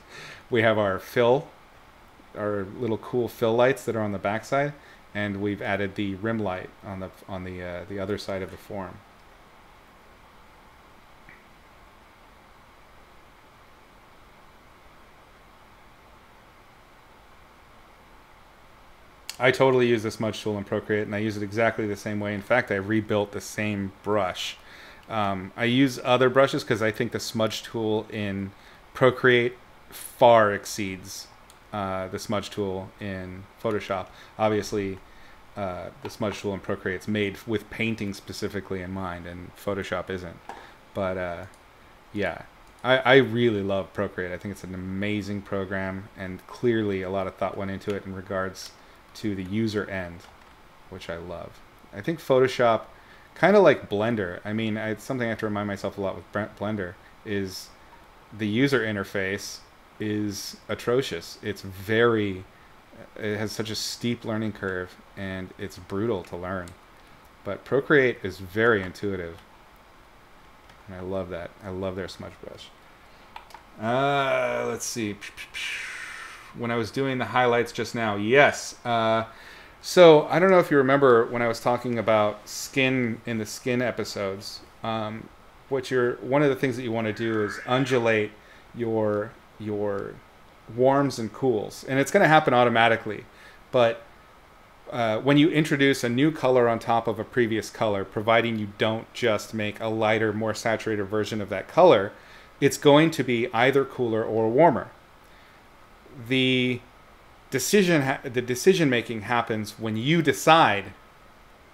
Speaker 1: We have our fill, our little cool fill lights that are on the backside, and we've added the rim light on the other side of the form. I totally use the smudge tool in Procreate, and I use it exactly the same way. In fact, I rebuilt the same brush. I use other brushes because I think the smudge tool in Procreate far exceeds the smudge tool in Photoshop. Obviously, the smudge tool in Procreate is made with painting specifically in mind, and Photoshop isn't. But yeah, I really love Procreate. I think it's an amazing program, and clearly a lot of thought went into it in regards to the user end, which I love. I think Photoshop, kind of like Blender, I mean, it's something I have to remind myself a lot with Blender, is the user interface is atrocious. It has such a steep learning curve, and it's brutal to learn. But Procreate is very intuitive, and I love that. I love their smudge brush. Let's see. When I was doing the highlights just now, yes. So I don't know if you remember when I was talking about skin in the skin episodes. One of the things that you want to do is undulate your warms and cools, and it's going to happen automatically. But when you introduce a new color on top of a previous color, providing you don't just make a lighter, more saturated version of that color, it's going to be either cooler or warmer. The decision making happens when you decide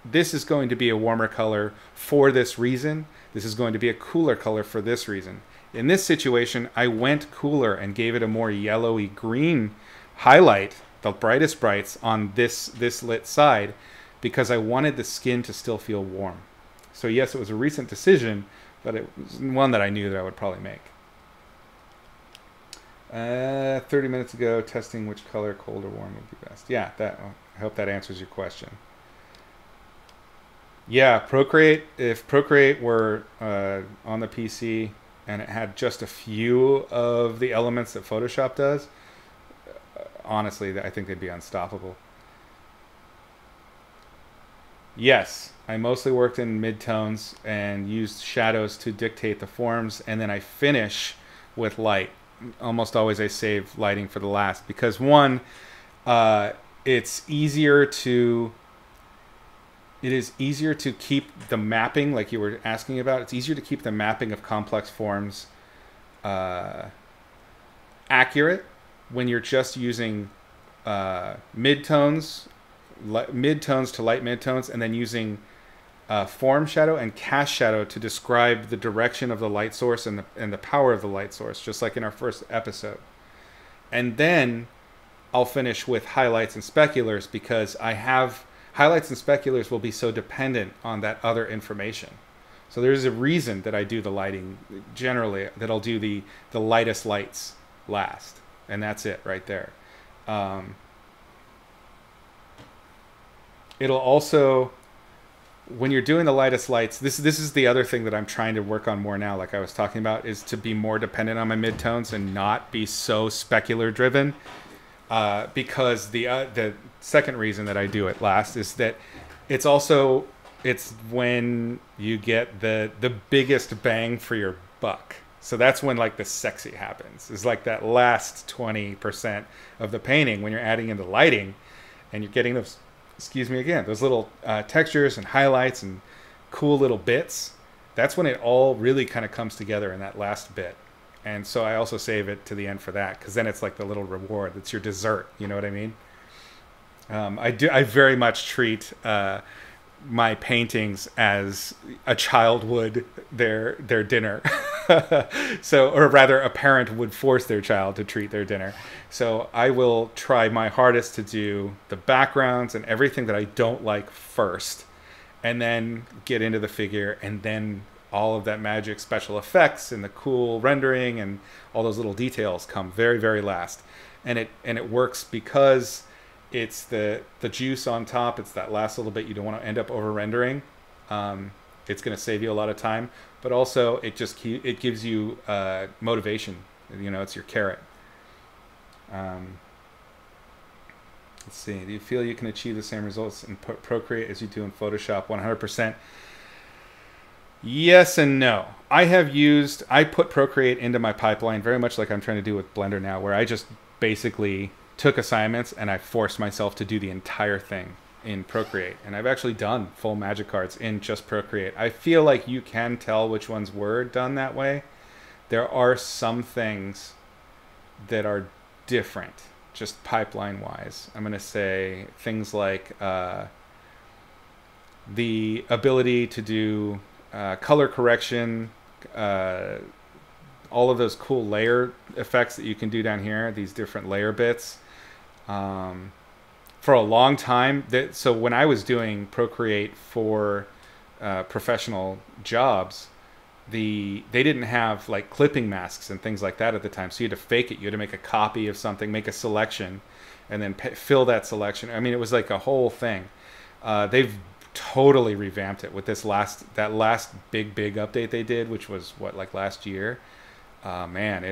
Speaker 1: this is going to be a warmer color for this reason. This is going to be a cooler color for this reason. In this situation, I went cooler and gave it a more yellowy green highlight, the brightest brights on this lit side, because I wanted the skin to still feel warm. So yes, it was a recent decision, but it was one that I knew that I would probably make. 30 minutes ago, testing which color, cold or warm, would be best. Yeah, I hope that answers your question. Yeah, Procreate, if Procreate were on the PC and it had just a few of the elements that Photoshop does, honestly, I think they'd be unstoppable. Yes, I mostly worked in midtones and used shadows to dictate the forms, and then I finish with light. Almost always I save lighting for the last because one, it is easier to keep the mapping, like you were asking about. It's easier to keep the mapping of complex forms accurate when you're just using midtones to light midtones, and then using form shadow and cast shadow to describe the direction of the light source and the power of the light source, just like in our first episode. And then I'll finish with highlights and speculars, because highlights and speculars will be so dependent on that other information. So there's a reason that I do the lighting generally, that I'll do the lightest lights last, and that's it right there. It'll also, when you're doing the lightest lights, this is the other thing that I'm trying to work on more now, like I was talking about, is to be more dependent on my midtones and not be so specular driven. Because the second reason that I do it last is that it's when you get the biggest bang for your buck. So that's when like the sexy happens. It's like that last 20% of the painting when you're adding in the lighting and you're getting those, those little textures and highlights and cool little bits. That's when it all really kind of comes together in that last bit. And so I also save it to the end for that, because then it's like the little reward. It's your dessert. You know what I mean? I very much treat my paintings as a child would their dinner. So, or rather, a parent would force their child to treat their dinner. So I will try my hardest to do the backgrounds and everything that I don't like first, and then get into the figure, and then all of that magic special effects and the cool rendering and all those little details come very, very last. And it works because it's the juice on top. It's that last little bit you don't want to end up over rendering. It's going to save you a lot of time, but also it gives you motivation. You know, it's your carrot. Let's see. Do you feel you can achieve the same results in Procreate as you do in Photoshop? 100%. Yes and no. I put Procreate into my pipeline very much like I'm trying to do with Blender now, where I just basically took assignments and I forced myself to do the entire thing in Procreate. And I've actually done full magic cards in just Procreate. I feel like you can tell which ones were done that way. There are some things that are different, just pipeline wise. I'm going to say things like the ability to do color correction, all of those cool layer effects that you can do down here, these different layer bits. For a long time, so when I was doing Procreate for professional jobs, they didn't have like clipping masks and things like that at the time, so you had to fake it. You had to make a copy of something, make a selection, and then fill that selection. I mean, it was like a whole thing. They've totally revamped it with that last big update they did, which was what, like last year. Man,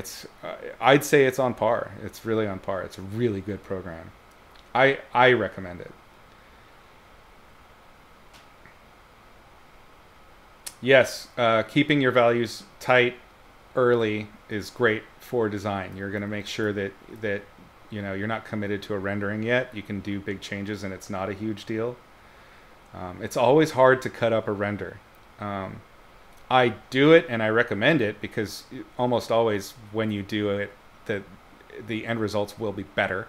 Speaker 1: I'd say it's on par. It's really on par. It's a really good program. I recommend it. Yes, keeping your values tight early is great for design. You're going to make sure that you know you're not committed to a rendering yet. You can do big changes and it's not a huge deal. It's always hard to cut up a render. I do it and I recommend it because almost always when you do it, the end results will be better.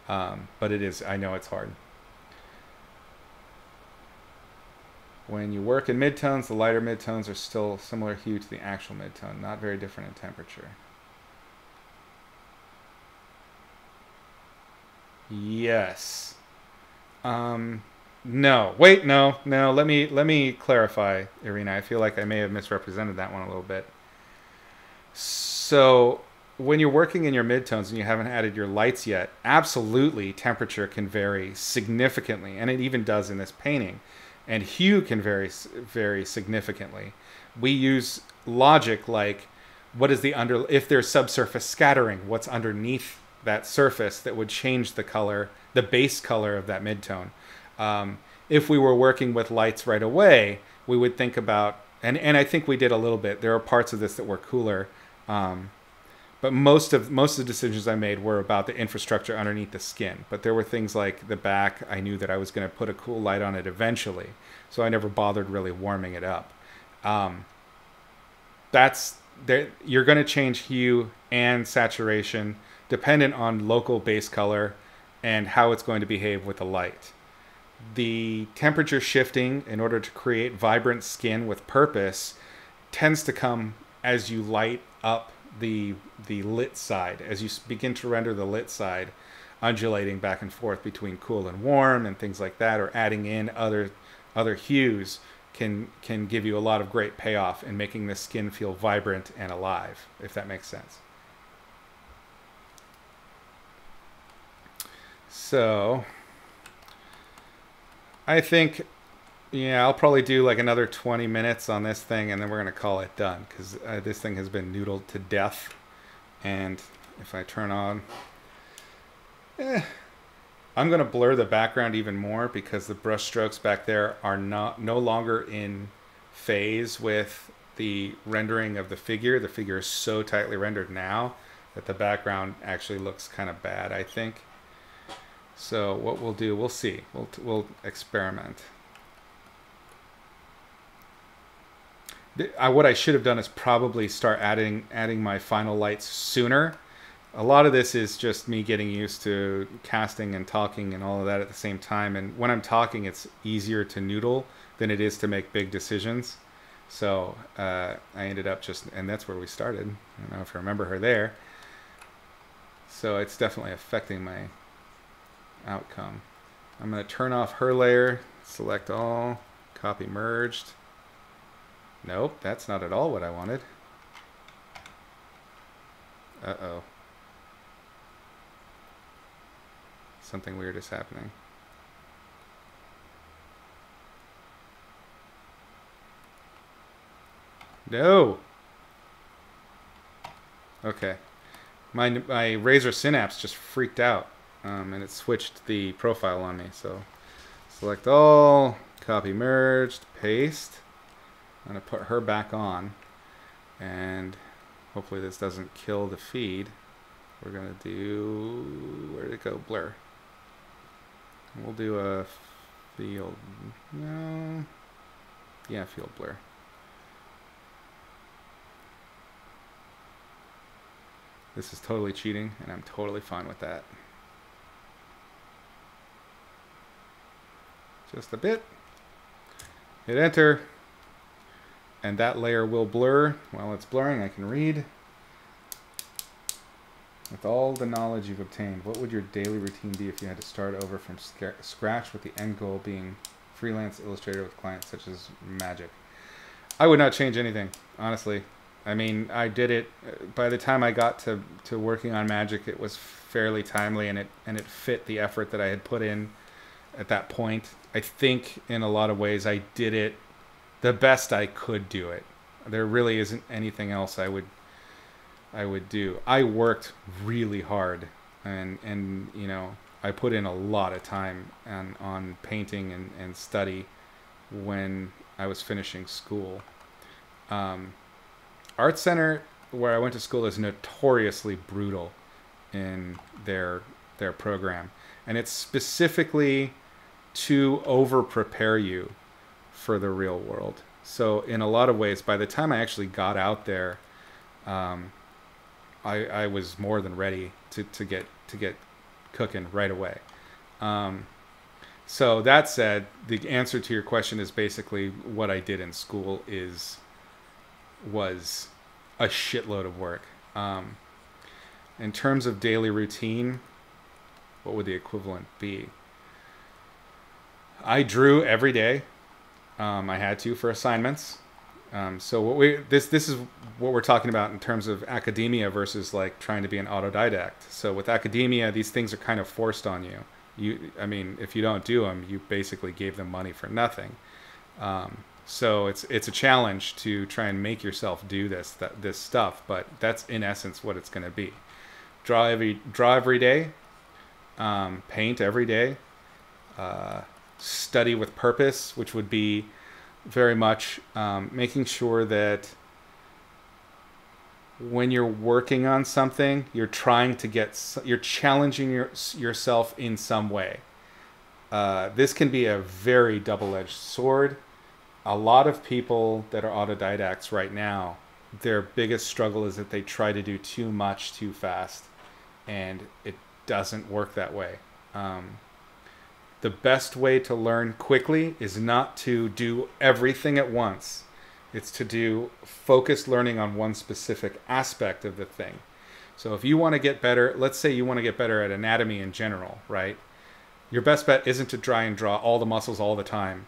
Speaker 1: But I know it's hard. When you work in midtones, the lighter midtones are still similar hue to the actual midtone, not very different in temperature. Yes. No. Wait, no. Let me clarify, Irina. I feel like I may have misrepresented that one a little bit. So when you're working in your midtones and you haven't added your lights yet, absolutely temperature can vary significantly, and it even does in this painting. And hue can vary very significantly. We use logic like, if there's subsurface scattering, what's underneath that surface that would change the color, the base color of that midtone. If we were working with lights right away, we would think about, and I think we did a little bit. There are parts of this that were cooler, but most of the decisions I made were about the infrastructure underneath the skin. But there were things like the back. I knew that I was going to put a cool light on it eventually, so I never bothered really warming it up. You're going to change hue and saturation dependent on local base color and how it's going to behave with the light. The temperature shifting in order to create vibrant skin with purpose tends to come as you light up the lit side, as you begin to render the lit side, undulating back and forth between cool and warm and things like that, or adding in other hues can give you a lot of great payoff in making the skin feel vibrant and alive, if that makes sense. So I think, yeah, I'll probably do like another 20 minutes on this thing, and then we're going to call it done, because this thing has been noodled to death. And if I turn on, I'm going to blur the background even more, because the brush strokes back there are no longer in phase with the rendering of the figure. The figure is so tightly rendered now that the background actually looks kind of bad, I think. So what we'll do, we'll see. We'll experiment. What I should have done is probably start adding my final lights sooner. A lot of this is just me getting used to casting and talking and all of that at the same time. And when I'm talking, it's easier to noodle than it is to make big decisions. So I ended up and that's where we started. I don't know if you remember her there. So it's definitely affecting my outcome. I'm going to turn off her layer, select all, copy merged. Nope, that's not at all what I wanted. Uh-oh. Something weird is happening. No! Okay. My Razer Synapse just freaked out, and it switched the profile on me. So select all, copy merged, paste. I'm going to put her back on, and hopefully this doesn't kill the feed. We're going to do, where did it go? Blur. We'll do a field, no, yeah, field blur. This is totally cheating, and I'm totally fine with that. Just a bit. Hit enter. And that layer will blur. While it's blurring, I can read. With all the knowledge you've obtained, what would your daily routine be if you had to start over from scratch with the end goal being freelance illustrator with clients such as Magic? I would not change anything, honestly. I mean, I did it, by the time I got to working on Magic, it was fairly timely, and it fit the effort that I had put in at that point. I think in a lot of ways I did it the best I could do it. There really isn't anything else I would do. I worked really hard, and you know, I put in a lot of time on painting and study when I was finishing school. Art Center, where I went to school, is notoriously brutal in their program, and it's specifically to over prepare you for the real world. So in a lot of ways, by the time I actually got out there, I was more than ready to get cooking right away. So that said, the answer to your question is basically what I did in school was a shitload of work. In terms of daily routine, what would the equivalent be? I drew every day. I had to for assignments. So what this is what we're talking about in terms of academia versus like trying to be an autodidact. So with academia, these things are kind of forced on you. I mean, if you don't do them, you basically gave them money for nothing. So it's a challenge to try and make yourself do this stuff, but that's in essence what it's going to be. Draw every day, paint every day, study with purpose, which would be very much making sure that when you're working on something, you're challenging yourself in some way. This can be a very double-edged sword. A lot of people that are autodidacts right now, their biggest struggle is that they try to do too much too fast, and it doesn't work that way. The best way to learn quickly is not to do everything at once. It's to do focused learning on one specific aspect of the thing. So if you want to get better, let's say you want to get better at anatomy in general, right? Your best bet isn't to try and draw all the muscles all the time.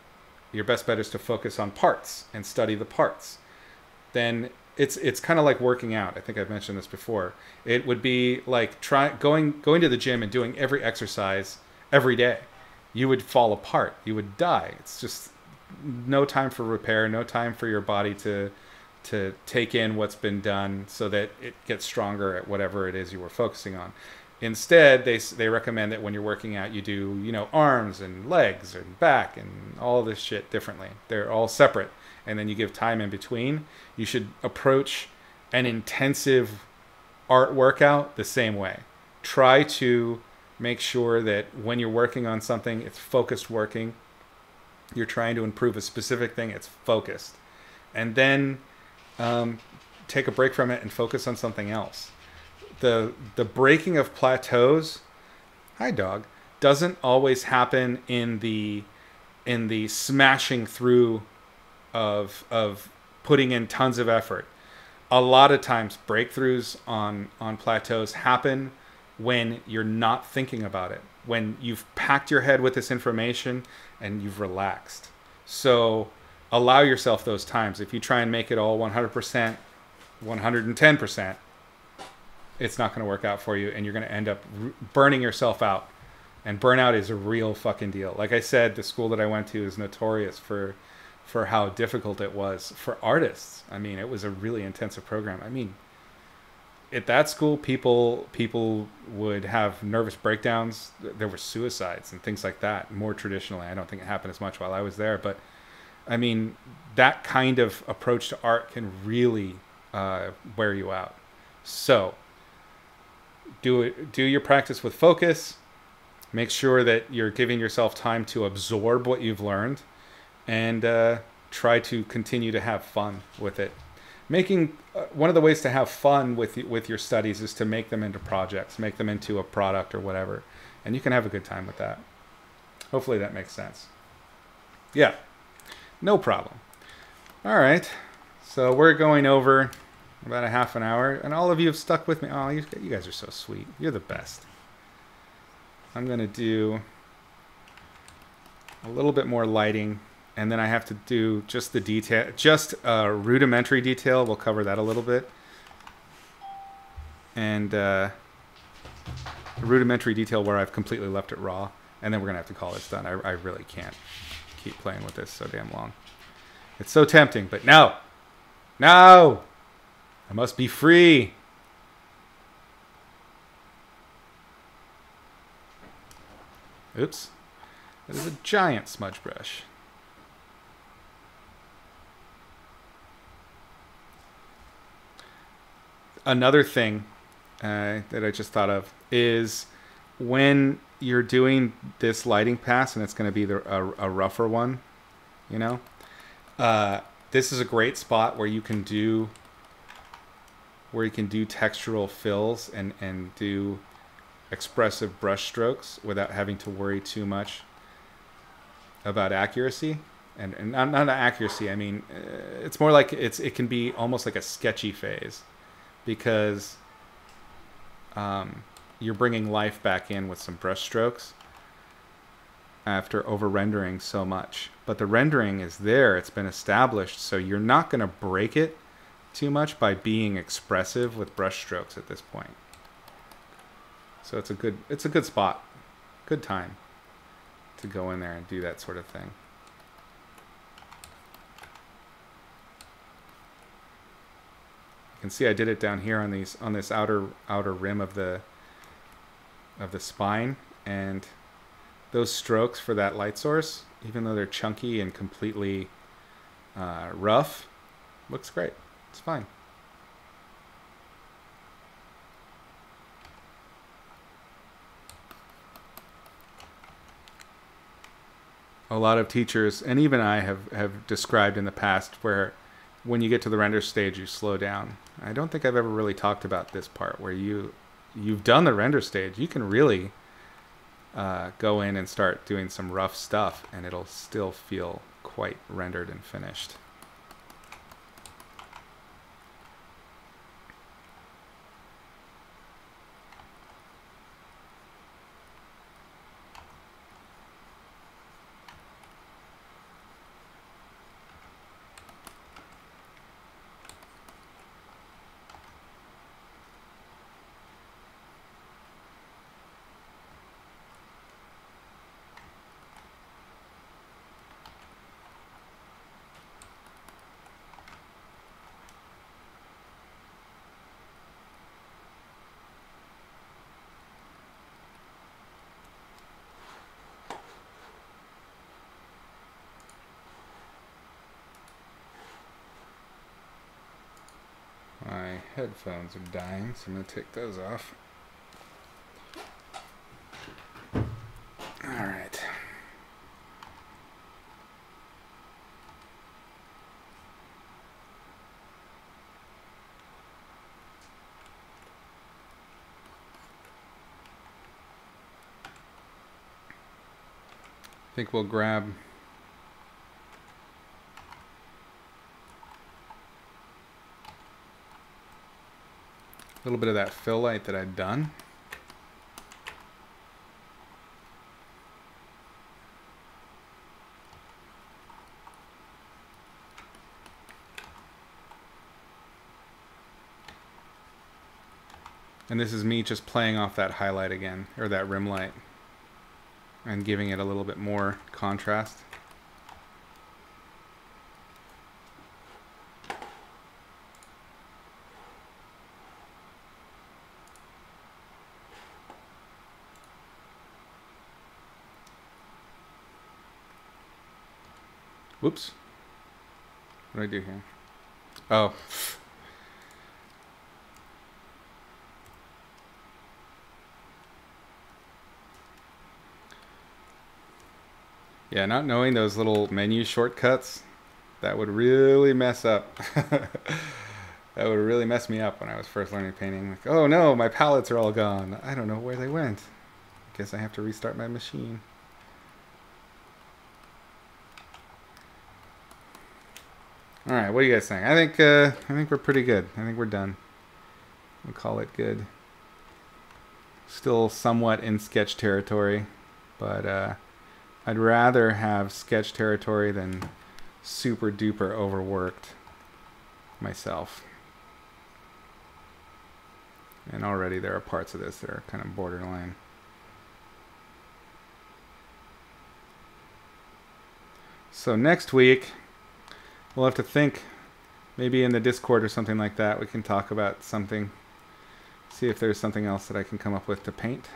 Speaker 1: Your best bet is to focus on parts and study the parts. Then it's kind of like working out. I think I've mentioned this before. It would be like going to the gym and doing every exercise every day. You would fall apart. You would die. It's just no time for repair, no time for your body to take in what's been done so that it gets stronger at whatever it is you were focusing on. Instead, they recommend that when you're working out, you do, you know, arms and legs and back and all this shit differently. They're all separate. And then you give time in between. You should approach an intensive art workout the same way. Try to make sure that when you're working on something, it's focused working. You're trying to improve a specific thing, it's focused. And then take a break from it and focus on something else. The breaking of plateaus, hi dog, doesn't always happen in the smashing through of putting in tons of effort. A lot of times breakthroughs on plateaus happen when you're not thinking about it, when you've packed your head with this information and you've relaxed. So allow yourself those times. If you try and make it all 100%, 110%, it's not going to work out for you, and you're going to end up burning yourself out. And burnout is a real fucking deal. Like I said, the school that I went to is notorious for how difficult it was for artists. I mean, it was a really intensive program. I mean, at that school, people would have nervous breakdowns. There were suicides and things like that. More traditionally, I don't think it happened as much while I was there, but I mean, that kind of approach to art can really wear you out. So do your practice with focus. Make sure that you're giving yourself time to absorb what you've learned, and try to continue to have fun with it. Making one of the ways to have fun with your studies is to make them into projects, make them into a product or whatever, and you can have a good time with that. Hopefully that makes sense. Yeah, no problem. All right, so we're going over about a half an hour, and all of you have stuck with me. Oh, you guys are so sweet. You're the best. I'm going to do a little bit more lighting, and then I have to do just the detail, just a rudimentary detail. We'll cover that a little bit. And a rudimentary detail where I've completely left it raw, and then we're going to have to call this done. I really can't keep playing with this so damn long. It's so tempting, but no! No! I must be free! Oops. That is a giant smudge brush. Another thing that I just thought of is when you're doing this lighting pass, and it's going to be a rougher one, you know, this is a great spot where you can do textural fills and do expressive brush strokes without having to worry too much about accuracy. And not accuracy, I mean, it's more like it can be almost like a sketchy phase, because you're bringing life back in with some brush strokes after over rendering so much. But the rendering is there, it's been established, so you're not going to break it too much by being expressive with brush strokes at this point. So it's a good spot, good time to go in there and do that sort of thing. You can see I did it down here on this outer rim of the spine, and those strokes for that light source, even though they're chunky and completely rough, looks great. It's fine. A lot of teachers, and even I, have described in the past where when you get to the render stage, you slow down. I don't think I've ever really talked about this part where you've done the render stage. You can really go in and start doing some rough stuff, and it'll still feel quite rendered and finished. My headphones are dying, so I'm going to take those off. All right. I think we'll grab a little bit of that fill light that I'd done. And this is me just playing off that highlight again, or that rim light, and giving it a little bit more contrast. Whoops. What did I do here? Oh. Yeah, not knowing those little menu shortcuts, that would really mess up. That would really mess me up when I was first learning painting. Like, oh no, my palettes are all gone. I don't know where they went. Guess I have to restart my machine. All right, what do you guys think? I think we're pretty good. I think we're done. We'll call it good. Still somewhat in sketch territory, but I'd rather have sketch territory than super duper overworked myself. And already there are parts of this that are kind of borderline. So next week, we'll have to think, maybe in the Discord or something like that, we can talk about something. See if there's something else that I can come up with to paint.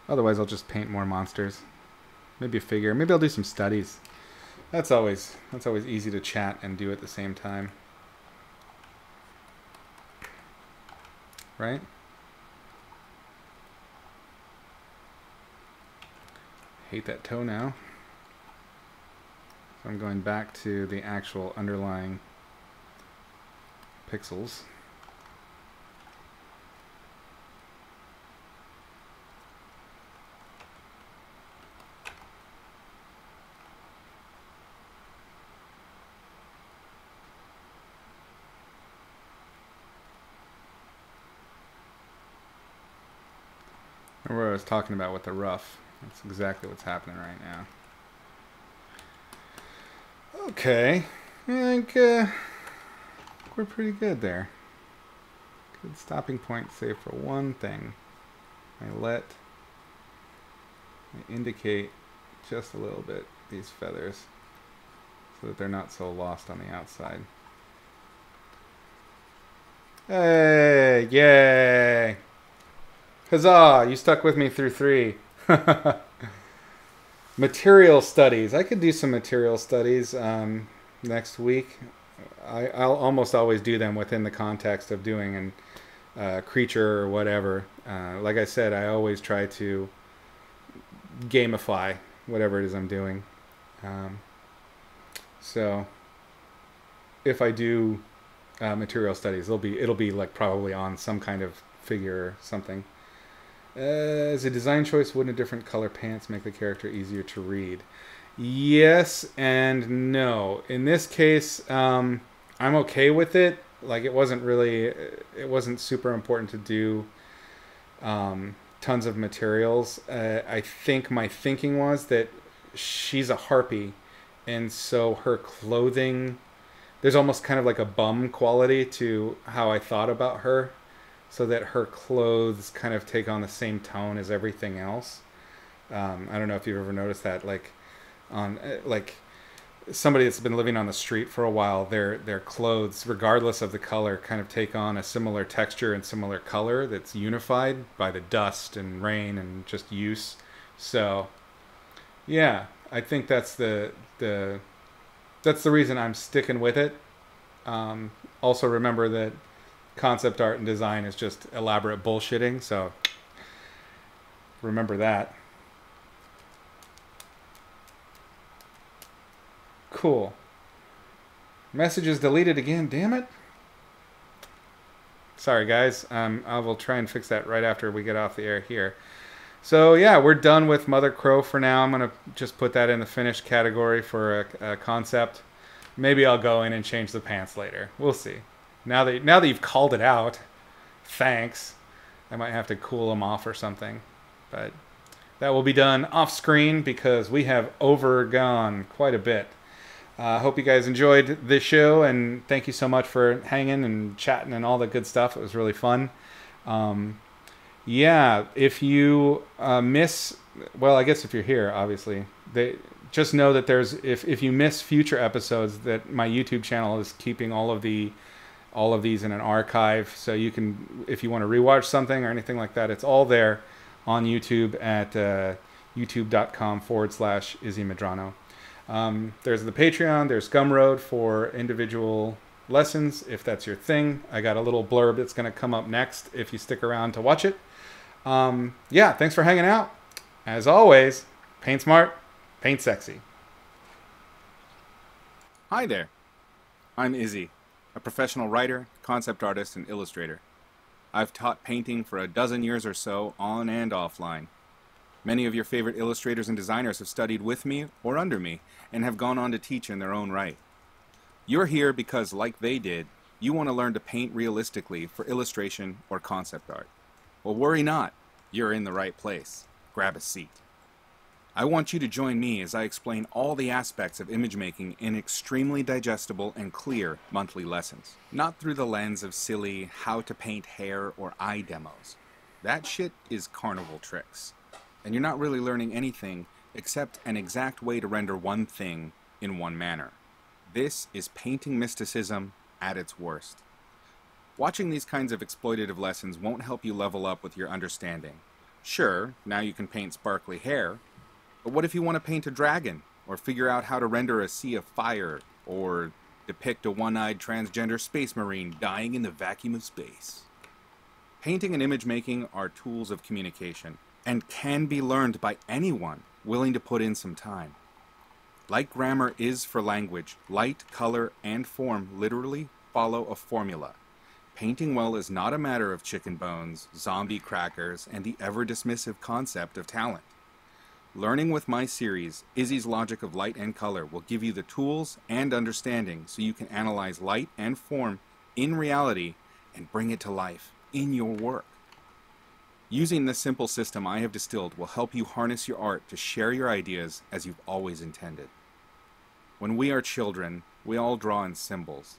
Speaker 1: Otherwise, I'll just paint more monsters. Maybe a figure. Maybe I'll do some studies. That's always easy to chat and do at the same time. Right? Hate that toe now. So I'm going back to the actual underlying pixels. Remember what I was talking about with the rough. That's exactly what's happening right now. Okay, I think we're pretty good there. Good stopping point, save for one thing. I indicate just a little bit these feathers so that they're not so lost on the outside. Hey, yay! Huzzah, you stuck with me through 3. Material studies. I could do some material studies next week. I'll almost always do them within the context of doing a creature or whatever. Like I said, I always try to gamify whatever it is I'm doing. So if I do material studies, it'll be like probably on some kind of figure or something. As a design choice, wouldn't a different color pants make the character easier to read? Yes and no. In this case, I'm okay with it. Like it wasn't super important to do tons of materials. I think my thinking was that she's a harpy, and so her clothing, there's almost kind of like a bum quality to how I thought about her, so that her clothes kind of take on the same tone as everything else. I don't know if you've ever noticed that, like on like somebody that's been living on the street for a while, their clothes, regardless of the color, kind of take on a similar texture and similar color that's unified by the dust and rain and just use. So yeah, I think that's the reason I'm sticking with it. Also remember that concept art and design is just elaborate bullshitting, so remember that. Cool. Message is deleted again, damn it. Sorry guys, I will try and fix that right after we get off the air here. So yeah, we're done with Mother Crow for now. I'm gonna just put that in the finished category for a concept. Maybe I'll go in and change the pants later. We'll see. Now that you've called it out, thanks. I might have to cool them off or something, but that will be done off screen because we have overgone quite a bit. I hope you guys enjoyed this show, and thank you so much for hanging and chatting and all the good stuff. It was really fun. Yeah, if you miss, well, I guess if you're here, obviously, just know that if you miss future episodes, that my YouTube channel is keeping all of these in an archive, so you can, if you want to rewatch something or anything like that, it's all there on YouTube at youtube.com/Izzy Medrano. There's the Patreon, there's Gumroad for individual lessons, if that's your thing. I got a little blurb that's going to come up next if you stick around to watch it. Yeah, thanks for hanging out. As always, paint smart, paint sexy.
Speaker 2: Hi there. I'm Izzy, a professional writer, concept artist, and illustrator. I've taught painting for a dozen years or so, on and offline. Many of your favorite illustrators and designers have studied with me or under me and have gone on to teach in their own right. You're here because, like they did, you want to learn to paint realistically for illustration or concept art. Well, worry not. You're in the right place. Grab a seat. I want you to join me as I explain all the aspects of image making in extremely digestible and clear monthly lessons. Not through the lens of silly how to paint hair or eye demos. That shit is carnival tricks. And you're not really learning anything except an exact way to render one thing in one manner. This is painting mysticism at its worst. Watching these kinds of exploitative lessons won't help you level up with your understanding. Sure, now you can paint sparkly hair, but what if you want to paint a dragon, or figure out how to render a sea of fire, or depict a one-eyed transgender space marine dying in the vacuum of space? Painting and image making are tools of communication, and can be learned by anyone willing to put in some time. Like grammar is for language, light, color, and form literally follow a formula. Painting well is not a matter of chicken bones, zombie crackers, and the ever-dismissive concept of talent. Learning with my series, Izzy's Logic of Light and Color, will give you the tools and understanding so you can analyze light and form in reality and bring it to life in your work. Using this simple system I have distilled will help you harness your art to share your ideas as you've always intended. When we are children, we all draw in symbols.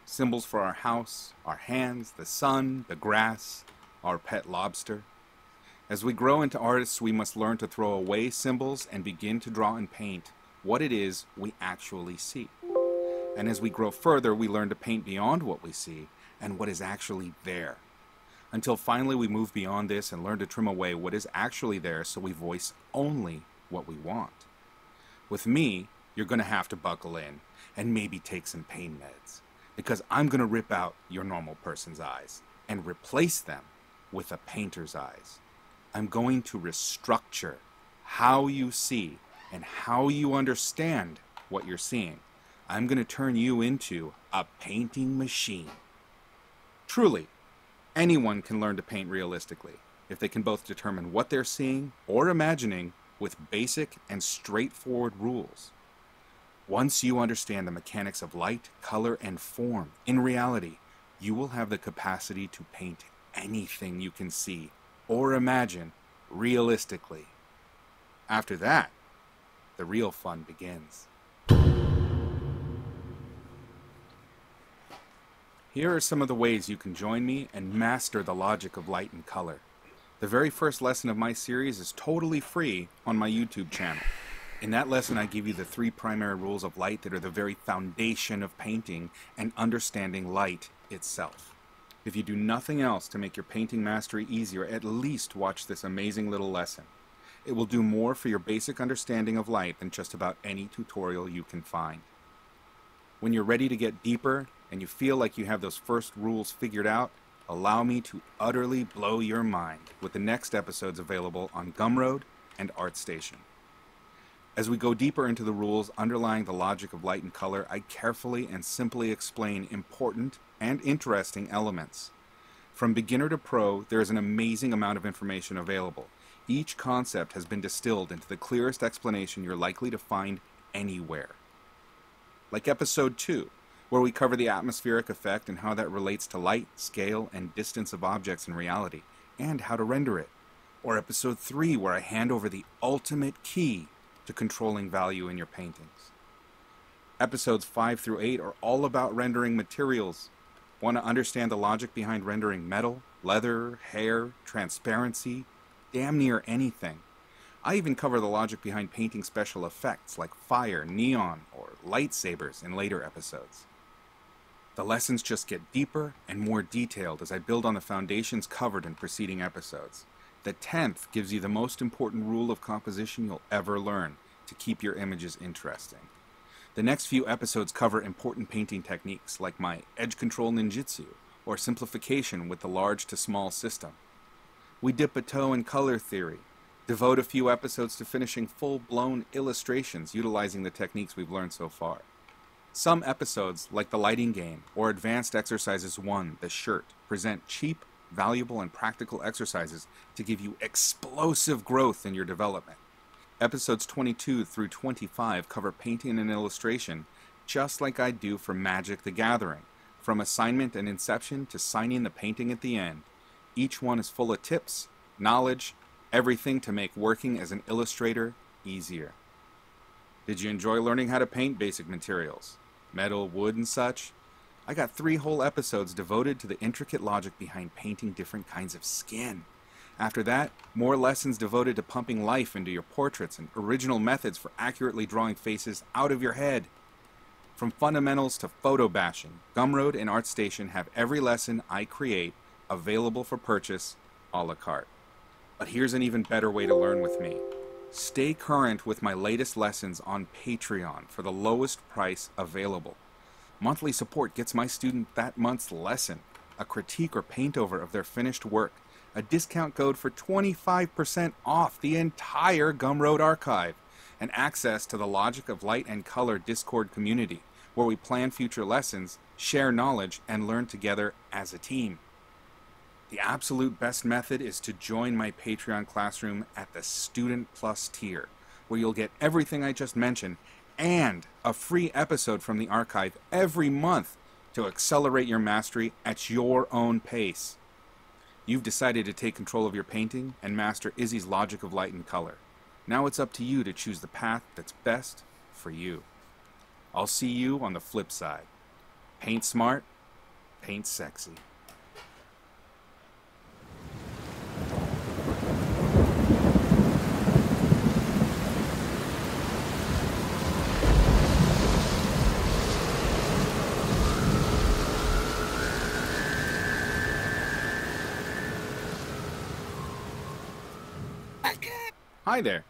Speaker 2: Symbols for our house, our hands, the sun, the grass, our pet lobster. As we grow into artists, we must learn to throw away symbols and begin to draw and paint what it is we actually see. And as we grow further, we learn to paint beyond what we see and what is actually there. Until finally we move beyond this and learn to trim away what is actually there so we voice only what we want. With me, you're going to have to buckle in and maybe take some pain meds, because I'm going to rip out your normal person's eyes and replace them with a painter's eyes. I'm going to restructure how you see and how you understand what you're seeing. I'm going to turn you into a painting machine. Truly, anyone can learn to paint realistically if they can both determine what they're seeing or imagining with basic and straightforward rules. Once you understand the mechanics of light, color, and form in reality, you will have the capacity to paint anything you can see or imagine realistically. After that, the real fun begins. Here are some of the ways you can join me and master the logic of light and color. The very first lesson of my series is totally free on my YouTube channel. In that lesson, I give you the 3 primary rules of light that are the very foundation of painting and understanding light itself. If you do nothing else to make your painting mastery easier, at least watch this amazing little lesson. It will do more for your basic understanding of light than just about any tutorial you can find. When you're ready to get deeper and you feel like you have those first rules figured out, allow me to utterly blow your mind with the next episodes available on Gumroad and ArtStation. As we go deeper into the rules underlying the logic of light and color, I carefully and simply explain important and interesting elements. From beginner to pro, there is an amazing amount of information available. Each concept has been distilled into the clearest explanation you're likely to find anywhere. Like episode 2, where we cover the atmospheric effect and how that relates to light, scale, and distance of objects in reality, and how to render it. Or episode 3, where I hand over the ultimate key to controlling value in your paintings. Episodes 5 through 8 are all about rendering materials, Want to understand the logic behind rendering metal, leather, hair, transparency, damn near anything? I even cover the logic behind painting special effects like fire, neon, or lightsabers in later episodes. The lessons just get deeper and more detailed as I build on the foundations covered in preceding episodes. The 10th gives you the most important rule of composition you'll ever learn to keep your images interesting. The next few episodes cover important painting techniques like my edge control ninjutsu or simplification with the large to small system. We dip a toe in color theory, devote a few episodes to finishing full-blown illustrations utilizing the techniques we've learned so far. Some episodes, like the lighting game or Advanced Exercises 1, the shirt, present cheap, valuable, and practical exercises to give you explosive growth in your development. Episodes 22 through 25 cover painting and illustration just like I do for Magic the Gathering, from assignment and inception to signing the painting at the end. Each one is full of tips, knowledge, everything to make working as an illustrator easier. Did you enjoy learning how to paint basic materials? Metal, wood, and such? I got 3 whole episodes devoted to the intricate logic behind painting different kinds of skin. After that, more lessons devoted to pumping life into your portraits and original methods for accurately drawing faces out of your head. From fundamentals to photo bashing, Gumroad and ArtStation have every lesson I create available for purchase a la carte. But here's an even better way to learn with me. Stay current with my latest lessons on Patreon for the lowest price available. Monthly support gets my student that month's lesson, a critique or paint over of their finished work, a discount code for 25% off the entire Gumroad archive, and access to the Logic of Light and Color Discord community, where we plan future lessons, share knowledge, and learn together as a team. The absolute best method is to join my Patreon classroom at the Student Plus tier, where you'll get everything I just mentioned and a free episode from the archive every month to accelerate your mastery at your own pace. You've decided to take control of your painting and master Izzy's logic of light and color. Now it's up to you to choose the path that's best for you. I'll see you on the flip side. Paint smart, paint sexy. Hi there.